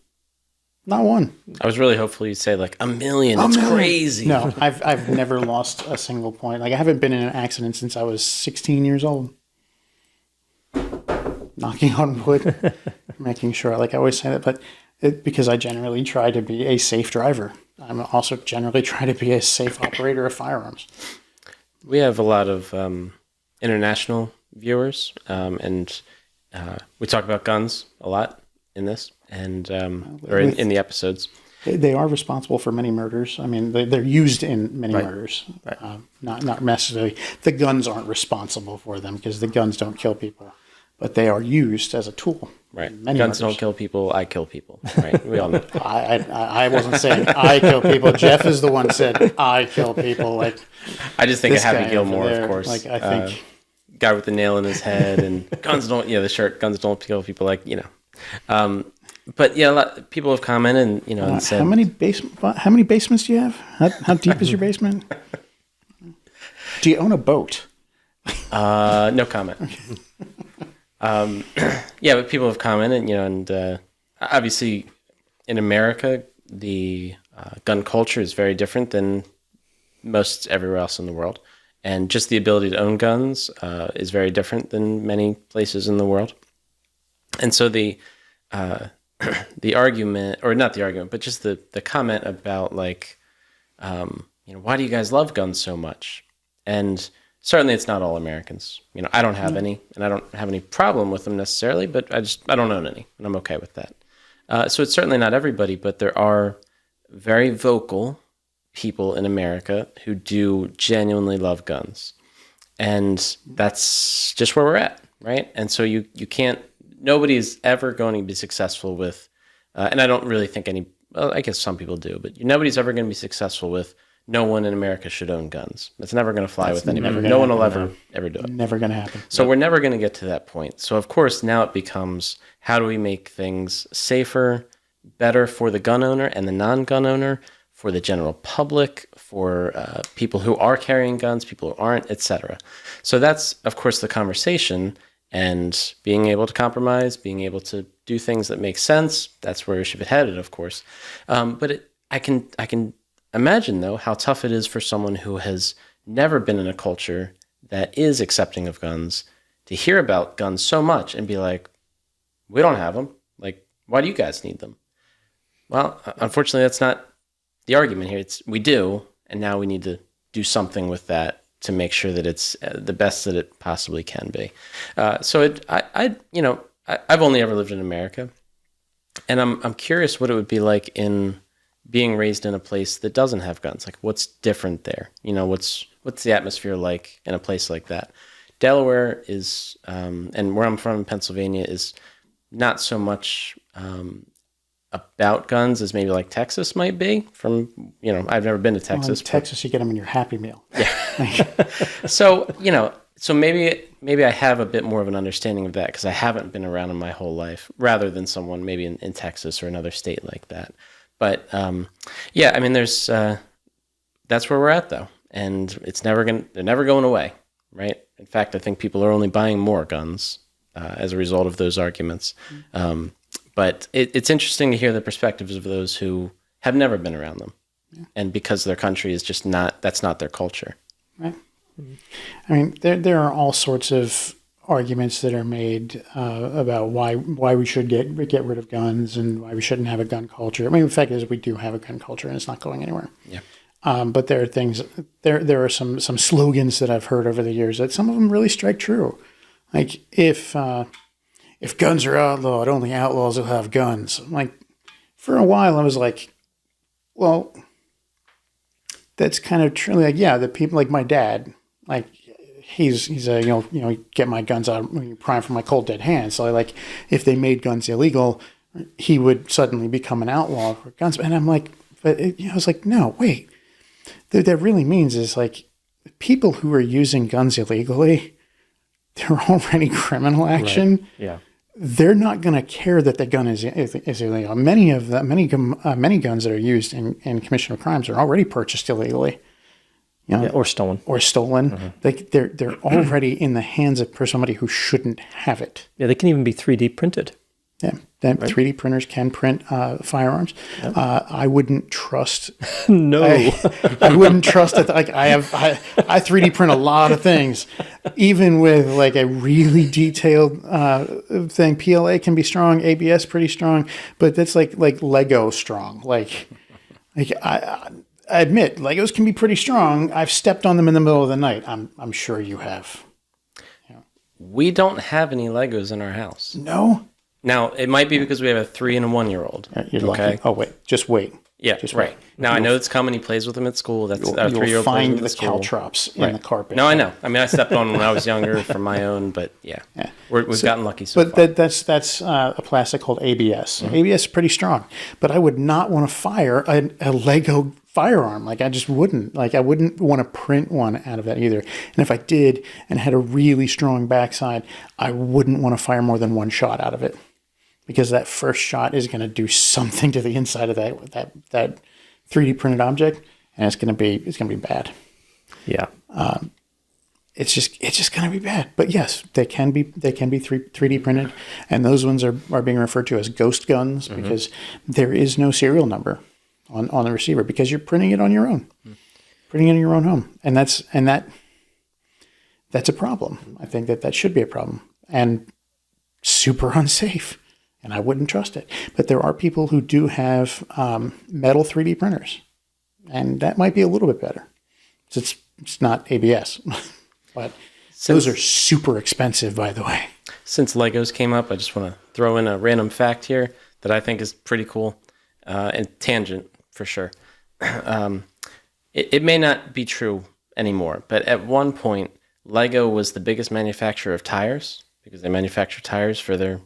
Not one. I was really hopeful you'd say like 1 million. It's crazy. No, I've never lost a single point. Like, I haven't been in an accident since I was 16 years old. Knocking on wood, making sure, like I always say that, but because I generally try to be a safe driver. I'm also generally try to be a safe operator of firearms. We have a lot of international viewers, and we talk about guns a lot in this, and or in the episodes. They are responsible for many murders. I mean, they're used in many murders. Right. Not necessarily. The guns aren't responsible for them, because the guns don't kill people. But they are used as a tool. Right. Many Guns murders. don't kill people. I kill people. Right. We all know. I wasn't saying I kill people. Jeff is the one who said I kill people. Like, I just think of this guy Happy Gilmore, over there, of course. like, I think guy with the nail in his head, and guns don't. The shirt. Guns don't kill people. Like, But yeah, a lot of people have commented, and said, how many basements do you have? How deep is your basement? Do you own a boat? No comment. Yeah, but people have commented, and obviously in America, the gun culture is very different than most everywhere else in the world. And just the ability to own guns is very different than many places in the world. And so the argument, or not the argument, but just the comment about like, why do you guys love guns so much? And certainly it's not all Americans. I don't have any, and I don't have any problem with them necessarily, but I don't own any, and I'm okay with that. So it's certainly not everybody, but there are very vocal people in America who do genuinely love guns. And that's just where we're at, right? And so you can't, nobody is ever going to be successful with, and I don't really think I guess some people do, but nobody's ever going to be successful with no one in America should own guns. That's never going to fly with anybody. No one will ever do it. Never going to happen. So we're never going to get to that point. So of course now it becomes, how do we make things safer, better for the gun owner and the non-gun owner, for the general public, for people who are carrying guns, people who aren't, etc. So that's, of course, the conversation, and being able to compromise, being able to do things that make sense, that's where we should be headed, of course. But I can imagine, though, how tough it is for someone who has never been in a culture that is accepting of guns to hear about guns so much and be like, we don't have them. Like, why do you guys need them? Well, unfortunately, that's not the argument here. It's we do, and now we need to do something with that to make sure that it's the best that it possibly can be. I've only ever lived in America, and I'm curious what it would be like in being raised in a place that doesn't have guns. Like, what's different there? What's the atmosphere like in a place like that? Delaware is, and where I'm from in Pennsylvania, is not so much about guns as maybe like Texas might be. From I've never been to Texas. In Texas, you get them in your Happy Meal. Yeah. So maybe I have a bit more of an understanding of that because I haven't been around in my whole life, rather than someone maybe in Texas or another state like that. But there's that's where we're at though, and they're never going away, right? In fact, I think people are only buying more guns as a result of those arguments. But it's interesting to hear the perspectives of those who have never been around them, and because their country is just that's not their culture. Right. I mean, there are all sorts of arguments that are made about why we should get rid of guns and why we shouldn't have a gun culture. I mean, the fact is we do have a gun culture and it's not going anywhere. Yeah. But there are things, there are some slogans that I've heard over the years that some of them really strike true. Like if guns are outlawed, only outlaws will have guns. Like, for a while I was like, well, that's kind of true. Like, yeah, the people like my dad, like he's a get my guns out, prime for my cold dead hands. So like, if they made guns illegal, he would suddenly become an outlaw for guns. And I'm like, I was like, no, wait. That really means is like people who are using guns illegally, they're already criminal action. Right. Yeah. They're not going to care that the gun is illegal. Many guns that are used in commission of crimes are already purchased illegally, or stolen. Mm-hmm. They're already in the hands of somebody who shouldn't have it. Yeah, they can even be 3D printed. Yeah, right? 3D printers can print firearms. Yep. I wouldn't trust. No, I wouldn't trust it. Like I 3D print a lot of things, even with like a really detailed thing. PLA can be strong, ABS pretty strong, but that's like Lego strong. Like I admit Legos can be pretty strong. I've stepped on them in the middle of the night. I'm sure you have. We don't have any Legos in our house. No. Now, it might be because we have a 3 and a 1 year old. You're lucky. Oh, wait. Just wait. Yeah, just right. Wait. Now, I know it's coming. He plays with them at school. That's our 3-year-old. Find the caltrops in the carpet. No, I know. I mean, I stepped on them when I was younger from my own, but yeah. We've gotten lucky so far. But that's a plastic called ABS. Mm-hmm. ABS is pretty strong. But I would not want to fire a Lego firearm. Like, I just wouldn't. Like, I wouldn't want to print one out of that either. And if I did and had a really strong backside, I wouldn't want to fire more than one shot out of it. Because that first shot is going to do something to the inside of that 3D printed object, and it's going to be bad. Yeah, it's just going to be bad. But yes, they can be 3D printed, and those ones are being referred to as ghost guns because there is no serial number on the receiver because you're printing it on your own, printing it in your own home, and that's a problem. I think that should be a problem and super unsafe, and I wouldn't trust it. But there are people who do have metal 3D printers, and that might be a little bit better. It's not ABS, but those are super expensive, by the way. Since Legos came up, I just want to throw in a random fact here that I think is pretty cool, and tangent for sure. It may not be true anymore, but at one point, Lego was the biggest manufacturer of tires because they manufacture tires for their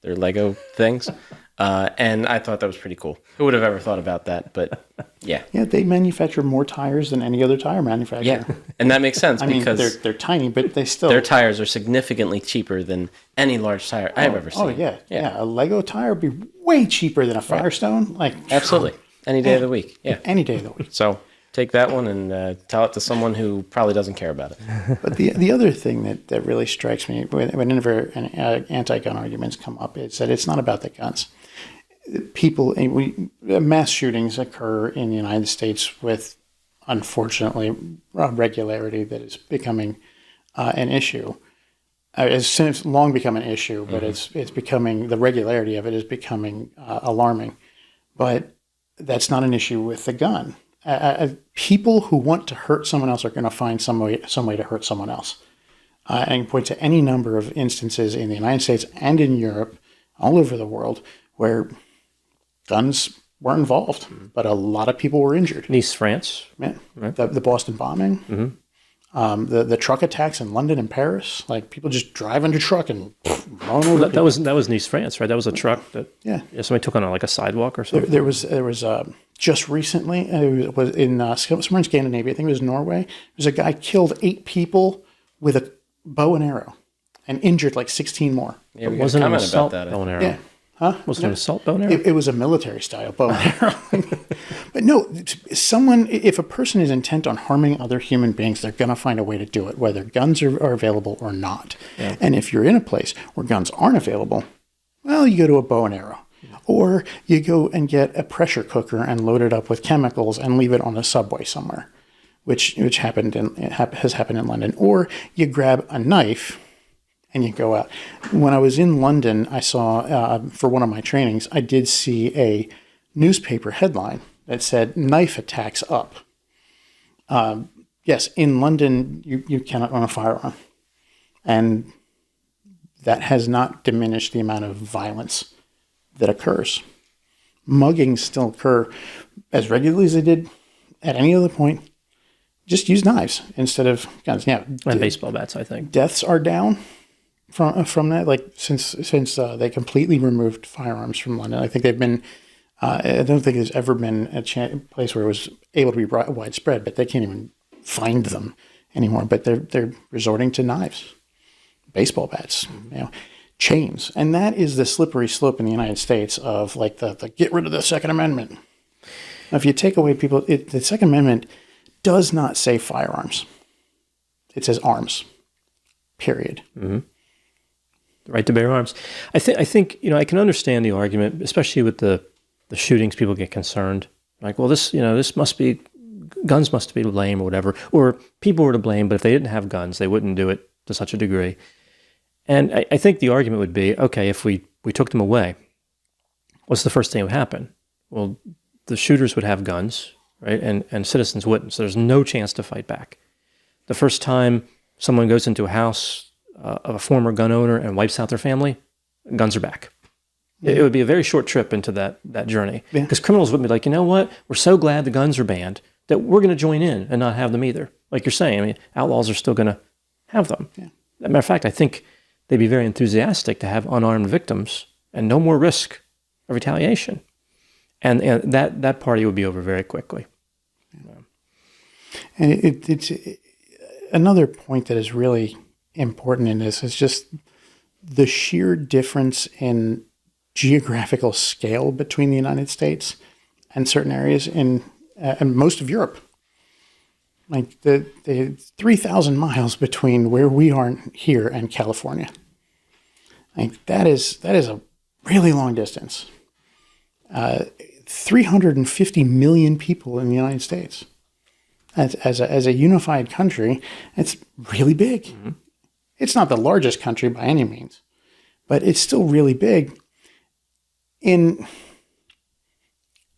Lego things. And I thought that was pretty cool. Who would have ever thought about that? But yeah. Yeah, they manufacture more tires than any other tire manufacturer. Yeah, and that makes sense because they're tiny, but they still... Their tires are significantly cheaper than any large tire I've ever seen. Oh, yeah. A Lego tire would be way cheaper than a Firestone. Absolutely. Any day of the week. Yeah. Any day of the week. So take that one and tell it to someone who probably doesn't care about it. But the other thing that really strikes me whenever anti-gun arguments come up is that it's not about the guns. Mass shootings occur in the United States with, unfortunately, regularity that is becoming an issue. It's long become an issue, but it's becoming, the regularity of it is becoming alarming. But that's not an issue with the gun. People who want to hurt someone else are going to find some way to hurt someone else. And point to any number of instances in the United States and in Europe, all over the world, where guns were involved, but a lot of people were injured. Nice, France. Yeah. Right. The Boston bombing, the truck attacks in London and Paris, like people just drive under truck and run over. That was Nice, France, right? That was a truck that somebody took on like a sidewalk or something. There was just recently, it was in somewhere in Scandinavia, I think it was Norway. There was a guy killed 8 people with a bow and arrow, and injured like 16 more. Yeah, we wasn't an comment assault about that. bow and arrow. Yeah. Huh? Was it an assault bow and arrow? It was a military style bow and arrow. But no, if a person is intent on harming other human beings, they're going to find a way to do it, whether guns are available or not. Yeah. And if you're in a place where guns aren't available, well, you go to a bow and arrow. Or you go and get a pressure cooker and load it up with chemicals and leave it on a subway somewhere, which has happened in London. Or you grab a knife and you go out. When I was in London, I saw, for one of my trainings, I did see a newspaper headline that said, "Knife attacks up." Yes, in London, you cannot own a firearm. And that has not diminished the amount of violence that occurs. Muggings still occur as regularly as they did at any other point. Just use knives instead of guns. Yeah, and baseball bats, I think. Deaths are down from that, like since they completely removed firearms from London. I think they've been. I don't think there's ever been a place where it was able to be widespread, but they can't even find them anymore. But they're resorting to knives, baseball bats, chains, and that is the slippery slope in the United States of like the get rid of the Second Amendment. Now, if you take away the Second Amendment does not say firearms; it says arms. Period. Mm-hmm. The right to bear arms. I think I can understand the argument, especially with the shootings. People get concerned, like, well, this must be guns must be to blame or whatever, or people were to blame, but if they didn't have guns, they wouldn't do it to such a degree. And I think the argument would be, okay, if we took them away, what's the first thing that would happen? Well, the shooters would have guns, right, and citizens wouldn't. So there's no chance to fight back. The first time someone goes into a house of a former gun owner and wipes out their family, guns are back. Yeah. It would be a very short trip into that journey. Because criminals would be like, you know what? We're so glad the guns are banned that we're going to join in and not have them either. Like you're saying, I mean, outlaws are still going to have them. Yeah. As a matter of fact, I think they'd be very enthusiastic to have unarmed victims and no more risk of retaliation. And that party would be over very quickly. Yeah. And it's another point that is really important in this is just the sheer difference in geographical scale between the United States and certain areas in and most of Europe. Like the 3,000 miles between where we are here and California. Like that is a really long distance. 350 million people in the United States. As a unified country, it's really big. Mm-hmm. It's not the largest country by any means, but it's still really big. In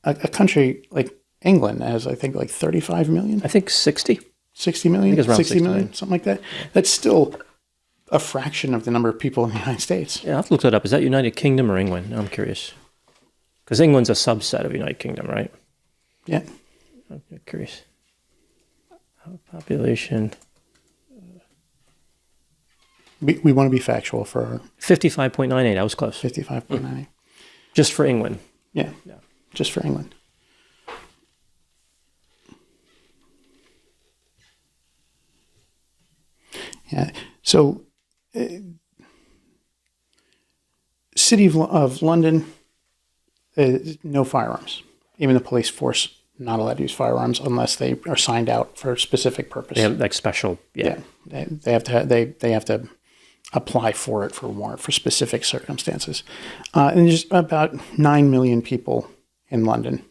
a country like England has, I think, like 35 million. I think 60. 60 million? I think it's around 60 million, something like that. That's still a fraction of the number of people in the United States. Yeah, I'll have to look that up. Is that United Kingdom or England? I'm curious. Because England's a subset of United Kingdom, right? Yeah. I'm curious. Population. We want to be factual for 55.98. I was close. 55.98. Just for England. Yeah. Just for England. Yeah. So, City of London, no firearms. Even the police force not allowed to use firearms unless they are signed out for a specific purpose. They have like special. Yeah. They have to apply for it for warrant for specific circumstances. And there's about 9 million people in London.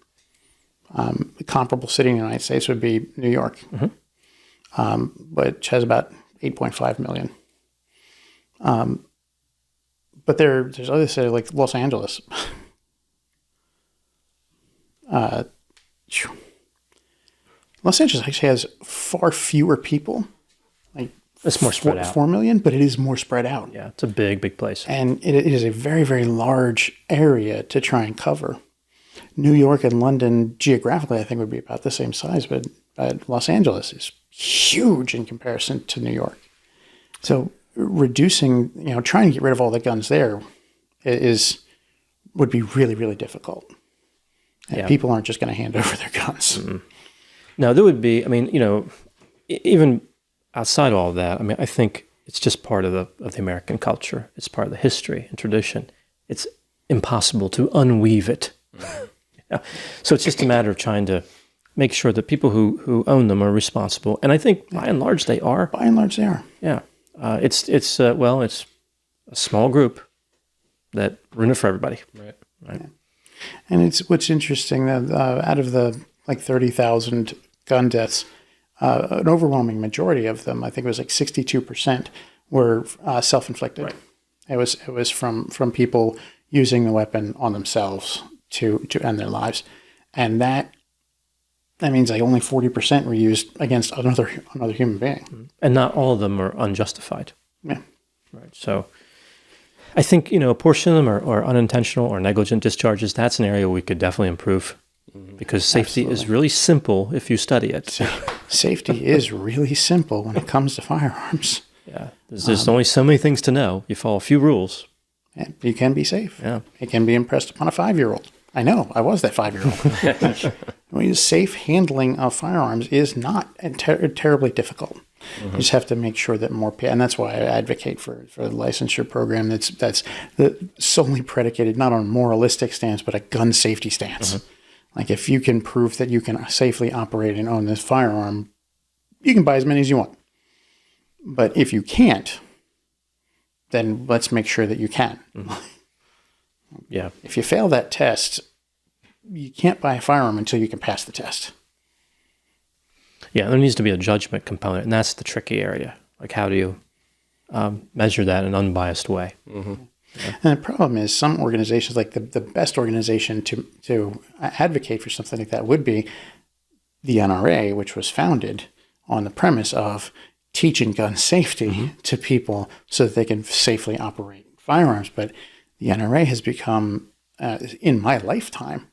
The comparable city in the United States would be New York, which has about 8.5 million. But there's other cities like Los Angeles. Los Angeles actually has far fewer people. Like it's more spread out. 4 million, but it is more spread out. Yeah, it's a big place. And it is a very, very large area to try and cover. New York and London geographically, I think, would be about the same size, but Los Angeles is huge in comparison to New York. So reducing, trying to get rid of all the guns there would be really, really difficult. And people aren't just going to hand over their guns. Mm-hmm. No, there would be, even outside all of that, I think it's just part of the American culture. It's part of the history and tradition. It's impossible to unweave it. So it's just a matter of trying to make sure that people who own them are responsible. And I think by and large they are. By and large they are. Yeah. It's a small group that ruin it for everybody. Right. Yeah. And it's what's interesting that out of the 30,000 gun deaths, an overwhelming majority of them, I think it was 62%, were self-inflicted. Right. It was from people using the weapon on themselves to end their lives, and that means only 40% were used against another human being, and not all of them are unjustified. Yeah, right. So, I think a portion of them are unintentional or negligent discharges. That's an area we could definitely improve, because safety is really simple if you study it. Safety is really simple when it comes to firearms. Yeah, there's only so many things to know. You follow a few rules, and you can be safe. Yeah, it can be impressed upon a 5-year-old. I know, I was that 5-year-old. Safe handling of firearms is not terribly difficult. You just have to make sure that more people, and that's why I advocate for the licensure program that's solely predicated not on a moralistic stance, but a gun safety stance. Like if you can prove that you can safely operate and own this firearm, you can buy as many as you want. But if you can't, then let's make sure that you can. Yeah. If you fail that test, you can't buy a firearm until you can pass the test. Yeah, there needs to be a judgment component, and that's the tricky area. Like, how do you measure that in an unbiased way? Yeah. And the problem is some organizations, like the best organization to advocate for something like that would be the NRA, which was founded on the premise of teaching gun safety to people so that they can safely operate firearms. But the NRA has become, in my lifetime,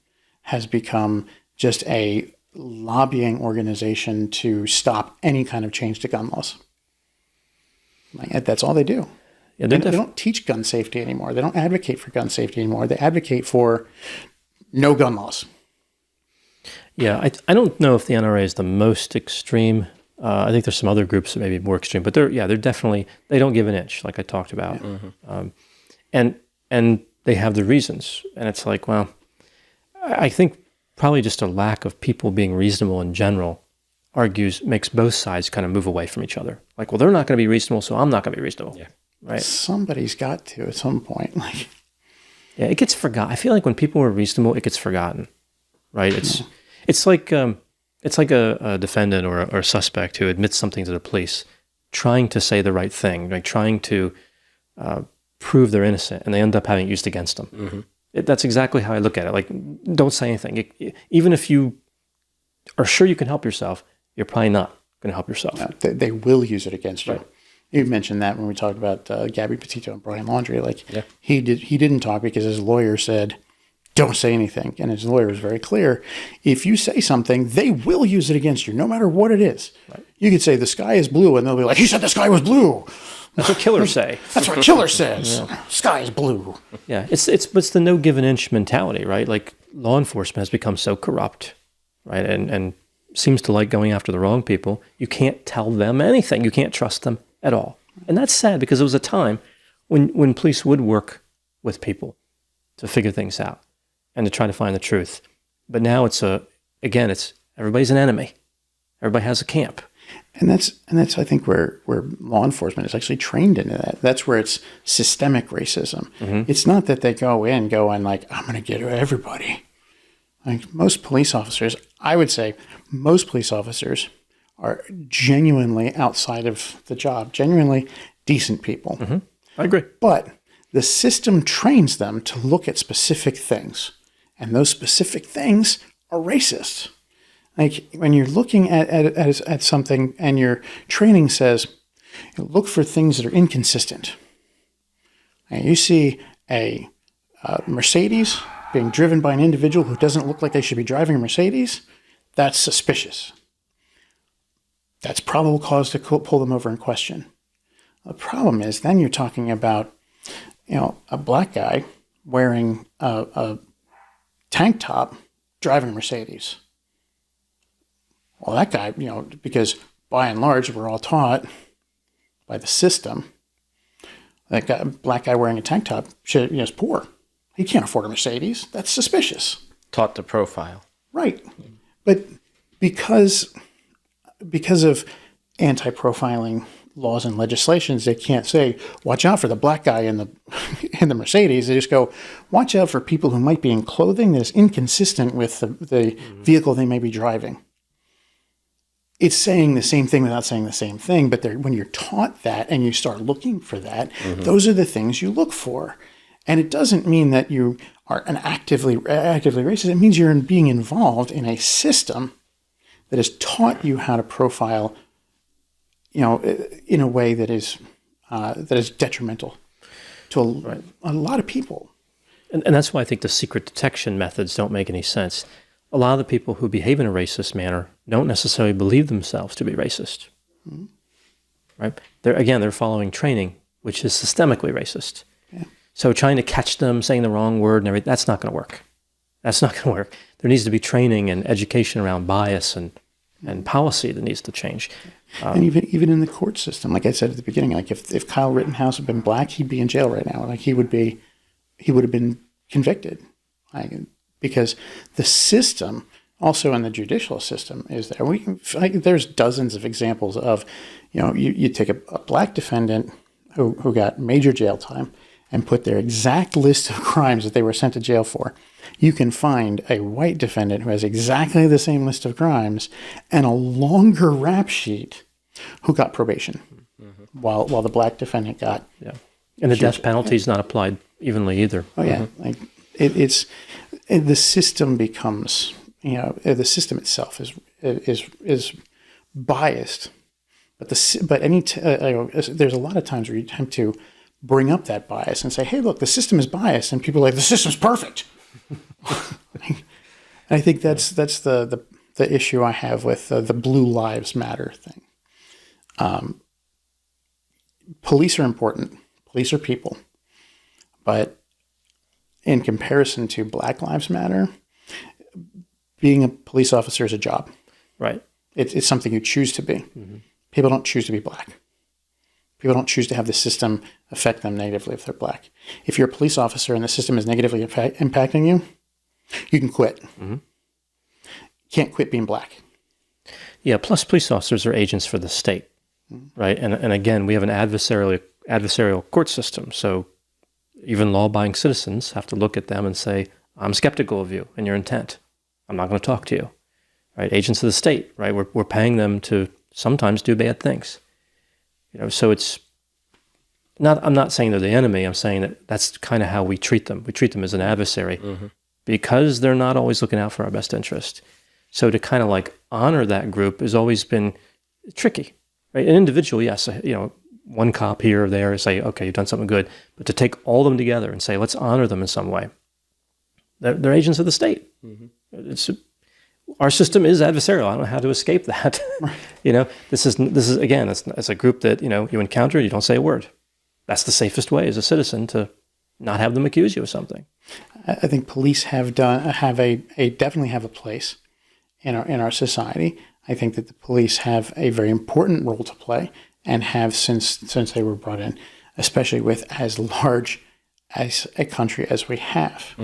has become just a lobbying organization to stop any kind of change to gun laws. That's all they do. Yeah, they don't teach gun safety anymore. They don't advocate for gun safety anymore. They advocate for no gun laws. Yeah, I don't know if the NRA is the most extreme. I think there's some other groups that may be more extreme, but they're definitely, they don't give an inch, like I talked about. Yeah. And they have the reasons. And it's like, well, I think probably just a lack of people being reasonable in general makes both sides kind of move away from each other. Like, well, they're not going to be reasonable, so I'm not going to be reasonable. Yeah. Right. Somebody's got to at some point. Yeah, it gets forgotten. I feel like when people are reasonable, it gets forgotten. right? It's like a defendant or a suspect who admits something to the police, trying to say the right thing, like trying to prove they're innocent, and they end up having it used against them. That's exactly how I look at it. Like, don't say anything. Even if you are sure you can help yourself, you're probably not going to help yourself. They will use it against you. Right. You mentioned that when we talked about Gabby Petito and Brian Laundrie. Like, he didn't talk because his lawyer said, don't say anything. And his lawyer was very clear. If you say something, they will use it against you, no matter what it is. Right. You could say the sky is blue, and they'll be like, he said the sky was blue. That's what killers say. That's what killer says. Sky is blue. Yeah, it's the no give an inch mentality, right? Like, law enforcement has become so corrupt, right? And seems to like going after the wrong people. You can't tell them anything. You can't trust them at all. And that's sad, because there was a time when police would work with people to figure things out and to try to find the truth. But now it's everybody's an enemy. Everybody has a camp. And that's I think where law enforcement is actually trained into that. That's where it's systemic racism. It's not that they go like, I'm going to get everybody. Like, most police officers, I would say most police officers are genuinely outside of the job, genuinely decent people. I agree. But the system trains them to look at specific things, and those specific things are racist. Like, when you're looking at something and your training says, look for things that are inconsistent. And you see a Mercedes being driven by an individual who doesn't look like they should be driving a Mercedes, that's suspicious. That's probable cause to pull them over and question. The problem is then you're talking about, a black guy wearing a tank top driving a Mercedes. Well, that guy, because by and large we're all taught by the system that black guy wearing a tank top is poor. He can't afford a Mercedes. That's suspicious. Taught to profile. Right. But because of anti-profiling laws and legislations, they can't say, watch out for the black guy in the Mercedes. They just go, watch out for people who might be in clothing that is inconsistent with the vehicle they may be driving. It's saying the same thing without saying the same thing, but when you're taught that and you start looking for that, those are the things you look for. And it doesn't mean that you are an actively racist. It means you're being involved in a system that has taught you how to profile, in a way that is detrimental to a lot of people. And that's why I think the secret detection methods don't make any sense. A lot of the people who behave in a racist manner don't necessarily believe themselves to be racist. Right? They're following training, which is systemically racist. Yeah. So trying to catch them saying the wrong word and everything, that's not going to work. That's not going to work. There needs to be training and education around bias and policy that needs to change. And even in the court system, like I said at the beginning, like if Kyle Rittenhouse had been black, he'd be in jail right now. Like he would have been convicted. Because the system, also in the judicial system, is there. There's dozens of examples of, you take a black defendant who got major jail time and put their exact list of crimes that they were sent to jail for. You can find a white defendant who has exactly the same list of crimes and a longer rap sheet who got probation, while the black defendant got. Yeah, and the death penalty is not applied evenly either. Oh yeah, like it's the system becomes, the system itself is biased, but there's a lot of times where you attempt to bring up that bias and say, hey, look, the system is biased, and people are like, the system's perfect. I think that's the issue I have with the Blue Lives Matter thing. Police are important. Police are people. But in comparison to Black Lives Matter, being a police officer is a job. Right. It's something you choose to be. People don't choose to be black. People don't choose to have the system affect them negatively if they're black. If you're a police officer and the system is negatively impacting you, you can quit. Can't quit being black. Yeah, plus police officers are agents for the state, right? And again, we have an adversarial court system, so even law-abiding citizens have to look at them and say, I'm skeptical of you and your intent. I'm not going to talk to you. Right? Agents of the state, right? We're paying them to sometimes do bad things. So it's not, I'm not saying they're the enemy. I'm saying that that's kind of how we treat them. We treat them as an adversary because they're not always looking out for our best interest. So to kind of like honor that group has always been tricky, right? An individual, yes, one cop here or there, say, okay, you've done something good, but to take all of them together and say, let's honor them in some way. They're agents of the state. Our system is adversarial. I don't know how to escape that. This is again, it's a group that, you encounter, you don't say a word. That's the safest way as a citizen to not have them accuse you of something. I think police definitely have a place in our society. I think that the police have a very important role to play and have since they were brought in, especially with as large as a country as we have.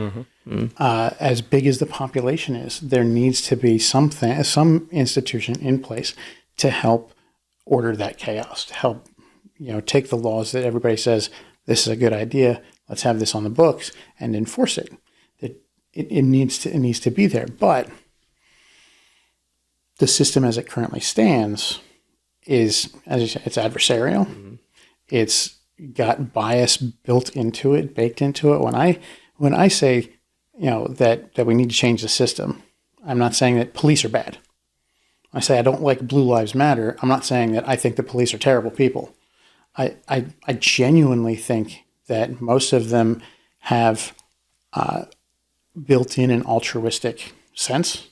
As big as the population is, there needs to be some institution in place to help order that chaos, to help take the laws that everybody says this is a good idea, let's have this on the books, and enforce it. It needs to be there. But the system as it currently stands is, as you said, it's adversarial. It's got bias built into it, baked into it. When I say, that we need to change the system, I'm not saying that police are bad. I say I don't like Blue Lives Matter. I'm not saying that I think the police are terrible people. I genuinely think that most of them have built in an altruistic sense.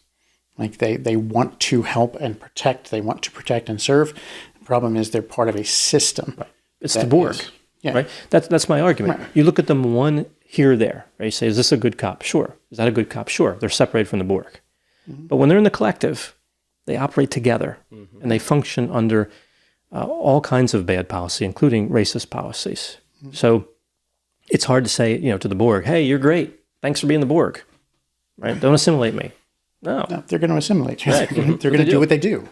Like they want to help and protect. They want to protect and serve. The problem is they're part of a system. Right. It's the Borg. Right? That's my argument. Right. You look at them one here or there. Right? You say, is this a good cop? Sure. Is that a good cop? Sure. They're separated from the Borg. But when they're in the collective, they operate together and they function under all kinds of bad policy, including racist policies. So it's hard to say, to the Borg, hey, you're great. Thanks for being the Borg. Right? Don't assimilate me. No, they're going to assimilate you. Right. They're going to do what they do.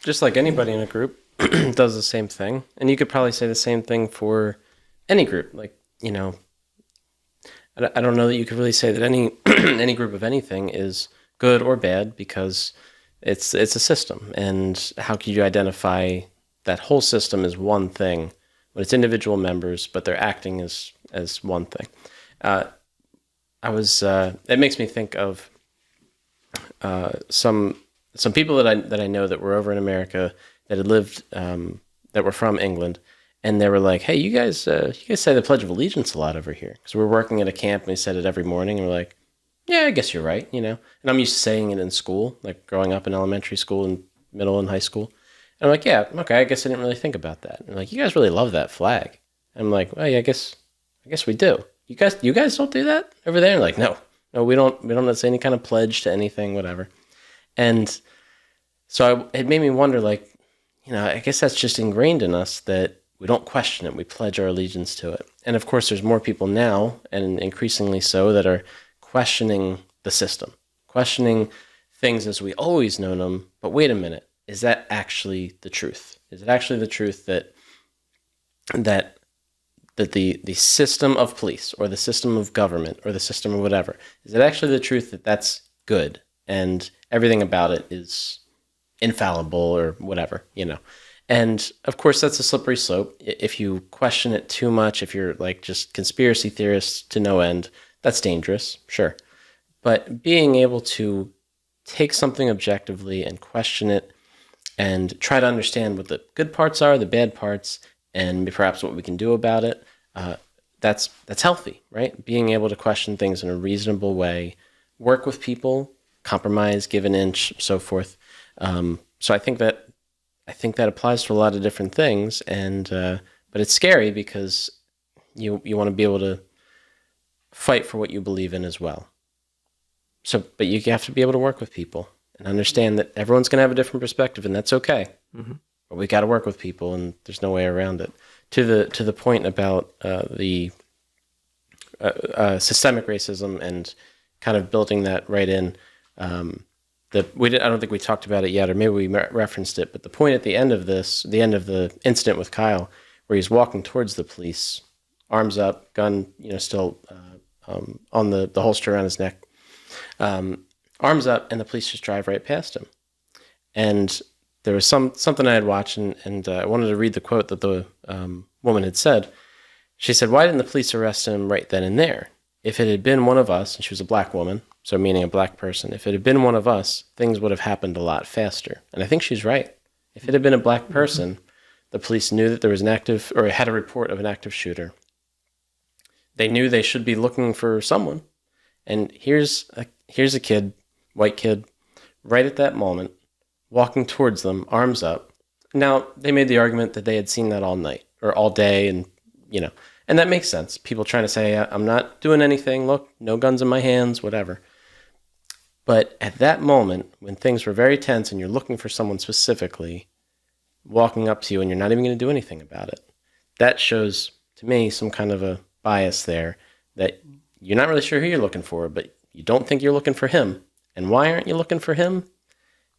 Just like anybody in a group does the same thing. And you could probably say the same thing for any group. Like, I don't know that you could really say that any any group of anything is good or bad because it's a system. And how could you identify that whole system as one thing when it's individual members, but they're acting as one thing? It makes me think of some people that I know that were over in America that had lived that were from England, and they were like, "Hey, you guys say the Pledge of Allegiance a lot over here," because we're working at a camp and we said it every morning, and we're like, "Yeah, I guess you're right," And I'm used to saying it in school, like growing up in elementary school and middle and high school. And I'm like, "Yeah, okay, I guess I didn't really think about that." And like, "You guys really love that flag." And I'm like, "Well, yeah, I guess we do. You guys don't do that over there?" And like, no, we don't say any kind of pledge to anything, whatever. And so it made me wonder, like, I guess that's just ingrained in us that we don't question it. We pledge our allegiance to it. And of course, there's more people now, and increasingly so, that are questioning the system, questioning things as we always known them. But wait a minute, is that actually the truth? Is it actually the truth that the system of police or the system of government or the system of whatever, is it actually the truth that that's good and everything about it is infallible or whatever, And of course, that's a slippery slope. If you question it too much, if you're like just conspiracy theorists to no end, that's dangerous, sure. But being able to take something objectively and question it and try to understand what the good parts are, the bad parts, and perhaps what we can do about it, that's healthy, right? Being able to question things in a reasonable way, work with people, compromise, give an inch, so forth. So I think that applies to a lot of different things, and but it's scary because you want to be able to fight for what you believe in as well. So, but you have to be able to work with people and understand that everyone's going to have a different perspective, and that's okay. But we got to work with people, and there's no way around it. To the point about the systemic racism and kind of building that right in. I don't think we talked about it yet, or maybe we referenced it, but the point at the end of the incident with Kyle, where he's walking towards the police, arms up, gun, still on the holster around his neck. arms up, and the police just drive right past him. And there was something I had watched, and I wanted to read the quote that the woman had said. She said, "Why didn't the police arrest him right then and there? If it had been one of us," and she was a black woman, so meaning a black person, "if it had been one of us, things would have happened a lot faster." And I think she's right. If it had been a black person, the police knew that there was had a report of an active shooter. They knew they should be looking for someone. And here's a kid, white kid, right at that moment, walking towards them, arms up. Now, they made the argument that they had seen that all night or all day, and and that makes sense. People trying to say, "I'm not doing anything. Look, no guns in my hands, whatever." But at that moment, when things were very tense and you're looking for someone specifically, walking up to you and you're not even going to do anything about it, that shows to me some kind of a bias there, that you're not really sure who you're looking for, but you don't think you're looking for him. And why aren't you looking for him?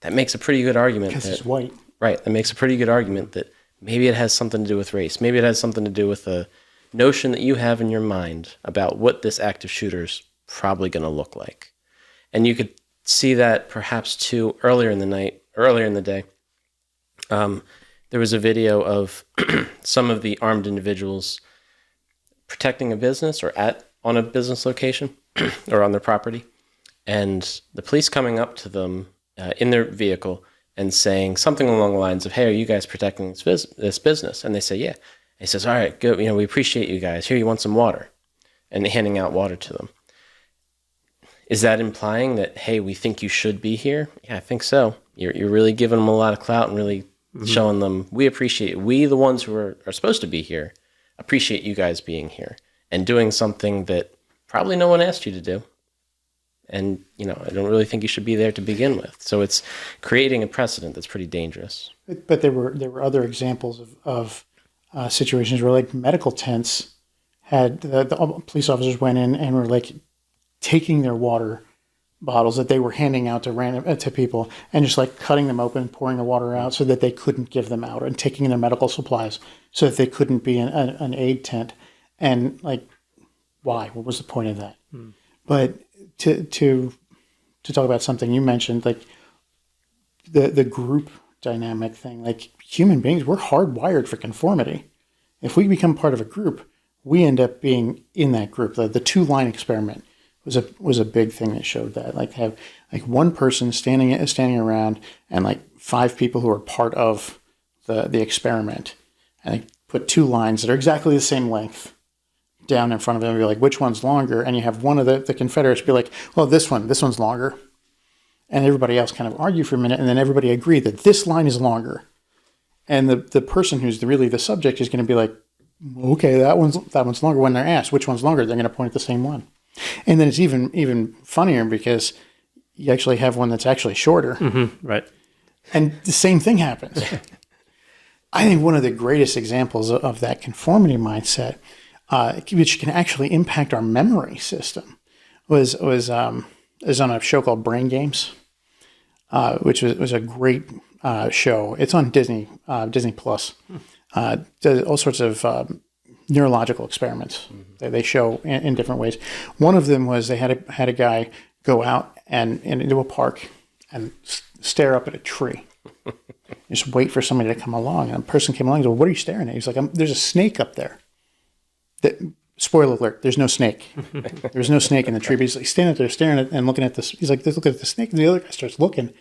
That makes a pretty good argument. Because he's white. Right. That makes a pretty good argument that maybe it has something to do with race. Maybe it has something to do with a notion that you have in your mind about what this active shooter's probably going to look like. And you could see that perhaps too earlier in the day. There was a video of some of the armed individuals protecting a business or on a business location or on their property, and the police coming up to them in their vehicle and saying something along the lines of, "Hey, are you guys protecting this business?" And they say, "Yeah." And he says, "All right, good. We appreciate you guys. Here, you want some water?" And handing out water to them. Is that implying that, hey, we think you should be here? Yeah, I think so. You're really giving them a lot of clout and really showing them, we appreciate it. We, the ones who are supposed to be here, appreciate you guys being here and doing something that probably no one asked you to do. And, I don't really think you should be there to begin with. So it's creating a precedent that's pretty dangerous. But there were other examples of situations where, like, medical tents had the police officers went in and were like taking their water bottles that they were handing out to people and just like cutting them open, pouring the water out so that they couldn't give them out, and taking their medical supplies so that they couldn't be in an aid tent. And like, why? What was the point of that? But to talk about something you mentioned, like the group dynamic thing, like human beings, we're hardwired for conformity. If we become part of a group, we end up being in that group. The 2-line experiment was a big thing that showed that. Like, have like one person standing around and like 5 people who are part of the experiment, and they put 2 lines that are exactly the same length down in front of them and be like, which one's longer? And you have one of the Confederates be like, well, this one's longer. And everybody else kind of argue for a minute, and then everybody agree that this line is longer. And the person who's really the subject is going to be like, okay, that one's longer. When they're asked which one's longer, they're going to point at the same one. And then it's even funnier because you actually have one that's actually shorter. Mm-hmm, right. And the same thing happens. I think one of the greatest examples of that conformity mindset, which can actually impact our memory system, was on a show called Brain Games, which was a great show. It's on Disney Plus. Does all sorts of neurological experiments that they show in different ways. One of them was they had a guy go out and into a park and stare up at a tree. Just wait for somebody to come along. And a person came along and said, well, "What are you staring at?" He's like, "There's a snake up there." Spoiler alert, there's no snake. There's no snake in the tree. But he's like standing there staring at and looking at this. He's like, "Look at the snake." And the other guy starts looking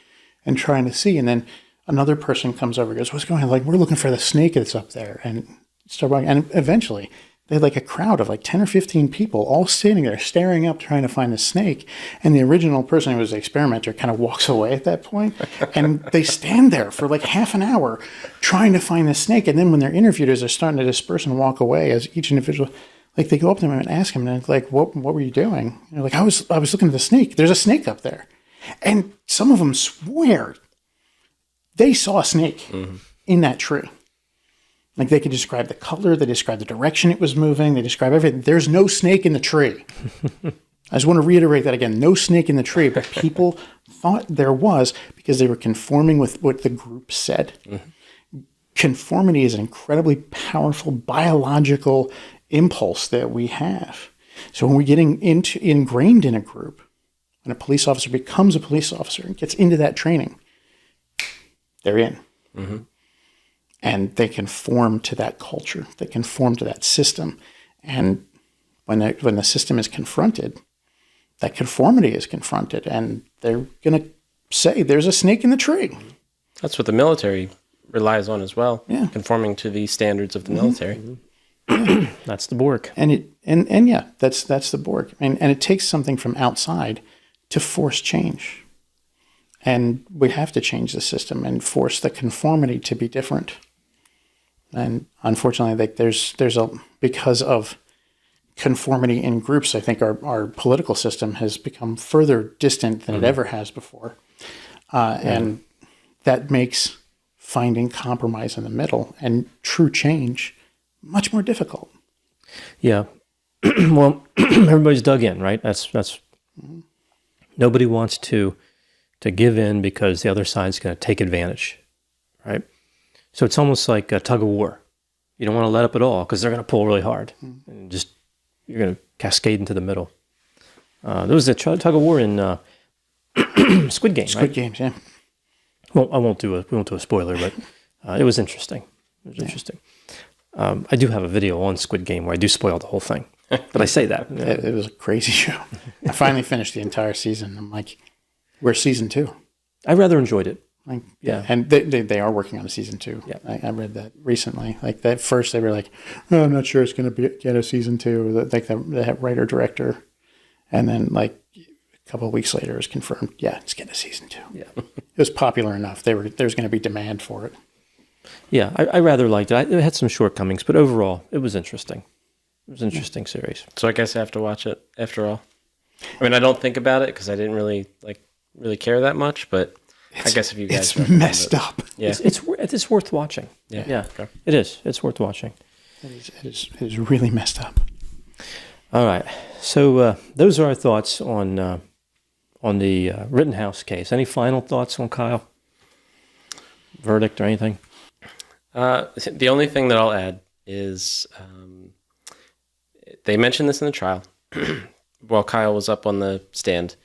and trying to see. And then another person comes over and goes, "What's going on?" Like, "We're looking for the snake that's up there." And start walking. And eventually they had like a crowd of like 10 or 15 people all standing there staring up trying to find the snake. And the original person who was the experimenter kind of walks away at that point. And they stand there for like half an hour trying to find the snake. And then when they're interviewed, as they're starting to disperse and walk away, as each individual, like they go up to them and ask him, and like, what were you doing? And they're like, I was looking at the snake. There's a snake up there. And some of them swear they saw a snake in that tree. Like, they could describe the color, they describe the direction it was moving, they describe everything. There's no snake in the tree. I just want to reiterate that again. No snake in the tree, but people thought there was because they were conforming with what the group said. Conformity is an incredibly powerful biological impulse that we have. So when we're getting ingrained in a group, when a police officer becomes a police officer and gets into that training, they're in. Mm-hmm. And they conform to that culture. They conform to that system. And when the system is confronted, that conformity is confronted, and they're going to say, there's a snake in the tree. That's what the military relies on as well, Yeah. conforming to the standards of the military. Mm-hmm. That's the Borg. And that's the Borg. And it takes something from outside to force change. And we have to change the system and force the conformity to be different. And unfortunately, there's because of conformity in groups, I think our political system has become further distant than it ever has before. And that makes finding compromise in the middle and true change much more difficult. Yeah. Well, everybody's dug in, right? That's nobody wants to give in because the other side's going to take advantage, right? So it's almost like a tug of war. You don't want to let up at all because they're going to pull really hard, and you're going to cascade into the middle. There was a tug of war in Squid Game, Squid right? Games, yeah. Well, we won't do a spoiler, but it was interesting. It was interesting. I do have a video on Squid Game where I do spoil the whole thing, but I say that. It was a crazy show. I finally finished the entire season. I'm like, where's season 2? I rather enjoyed it. Like, Yeah. And they are working on a season 2. Yeah. I read that recently. Like at first they were like, oh, I'm not sure it's going to get a season 2. Like the writer director, and then like a couple of weeks later it was confirmed. Yeah, it's getting a season 2. Yeah. It was popular enough. There's going to be demand for it. Yeah, I rather liked it. It had some shortcomings, but overall, it was interesting. It was an interesting series. So I guess I have to watch it after all. I mean, I don't think about it because I didn't really care that much, but I guess if you guys it's messed up. Yeah. It's worth watching. Yeah. Okay. It is. It's worth watching. It is really messed up. All right. So those are our thoughts on the Rittenhouse case. Any final thoughts on Kyle? Verdict or anything? The only thing that I'll add is they mentioned this in the trial while Kyle was up on the stand.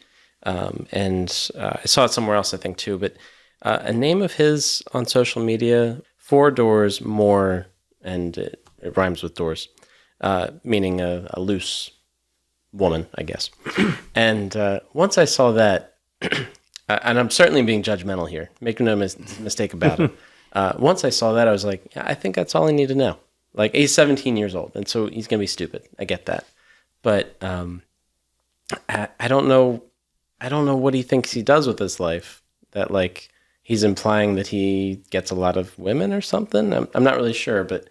And I saw it somewhere else, I think, too. But a name of his on social media, 4 doors more, and it rhymes with doors, meaning a loose woman, I guess. And once I saw that, and I'm certainly being judgmental here, make no mistake about it. Once I saw that, I was like, yeah, I think that's all I need to know. Like, he's 17 years old, and so he's going to be stupid. I get that. But I don't know what he thinks he does with his life, that, like, he's implying that he gets a lot of women or something. I'm not really sure, but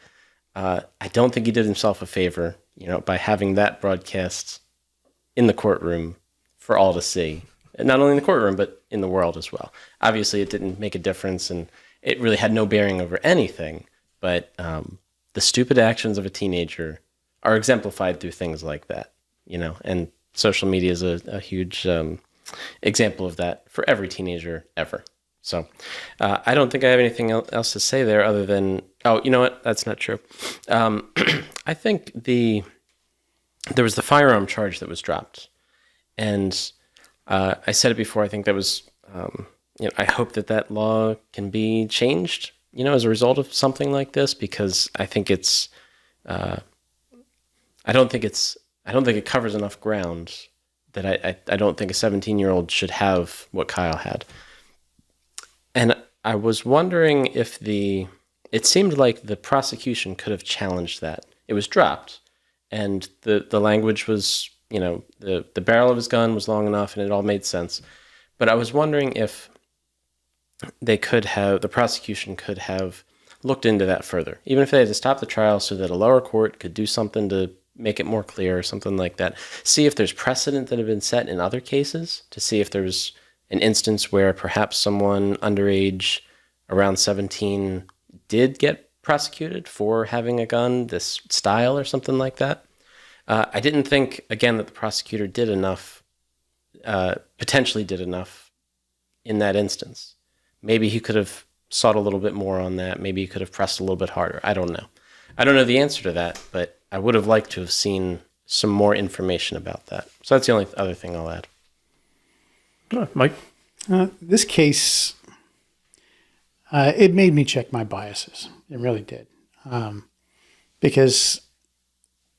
I don't think he did himself a favor, by having that broadcast in the courtroom for all to see. And not only in the courtroom, but in the world as well. Obviously, it didn't make a difference, and it really had no bearing over anything, but the stupid actions of a teenager are exemplified through things like that, and social media is a huge example of that for every teenager ever. So I don't think I have anything else to say there other than, oh, you know what? That's not true. I think there was the firearm charge that was dropped, and I said it before, I think that was... I hope that law can be changed, as a result of something like this, because I think it's, I don't think it covers enough ground that I don't think a 17-year-old should have what Kyle had. And I was wondering if it seemed like the prosecution could have challenged that. It was dropped, and the language was, the barrel of his gun was long enough, and it all made sense. But I was wondering if the prosecution could have looked into that further, even if they had to stop the trial so that a lower court could do something to make it more clear or something like that. See if there's precedent that have been set in other cases, to see if there's an instance where perhaps someone underage, around 17, did get prosecuted for having a gun, this style or something like that. I didn't think, again, that the prosecutor did enough, potentially did enough in that instance. Maybe he could have sought a little bit more on that. Maybe he could have pressed a little bit harder. I don't know. I don't know the answer to that, but I would have liked to have seen some more information about that. So that's the only other thing I'll add. Mike? This case, it made me check my biases. It really did. Because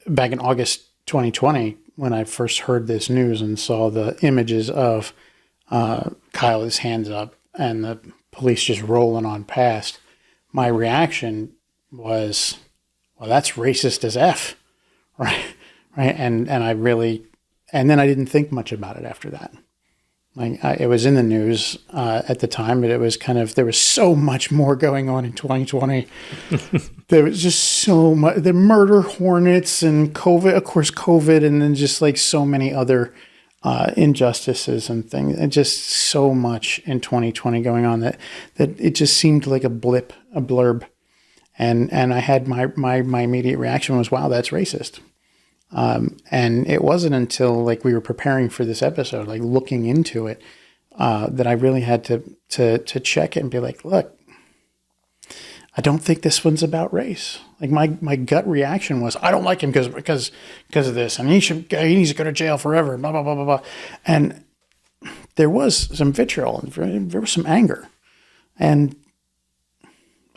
back in August 2020, when I first heard this news and saw the images of Kyle, his hands up, and the police just rolling on past, my reaction was, well, that's racist as F, right? Right. And then I didn't think much about it after that. It was in the news at the time, but it was there was so much more going on in 2020. There was just so much, the murder hornets and COVID, and then just like so many other injustices and things, and just so much in 2020 going on that it just seemed like a blip, a blurb. And I had my immediate reaction was, wow, that's racist. And it wasn't until like we were preparing for this episode, like looking into it, that I really had to check it and be like, look, I don't think this one's about race. Like my gut reaction was, I don't like him because of this, and he needs to go to jail forever, blah, blah, blah, blah, blah. And there was some vitriol, and there was some anger. And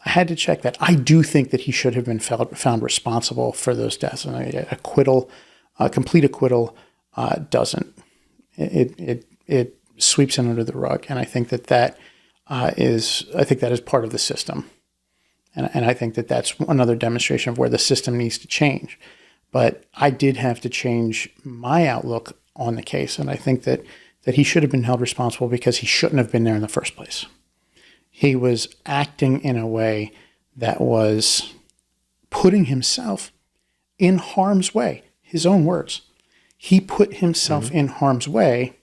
I had to check that. I do think that he should have been found responsible for those deaths. And complete acquittal doesn't. It sweeps it under the rug. And I think that is part of the system. And I think that that's another demonstration of where the system needs to change. But I did have to change my outlook on the case. And I think that he should have been held responsible because he shouldn't have been there in the first place. He was acting in a way that was putting himself in harm's way. His own words. He put himself in harm's way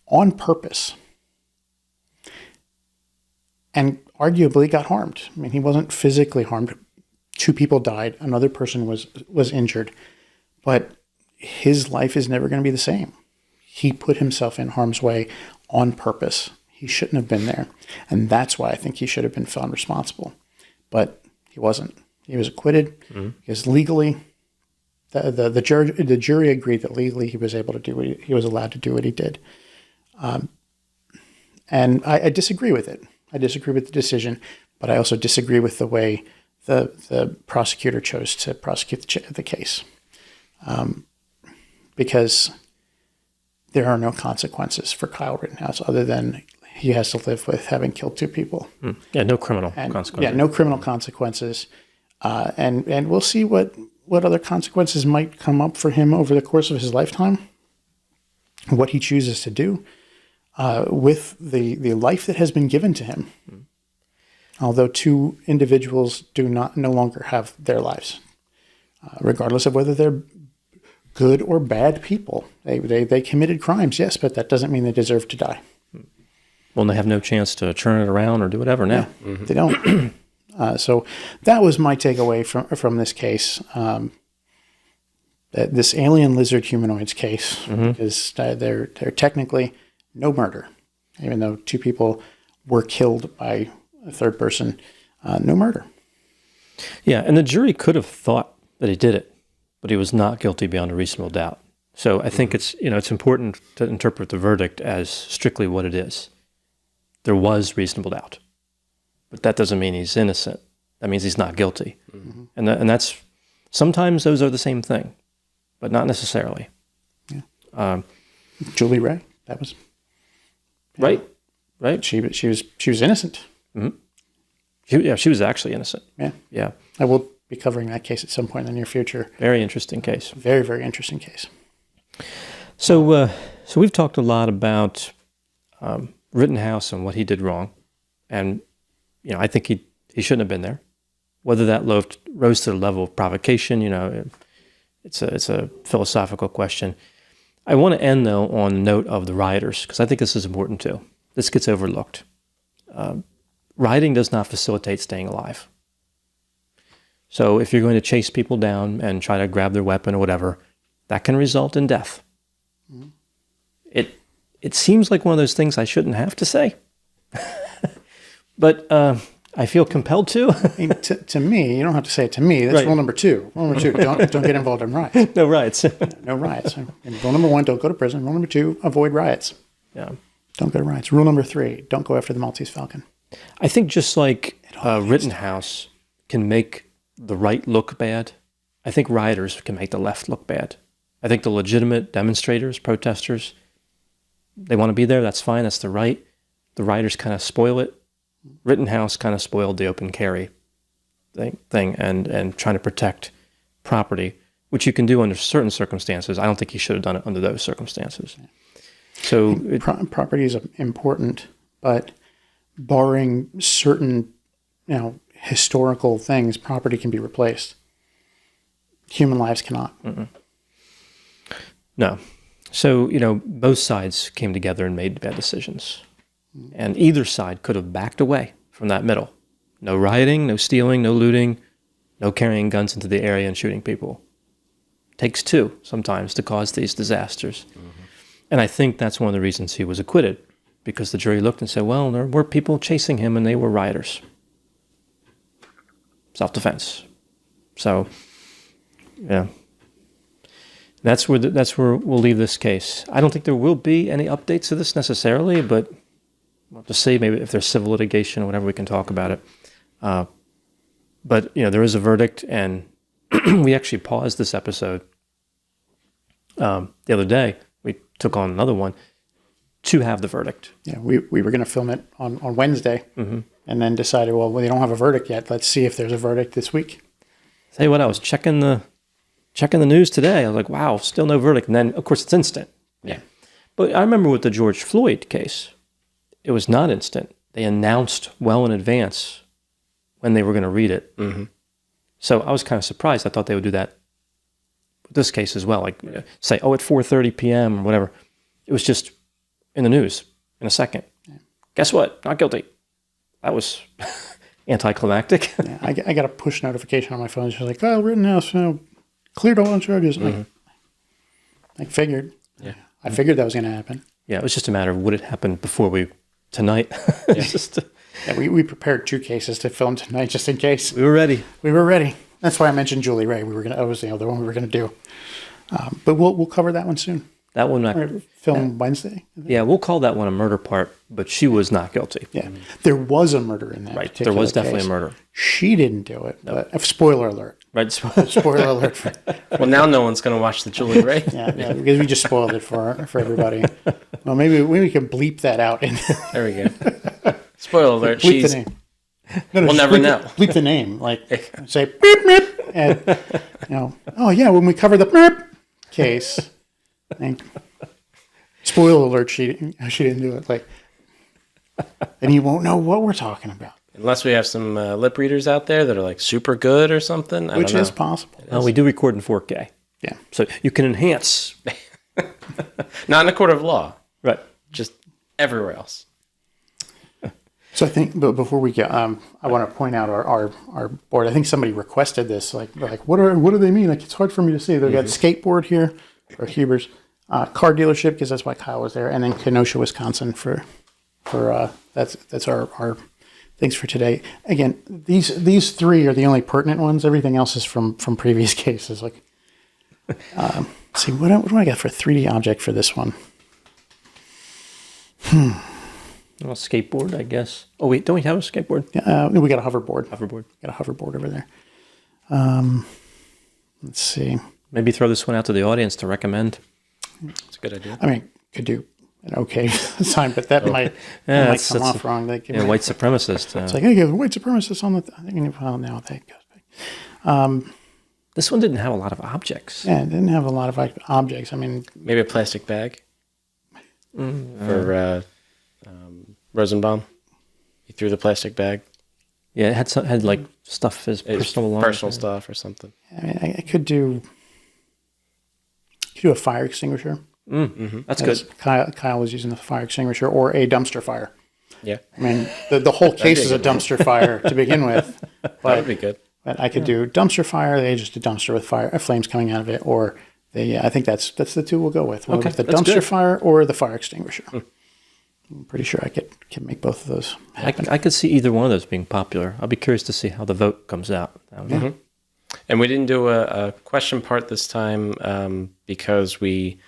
on purpose. And arguably got harmed. I mean, he wasn't physically harmed. 2 people died. Another person was injured. But his life is never going to be the same. He put himself in harm's way on purpose. He shouldn't have been there. And that's why I think he should have been found responsible. But he wasn't. He was acquitted because legally, the jury agreed that legally he was able to do he was allowed to do what he did. And I disagree with it. I disagree with the decision, but I also disagree with the way the prosecutor chose to prosecute the case. Because there are no consequences for Kyle Rittenhouse other than he has to live with having killed 2 people. Yeah, no criminal consequences. Yeah, no criminal consequences. And we'll see what other consequences might come up for him over the course of his lifetime, what he chooses to do with the life that has been given to him. Although 2 individuals no longer have their lives, regardless of whether they're good or bad people. They committed crimes, yes, but that doesn't mean they deserve to die. Well, they have no chance to turn it around or do whatever now. Yeah, they don't. So that was my takeaway from this case. This alien lizard humanoids case is they're technically no murder, even though 2 people were killed by a third person. No murder. Yeah, and the jury could have thought that he did it, but he was not guilty beyond a reasonable doubt. So I think it's important to interpret the verdict as strictly what it is. There was reasonable doubt, but that doesn't mean he's innocent. That means he's not guilty. And that's sometimes those are the same thing, but not necessarily. Yeah. Julie Ray, that was right. She was innocent. She was actually innocent. Yeah. I will be covering that case at some point in the near future. Very interesting case. Very, very interesting case. So we've talked a lot about Rittenhouse and what he did wrong, and I think he shouldn't have been there. Whether that rose to the level of provocation, it's a philosophical question. I want to end though on the note of the rioters because I think this is important too. This gets overlooked. Rioting does not facilitate staying alive. So if you're going to chase people down and try to grab their weapon or whatever, that can result in death. It seems like one of those things I shouldn't have to say, but I feel compelled to. I mean, to me, you don't have to say it to me. That's right. Rule number 2. Rule number 2: don't get involved in riots. No riots. No riots. And rule number 1: don't go to prison. Rule number 2: avoid riots. Yeah. Don't go to riots. Rule number 3, don't go after the Maltese Falcon. I think just like Rittenhouse can make the right look bad, I think rioters can make the left look bad. I think the legitimate demonstrators, protesters, they want to be there. That's fine. That's the right. The rioters kind of spoil it. Rittenhouse kind of spoiled the open carry thing and trying to protect property, which you can do under certain circumstances. I don't think he should have done it under those circumstances. So property is important, but barring certain, historical things, property can be replaced. Human lives cannot. Mm-mm. No. So, both sides came together and made bad decisions. And either side could have backed away from that middle. No rioting, no stealing, no looting, no carrying guns into the area and shooting people. Takes two sometimes to cause these disasters. Mm-hmm. And I think that's one of the reasons he was acquitted, because the jury looked and said, well, there were people chasing him and they were rioters. Self-defense. So, yeah. That's where we'll leave this case. I don't think there will be any updates to this necessarily, but we'll have to see. Maybe if there's civil litigation or whatever, we can talk about it. But there is a verdict, and we actually paused this episode the other day. We took on another one to have the verdict. Yeah, we were going to film it on Wednesday, mm-hmm. and then decided, well, they don't have a verdict yet. Let's see if there's a verdict this week. Tell you what, I was checking the news today. I was like, wow, still no verdict. And then, of course, it's instant. Yeah. But I remember with the George Floyd case, it was not instant. They announced well in advance when they were going to read it. Mm-hmm. So I was kind of surprised. I thought they would do that with this case as well. Like say, at 4:30 p.m. or whatever. It was just in the news in a second. Yeah. Guess what? Not guilty. That was anticlimactic. Yeah, I got a push notification on my phone. She's like, Kyle Rittenhouse, cleared all on charges. Mm-hmm. I figured. Yeah. I figured that was going to happen. Yeah, it was just a matter of would it happen before tonight. Yeah. We prepared 2 cases to film tonight just in case. We were ready. That's why I mentioned Julie Ray. That was the other one we were going to do. But we'll cover that one soon. That one film Wednesday. Yeah, we'll call that one a murder part, but she was not guilty. Yeah, there was a murder in that. Right, there was definitely a murder. She didn't do it. Nope. But spoiler alert. Right, spoiler alert. Well, now no one's going to watch the Julie Ray. Yeah, because we just spoiled it for everybody. Well, maybe we can bleep that out. There we go. Spoiler alert. Bleep the name. We'll never know. Bleep the name. Like say beep beep, and oh yeah, when we cover the beep case. Spoiler alert, she didn't do it. And you won't know what we're talking about. Unless we have some lip readers out there that are super good or something. Which is possible. We do record in 4K. Yeah. So you can enhance. Not in a court of law. Right. Just everywhere else. So I think, but before we get, I want to point out our board. I think somebody requested this. Like what do they mean? It's hard for me to see. They've got skateboard here, or Huber's. Car dealership, because that's why Kyle was there, and then Kenosha, Wisconsin for that's our things for today. Again, these 3 are the only pertinent ones. Everything else is from previous cases. Let's see, what do I got for a 3D object for this one? Well, skateboard, I guess. Oh wait, don't we have a skateboard? Yeah, we got a hoverboard. Got a hoverboard over there. Let's see. Maybe throw this one out to the audience to recommend. That's a good idea. I mean, could do an okay sign, but that might come off wrong. White supremacist. It's like, hey, white supremacist on the thing. Well, now that goes back. This one didn't have a lot of objects. Yeah, it didn't have a lot of objects. I mean, maybe a plastic bag for Rosenbaum. He threw the plastic bag. Yeah, it had stuff, his personal stuff or something. I mean, I could do a fire extinguisher. Mm-hmm. That's good. Kyle was using the fire extinguisher or a dumpster fire. Yeah. I mean, the whole case is a dumpster fire to begin with. That would be good. But I could do dumpster fire. They just a dumpster with flames coming out of it, or I think that's the 2 we'll go with. We'll go with the dumpster fire or the fire extinguisher. I'm pretty sure I can make both of those happen. I could see either one of those being popular. I'll be curious to see how the vote comes out. Mm-hmm. And we didn't do a question part this time because we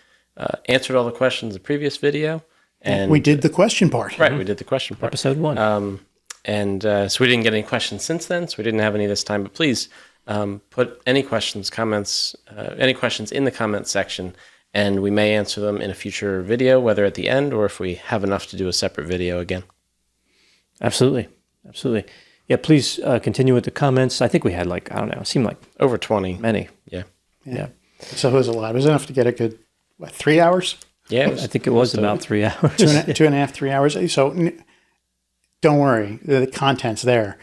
answered all the questions in the previous video. And We did the question part. right, we did the question part. Episode 1. So we didn't get any questions since then, so we didn't have any this time. But please put any questions, comments, any questions in the comments section, and we may answer them in a future video, whether at the end or if we have enough to do a separate video again. Absolutely. Yeah, please continue with the comments. I think we had it seemed like Over 20. many. Yeah. So it was a lot. It was enough to get a good, 3 hours? Yeah. I think it was about 3 hours. 2.5, 3 hours. So don't worry, the content's there.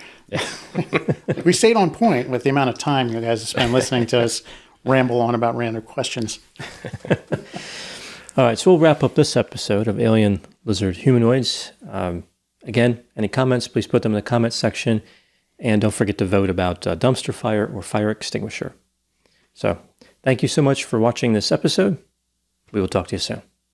We stayed on point with the amount of time you guys have spent listening to us ramble on about random questions. All right, so we'll wrap up this episode of Alien Lizard Humanoids. Again, any comments, please put them in the comments section. And don't forget to vote about dumpster fire or fire extinguisher. So thank you so much for watching this episode. We will talk to you soon.